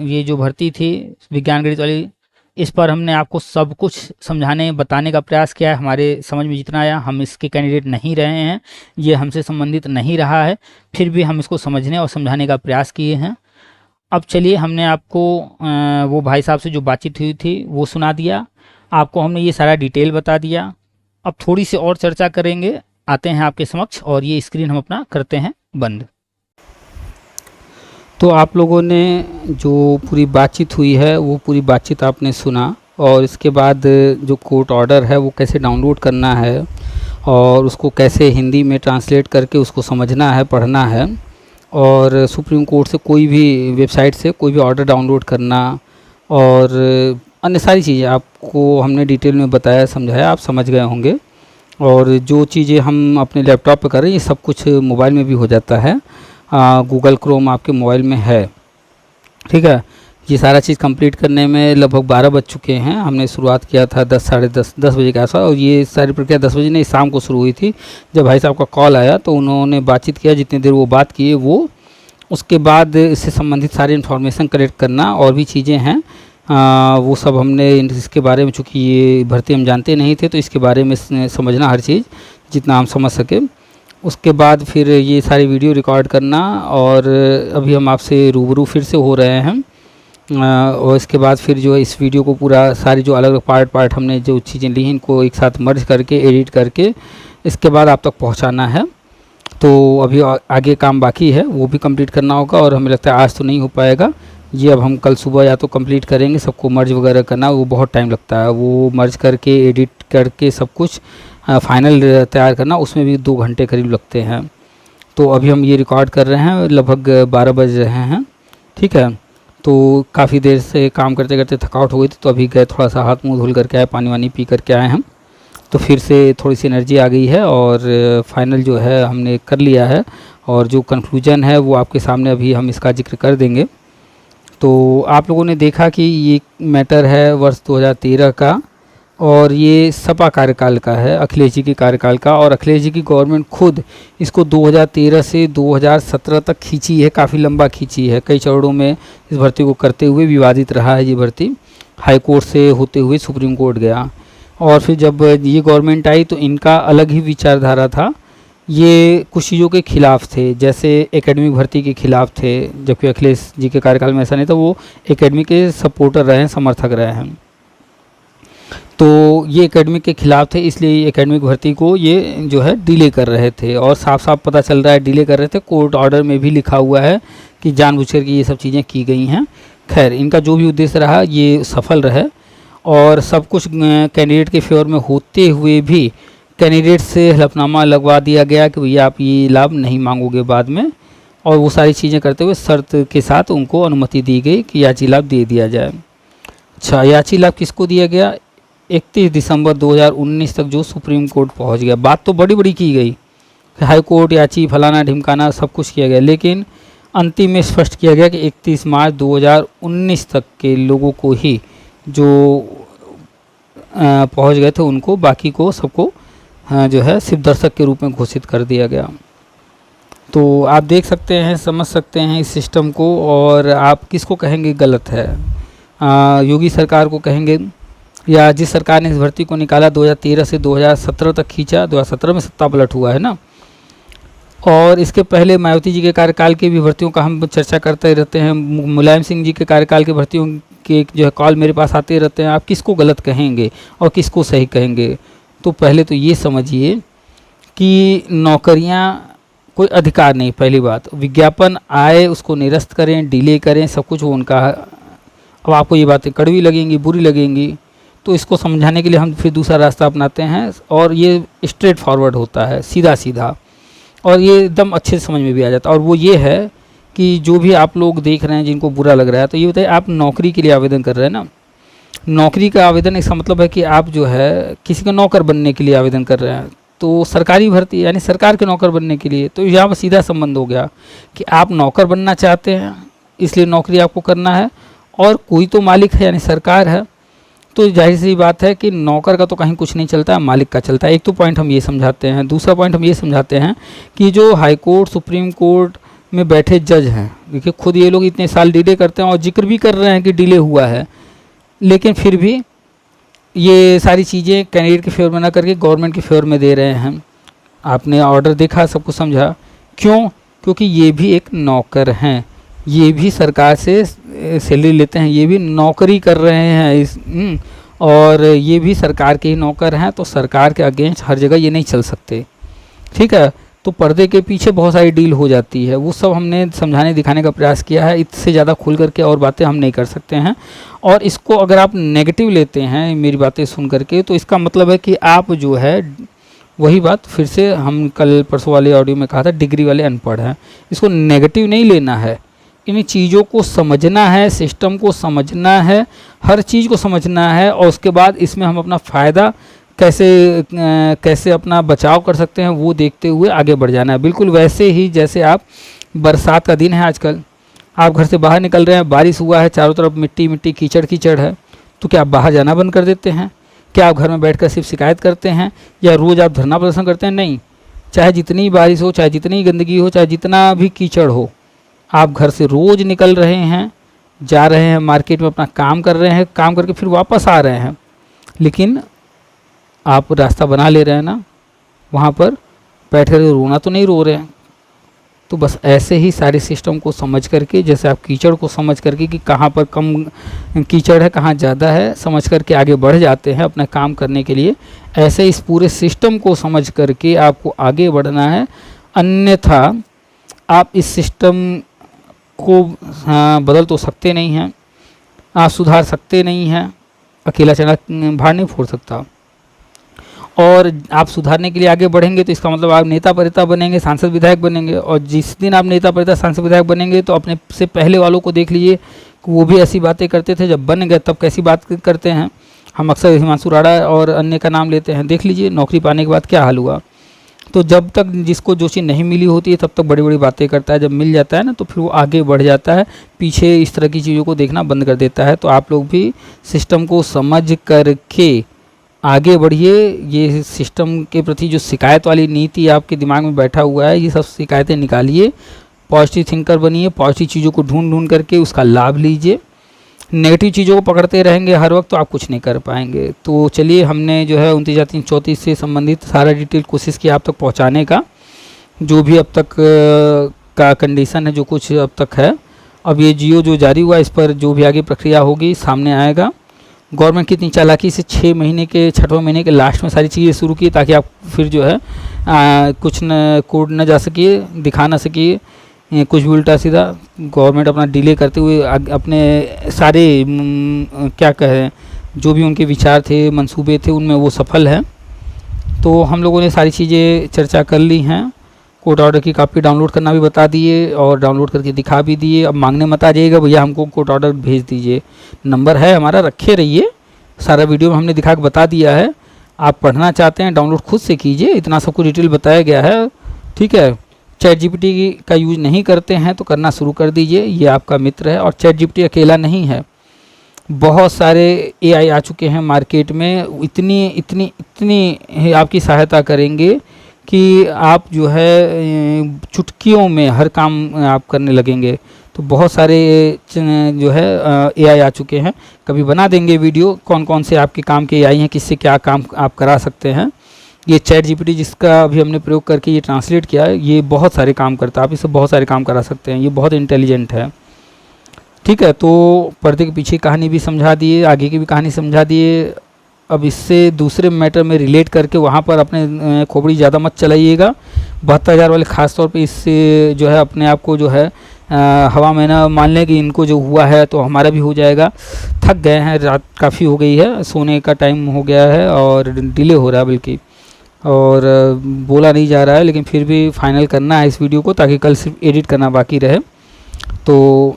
ये जो भर्ती थी विज्ञान गणित वाली, इस पर हमने आपको सब कुछ समझाने बताने का प्रयास किया है। हमारे समझ में जितना आया, हम इसके कैंडिडेट नहीं रहे हैं, ये हमसे संबंधित नहीं रहा है, फिर भी हम इसको समझने और समझाने का प्रयास किए हैं। अब चलिए, हमने आपको वो भाई साहब से जो बातचीत हुई थी वो सुना दिया, आपको हमने ये सारा डिटेल बता दिया। अब थोड़ी सी और चर्चा करेंगे, आते हैं आपके समक्ष, और ये स्क्रीन हम अपना करते हैं बंद। तो आप लोगों ने जो पूरी बातचीत हुई है वो पूरी बातचीत आपने सुना, और इसके बाद जो कोर्ट ऑर्डर है वो कैसे डाउनलोड करना है और उसको कैसे हिंदी में ट्रांसलेट करके उसको समझना है, पढ़ना है, और सुप्रीम कोर्ट से कोई भी वेबसाइट से कोई भी ऑर्डर डाउनलोड करना, और अन्य सारी चीज़ें आपको हमने डिटेल में बताया, समझाया, आप समझ गए होंगे। और जो चीज़ें हम अपने लैपटॉप पे कर रहे हैं ये सब कुछ मोबाइल में भी हो जाता है, गूगल क्रोम आपके मोबाइल में है। ठीक है, ये सारा चीज़ कंप्लीट करने में लगभग 12 बज चुके हैं। हमने शुरुआत किया था 10 साढ़े 10 बजे के आसपास, और ये सारी प्रक्रिया 10 बजे नहीं शाम को शुरू हुई थी। जब भाई साहब का कॉल आया तो उन्होंने बातचीत किया, जितनी देर वो बात किए वो, उसके बाद इससे संबंधित सारी इन्फॉर्मेशन कलेक्ट करना और भी चीज़ें हैं, वो सब हमने इसके बारे में, चूँकि ये भर्ती हम जानते नहीं थे तो इसके बारे में समझना हर चीज़ जितना हम समझ सके। उसके बाद फिर ये सारी वीडियो रिकॉर्ड करना, और अभी हम आपसे रूबरू फिर से हो रहे हैं। और इसके बाद फिर जो है इस वीडियो को पूरा सारी जो अलग अलग पार्ट हमने जो चीज़ें ली हैं इनको एक साथ मर्ज करके एडिट करके इसके बाद आप तक पहुंचाना है। तो अभी आगे काम बाकी है, वो भी कंप्लीट करना होगा, और हमें लगता है आज तो नहीं हो पाएगा ये, अब हम कल सुबह या तो कंप्लीट करेंगे। सबको मर्ज वगैरह करना वो बहुत टाइम लगता है, वो मर्ज करके एडिट करके सब कुछ फाइनल तैयार करना, उसमें भी 2 घंटे करीब लगते हैं। तो अभी हम ये रिकॉर्ड कर रहे हैं, लगभग 12 बज रहे हैं। ठीक है, तो काफ़ी देर से काम करते करते थकावट हो गई थी, तो अभी गए थोड़ा सा हाथ मुंह धुल करके आए, पानी वानी पी करके आए हम, तो फिर से थोड़ी सी एनर्जी आ गई है, और फाइनल जो है हमने कर लिया है। और जो कंक्लूजन है वो आपके सामने अभी हम इसका जिक्र कर देंगे। तो आप लोगों ने देखा कि ये मैटर है वर्ष 2013 का, और ये सपा कार्यकाल का है, अखिलेश जी के कार्यकाल का, और अखिलेश जी की गवर्नमेंट खुद इसको 2013 से 2017 तक खींची है, काफ़ी लंबा खींची है। कई चरणों में इस भर्ती को करते हुए विवादित रहा है ये भर्ती, हाई कोर्ट से होते हुए सुप्रीम कोर्ट गया। और फिर जब ये गवर्नमेंट आई तो इनका अलग ही विचारधारा था, ये कुछ चीज़ों के खिलाफ थे, जैसे एकेडमिक भर्ती के खिलाफ थे, जबकि अखिलेश जी के कार्यकाल में ऐसा नहीं था, वो एकेडमिक के सपोर्टर रहे हैं, समर्थक रहे हैं। तो ये एकेडमिक के खिलाफ थे, इसलिए एकेडमिक भर्ती को ये जो है डिले कर रहे थे, और साफ साफ पता चल रहा है डिले कर रहे थे। कोर्ट ऑर्डर में भी लिखा हुआ है कि जानबूझकर के ये सब चीज़ें की गई हैं। खैर, इनका जो भी उद्देश्य रहा ये सफल रहे, और सब कुछ कैंडिडेट के फेवर में होते हुए भी कैंडिडेट से हलफनामा लगवा दिया गया कि भैया आप ये लाभ नहीं मांगोगे बाद में, और वो सारी चीज़ें करते हुए शर्त के साथ उनको अनुमति दी गई कि याची लाभ दे दिया जाए। अच्छा, याची लाभ किसको दिया गया? 31 दिसंबर 2019 तक जो सुप्रीम कोर्ट पहुंच गया। बात तो बड़ी बड़ी की गई, हाई कोर्ट, याची, फलाना ढिमकाना सब कुछ किया गया, लेकिन अंतिम में स्पष्ट किया गया कि 31 मार्च 2019 तक के लोगों को ही जो पहुंच गए थे उनको, बाकी को सबको जो है सिर्फ दर्शक के रूप में घोषित कर दिया गया। तो आप देख सकते हैं, समझ सकते हैं इस सिस्टम को, और आप किसको कहेंगे गलत है? योगी सरकार को कहेंगे, या जिस सरकार ने इस भर्ती को निकाला 2013 से 2017 तक खींचा, 2017 में सत्ता पलट हुआ है ना, और इसके पहले मायावती जी के कार्यकाल की भी भर्तियों का हम चर्चा करते रहते हैं, मुलायम सिंह जी के कार्यकाल की भर्तियों के जो है कॉल मेरे पास आते रहते हैं। आप किसको गलत कहेंगे और किसको सही कहेंगे? तो पहले तो ये समझिए कि नौकरियां कोई अधिकार नहीं। पहली बात, विज्ञापन आए उसको निरस्त करें, डिले करें, सब कुछ वो उनका है। अब आपको ये बातें कड़वी लगेंगी, बुरी लगेंगी, तो इसको समझाने के लिए हम फिर दूसरा रास्ता अपनाते हैं, और ये स्ट्रेट फॉरवर्ड होता है, सीधा सीधा, और ये एकदम अच्छे से समझ में भी आ जाता है। और वो ये है कि जो भी आप लोग देख रहे हैं जिनको बुरा लग रहा है, तो ये बताइए, आप नौकरी के लिए आवेदन कर रहे हैं ना, नौकरी का आवेदन, इसका मतलब है कि आप जो है किसी का नौकर बनने के लिए आवेदन कर रहे हैं, तो सरकारी भर्ती यानी सरकार के नौकर बनने के लिए। तो यहाँ पर सीधा संबंध हो गया कि आप नौकर बनना चाहते हैं, इसलिए नौकरी आपको करना है, और कोई तो मालिक है यानी सरकार है, तो जाहिर सी बात है कि नौकर का तो कहीं कुछ नहीं चलता है, मालिक का चलता है। एक तो पॉइंट हम ये समझाते हैं। दूसरा पॉइंट हम ये समझाते हैं कि जो हाई कोर्ट, सुप्रीम कोर्ट में बैठे जज हैं, देखिए खुद ये लोग इतने साल डिले करते हैं और जिक्र भी कर रहे हैं कि डिले हुआ है, लेकिन फिर भी ये सारी चीज़ें कैंडिडेट के फेवर में ना करके गवर्नमेंट के फेवर में दे रहे हैं। आपने ऑर्डर देखा, सब कुछ समझा, क्यों? क्योंकि ये भी एक नौकर हैं, ये भी सरकार से सैलरी लेते हैं, ये भी नौकरी कर रहे हैं और ये भी सरकार के ही नौकर हैं, तो सरकार के अगेंस्ट हर जगह ये नहीं चल सकते, ठीक है। तो पर्दे के पीछे बहुत सारी डील हो जाती है, वो सब हमने समझाने दिखाने का प्रयास किया है। इससे ज़्यादा खुल करके और बातें हम नहीं कर सकते हैं। और इसको अगर आप नेगेटिव लेते हैं मेरी बातें सुन करके, तो इसका मतलब है कि आप जो है, वही बात फिर से हम कल परसों वाले ऑडियो में कहा था, डिग्री वाले अनपढ़ हैं। इसको नेगेटिव नहीं लेना है, इन चीज़ों को समझना है, सिस्टम को समझना है, हर चीज़ को समझना है, और उसके बाद इसमें हम अपना फ़ायदा कैसे अपना बचाव कर सकते हैं वो देखते हुए आगे बढ़ जाना है। बिल्कुल वैसे ही जैसे आप, बरसात का दिन है आजकल, आप घर से बाहर निकल रहे हैं, बारिश हुआ है, चारों तरफ मिट्टी मिट्टी कीचड़ कीचड़ है, तो क्या आप बाहर जाना बंद कर देते हैं? क्या आप घर में बैठकर सिर्फ शिकायत करते हैं, या रोज़ आप धरना प्रदर्शन करते हैं? नहीं, चाहे जितनी बारिश हो, चाहे जितनी गंदगी हो, चाहे जितना भी कीचड़ हो, आप घर से रोज़ निकल रहे हैं, जा रहे हैं मार्केट में, अपना काम कर रहे हैं, काम करके फिर वापस आ रहे हैं, लेकिन आप रास्ता बना ले रहे हैं ना, वहाँ पर बैठ कर रोना तो नहीं रो रहे हैं। तो बस ऐसे ही सारे सिस्टम को समझ करके, जैसे आप कीचड़ को समझ करके कि कहाँ पर कम कीचड़ है, कहाँ ज़्यादा है, समझ करके आगे बढ़ जाते हैं अपना काम करने के लिए, ऐसे इस पूरे सिस्टम को समझ करके आपको आगे बढ़ना है। अन्यथा आप इस सिस्टम को बदल तो सकते नहीं हैं, आप सुधार सकते नहीं हैं, अकेला चना भार नहीं फोड़ सकता। और आप सुधारने के लिए आगे बढ़ेंगे तो इसका मतलब आप नेता परिता बनेंगे, सांसद विधायक बनेंगे, और जिस दिन आप नेता परिता सांसद विधायक बनेंगे तो अपने से पहले वालों को देख लीजिए कि वो भी ऐसी बातें करते थे, जब बन गए तब कैसी बात करते हैं। हम अक्सर हिमांशु राणा और अन्य का नाम लेते हैं, देख लीजिए नौकरी पाने के बाद क्या हाल हुआ। तो जब तक जिसको जो चीज़ नहीं मिली होती है तब तक बड़ी बड़ी बातें करता है, जब मिल जाता है ना तो फिर वो आगे बढ़ जाता है, पीछे इस तरह की चीज़ों को देखना बंद कर देता है। तो आप लोग भी सिस्टम को समझ करके आगे बढ़िए। ये सिस्टम के प्रति जो शिकायत वाली नीति आपके दिमाग में बैठा हुआ है, ये सब शिकायतें निकालिए, पॉजिटिव थिंकर बनिए, पॉजिटिव चीज़ों को ढूंढ ढूंढ करके उसका लाभ लीजिए। नेगेटिव चीज़ों को पकड़ते रहेंगे हर वक्त तो आप कुछ नहीं कर पाएंगे। तो चलिए, हमने जो है 29/3/34 से संबंधित सारा डिटेल कोशिश की आप तक पहुंचाने का, जो भी अब तक का कंडीशन है, जो कुछ अब तक है। अब ये जियो जो जारी हुआ, इस पर जो भी आगे प्रक्रिया होगी सामने आएगा। गवर्नमेंट कितनी चालाकी से 6 महीने के 6वें महीने के लास्ट में सारी चीज़ें शुरू की, ताकि आप फिर जो है कुछ न कोड न जा सकिए, दिखा ना सकिए कुछ भी उल्टा सीधा। गवर्नमेंट अपना डिले करते हुए अपने सारे क्या कहें, जो भी उनके विचार थे, मंसूबे थे, उनमें वो सफल है। तो हम लोगों ने सारी चीज़ें चर्चा कर ली हैं। कोर्ट ऑर्डर की कॉपी डाउनलोड करना भी बता दिए और डाउनलोड करके दिखा भी दिए। अब मांगने मत आ जाइएगा भैया हमको कोर्ट ऑर्डर भेज दीजिए, नंबर है हमारा, रखे रहिए। सारा वीडियो में हमने दिखा के बता दिया है। आप पढ़ना चाहते हैं डाउनलोड खुद से कीजिए, इतना सब कुछ डिटेल बताया गया है, ठीक है। चैट जीपीटी का यूज़ नहीं करते हैं तो करना शुरू कर दीजिए, ये आपका मित्र है। और चैट जीपीटी अकेला नहीं है, बहुत सारे एआई आ चुके हैं मार्केट में, इतनी इतनी इतनी आपकी सहायता करेंगे कि आप जो है चुटकियों में हर काम आप करने लगेंगे। तो बहुत सारे जो है एआई आ चुके हैं, कभी बना देंगे वीडियो कौन कौन से आपके काम के एआई हैं, किससे क्या काम आप करा सकते हैं। ये चैट जीपीटी जिसका अभी हमने प्रयोग करके ये ट्रांसलेट किया है, ये बहुत सारे काम करता है, आप इससे बहुत सारे काम करा सकते हैं, ये बहुत इंटेलिजेंट है, ठीक है। तो पर्दे के पीछे कहानी भी समझा दिए, आगे की भी कहानी समझा दिए। अब इससे दूसरे मैटर में रिलेट करके वहाँ पर अपने खोपड़ी ज़्यादा मत चलाइएगा। 72,000 वाले ख़ास तौर पे इससे जो है अपने आप को जो है हवा में ना मान लें कि इनको जो हुआ है तो हमारा भी हो जाएगा। थक गए हैं, रात काफ़ी हो गई है, सोने का टाइम हो गया है और डिले हो रहा है बल्कि, और बोला नहीं जा रहा है, लेकिन फिर भी फाइनल करना है इस वीडियो को, ताकि कल सिर्फ एडिट करना बाकी रहे। तो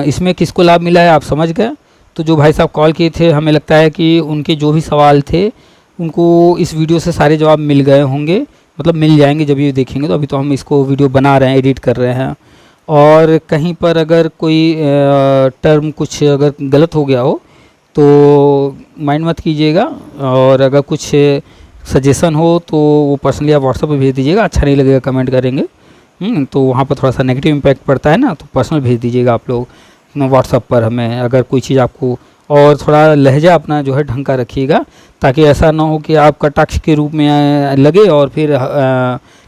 इसमें किसको लाभ मिला है आप समझ गए। तो जो भाई साहब कॉल किए थे, हमें लगता है कि उनके जो भी सवाल थे उनको इस वीडियो से सारे जवाब मिल गए होंगे, मतलब मिल जाएंगे जब ये देखेंगे। तो अभी तो हम इसको वीडियो बना रहे हैं, एडिट कर रहे हैं, और कहीं पर अगर कोई टर्म कुछ अगर गलत हो गया हो तो माइंड मत कीजिएगा, और अगर कुछ सजेशन हो तो वो पर्सनली आप व्हाट्सएप पे भेज दीजिएगा। अच्छा नहीं लगेगा कमेंट करेंगे, तो वहाँ पर थोड़ा सा नेगेटिव इम्पैक्ट पड़ता है ना, तो पर्सनल भेज दीजिएगा आप लोग व्हाट्सएप पर हमें, अगर कोई चीज़ आपको। और थोड़ा लहजा अपना जो है ढंग का रखिएगा, ताकि ऐसा ना हो कि आप कटाक्ष के रूप में लगे और फिर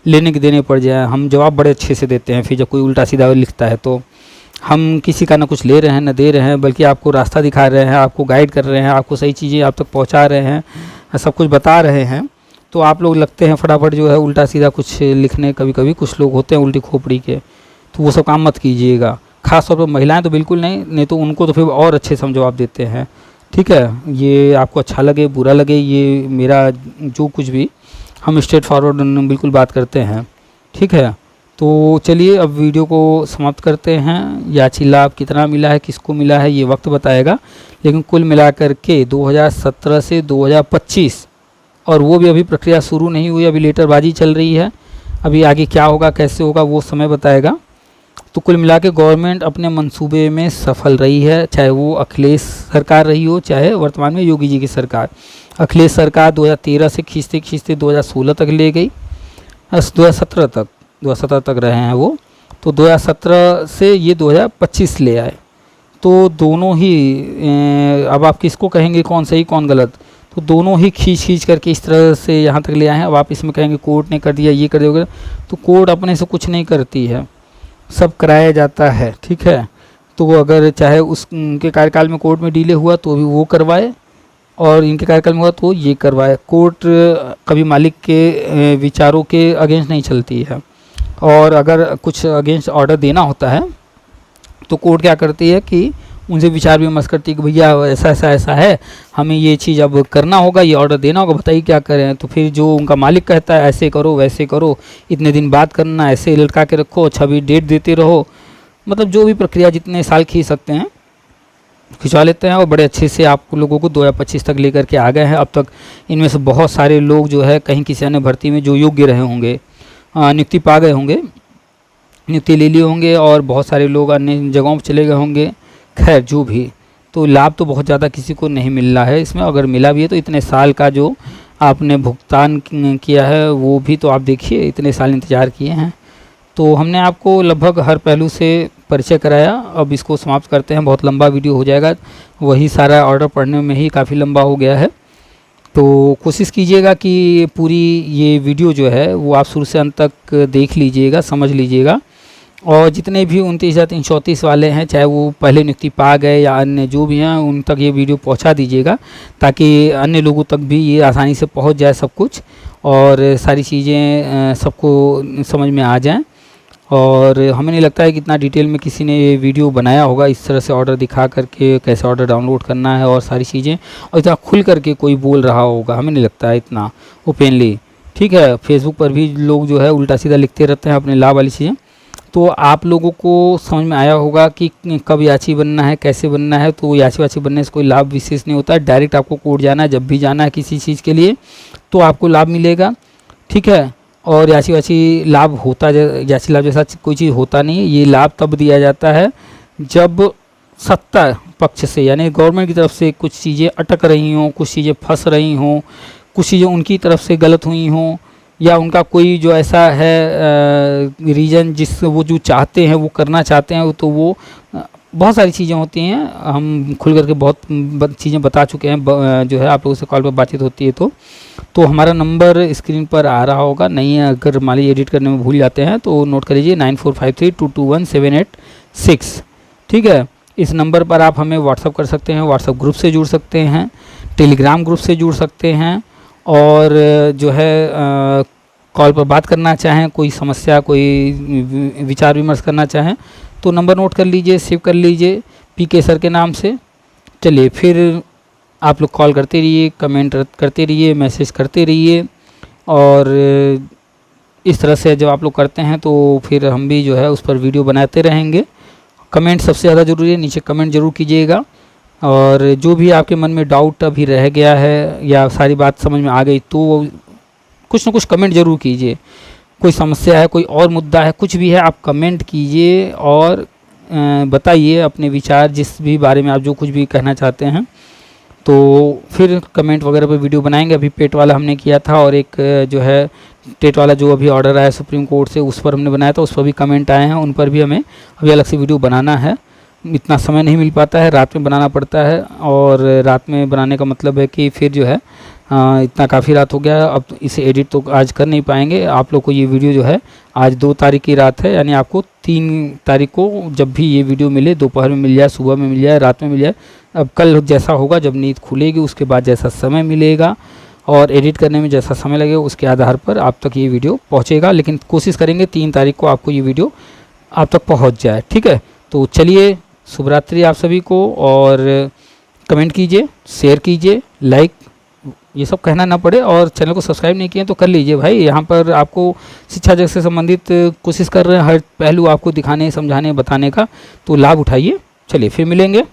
लेने के देने पड़ जाए। हम जवाब बड़े अच्छे से देते हैं, फिर जब कोई उल्टा सीधा लिखता है तो हम किसी का ना कुछ ले रहे हैं ना दे रहे हैं, बल्कि आपको रास्ता दिखा रहे हैं, आपको गाइड कर रहे हैं, आपको सही चीज़ें आप तक पहुँचा रहे हैं, सब कुछ बता रहे हैं। तो आप लोग लगते हैं फटाफट जो है उल्टा सीधा कुछ लिखने, कभी कभी कुछ लोग होते हैं उल्टी खोपड़ी के, तो वो सब काम मत कीजिएगा। ख़ास तौर पर महिलाएं तो बिल्कुल नहीं तो उनको तो फिर और अच्छे से हम जवाब देते हैं, ठीक है। ये आपको अच्छा लगे बुरा लगे, ये मेरा जो कुछ भी, हम स्ट्रेट फॉरवर्ड बिल्कुल बात करते हैं, ठीक है। तो चलिए अब वीडियो को समाप्त करते हैं। याची लाभ कितना मिला है, किसको मिला है, ये वक्त बताएगा, लेकिन कुल मिलाकर के 2017 से 2025, और वो भी अभी प्रक्रिया शुरू नहीं हुई, अभी लेटरबाजी चल रही है, अभी आगे क्या होगा कैसे होगा वो समय बताएगा। तो कुल मिला के गवर्नमेंट अपने मंसूबे में सफल रही है, चाहे वो अखिलेश सरकार रही हो, चाहे वर्तमान में योगी जी की सरकार। अखिलेश सरकार 2013 से खींचते खींचते 2016 तक ले गई, 2017 तक रहे हैं वो, तो 2017 से ये 2025 ले आए। तो दोनों ही अब आप किसको कहेंगे कौन सही कौन गलत, तो दोनों ही खींच करके इस तरह से यहाँ तक ले आए हैं। अब आप इसमें कहेंगे कोर्ट ने कर दिया, ये कर दिया, तो कोर्ट अपने से कुछ नहीं करती है, सब कराया जाता है, ठीक है। तो वो अगर चाहे उनके कार्यकाल में कोर्ट में डिले हुआ तो भी वो करवाए, और इनके कार्यकाल में हुआ तो ये करवाए। कोर्ट कभी मालिक के विचारों के अगेंस्ट नहीं चलती है, और अगर कुछ अगेंस्ट ऑर्डर देना होता है तो कोर्ट क्या करती है कि उनसे विचार विमर्श करती है कि भैया ऐसा ऐसा ऐसा है, हमें ये चीज़ अब करना होगा, ये ऑर्डर देना होगा, बताइए क्या करें। तो फिर जो उनका मालिक कहता है ऐसे करो वैसे करो, इतने दिन बात करना, ऐसे लटका के रखो, अच्छा भी डेट देते रहो, मतलब जो भी प्रक्रिया जितने साल खींच सकते हैं खिंचवा लेते हैं और बड़े अच्छे से आप लोगों को 2025 तक लेकर के आ गए हैं। अब तक इनमें से बहुत सारे लोग जो है कहीं किसी अन्य भर्ती में जो योग्य रहे होंगे, नियुक्ति पा गए होंगे, नियुक्ति ले लिए होंगे और बहुत सारे लोग अन्य जगहों पर चले गए होंगे। खैर जो भी, तो लाभ तो बहुत ज़्यादा किसी को नहीं मिल रहा है इसमें। अगर मिला भी है तो इतने साल का जो आपने भुगतान किया है वो भी तो आप देखिए, इतने साल इंतज़ार किए हैं। तो हमने आपको लगभग हर पहलू से परिचय कराया। अब इसको समाप्त करते हैं, बहुत लंबा वीडियो हो जाएगा, वही सारा ऑर्डर पढ़ने में ही काफ़ी लंबा हो गया है। तो कोशिश कीजिएगा कि पूरी ये वीडियो जो है वो आप शुरू से अंत तक देख लीजिएगा, समझ लीजिएगा। और जितने भी 29,334 वाले हैं, चाहे वो पहले नियुक्ति पा गए या अन्य जो भी हैं, उन तक ये वीडियो पहुंचा दीजिएगा ताकि अन्य लोगों तक भी ये आसानी से पहुंच जाए सब कुछ और सारी चीज़ें सबको समझ में आ जाएं। और हमें नहीं लगता है कि इतना डिटेल में किसी ने ये वीडियो बनाया होगा, इस तरह से ऑर्डर दिखा करके कैसे ऑर्डर डाउनलोड करना है और सारी चीज़ें, और इतना खुल करके कोई बोल रहा होगा, हमें नहीं लगता है इतना ओपनली। ठीक है, फेसबुक पर भी लोग जो है उल्टा सीधा लिखते रहते हैं अपने लाभ वाली चीज़ें। तो आप लोगों को समझ में आया होगा कि कब याची बनना है, कैसे बनना है। तो याची वाची बनने से कोई लाभ विशेष नहीं होता है, डायरेक्ट आपको कोर्ट जाना है, जब भी जाना है किसी चीज़ के लिए तो आपको लाभ मिलेगा। ठीक है, और याची वाची लाभ होता, याची लाभ जैसा कोई चीज़ होता नहीं है। ये लाभ तब दिया जाता है जब सत्ता पक्ष से यानी गवर्नमेंट की तरफ से कुछ चीज़ें अटक रही हों, कुछ चीज़ें फंस रही हों, कुछ चीज़ें उनकी तरफ से गलत हुई हों, या उनका कोई जो ऐसा है रीज़न जिस वो जो चाहते हैं वो करना चाहते हैं, तो वो बहुत सारी चीज़ें होती हैं। हम खुल करके बहुत चीज़ें बता चुके हैं, जो है आप लोगों से कॉल पर बातचीत होती है। तो हमारा नंबर स्क्रीन पर आ रहा होगा, नहीं है अगर मान लीजिए एडिट करने में भूल जाते हैं तो नोट कर लीजिए 9453221786। ठीक है, इस नंबर पर आप हमें व्हाट्सअप कर सकते हैं, व्हाट्सअप ग्रुप से जुड़ सकते हैं, टेलीग्राम ग्रुप से जुड़ सकते हैं, और जो है कॉल पर बात करना चाहें, कोई समस्या, कोई विचार विमर्श करना चाहें तो नंबर नोट कर लीजिए, सेव कर लीजिए पीके सर के नाम से। चलिए फिर आप लोग कॉल करते रहिए, कमेंट करते रहिए, मैसेज करते रहिए, और इस तरह से जब आप लोग करते हैं तो फिर हम भी जो है उस पर वीडियो बनाते रहेंगे। कमेंट सबसे ज़्यादा ज़रूरी है, नीचे कमेंट ज़रूर कीजिएगा। और जो भी आपके मन में डाउट अभी रह गया है या सारी बात समझ में आ गई तो कुछ ना कुछ कमेंट ज़रूर कीजिए। कोई समस्या है, कोई और मुद्दा है, कुछ भी है, आप कमेंट कीजिए और बताइए अपने विचार, जिस भी बारे में आप जो कुछ भी कहना चाहते हैं। तो फिर कमेंट वगैरह पे वीडियो बनाएंगे। अभी पेट वाला हमने किया था, और एक जो है टेट वाला जो अभी ऑर्डर आया सुप्रीम कोर्ट से उस पर हमने बनाया था, उस पर भी कमेंट आए हैं, उन पर भी हमें अभी अलग से वीडियो बनाना है। इतना समय नहीं मिल पाता है, रात में बनाना पड़ता है, और रात में बनाने का मतलब है कि फिर जो है इतना काफ़ी रात हो गया, अब इसे एडिट तो आज कर नहीं पाएंगे। आप लोग को ये वीडियो जो है आज 2 तारीख की रात है, यानी आपको 3 तारीख को जब भी ये वीडियो मिले, दोपहर में मिल जाए, सुबह में मिल जाए, रात में मिल जाए, अब कल जैसा होगा जब नींद खुलेगी उसके बाद जैसा समय मिलेगा और एडिट करने में जैसा समय लगेगा उसके आधार पर आप तक ये वीडियो पहुँचेगा। लेकिन कोशिश करेंगे 3 तारीख को आपको ये वीडियो आप तक पहुँच जाए। ठीक है, तो चलिए शुभ रात्रि आप सभी को, और कमेंट कीजिए, शेयर कीजिए, लाइक, ये सब कहना ना पड़े, और चैनल को सब्सक्राइब नहीं किए तो कर लीजिए भाई। यहाँ पर आपको शिक्षा जगत से संबंधित कोशिश कर रहे हैं हर पहलू आपको दिखाने, समझाने, बताने का, तो लाभ उठाइए। चलिए फिर मिलेंगे।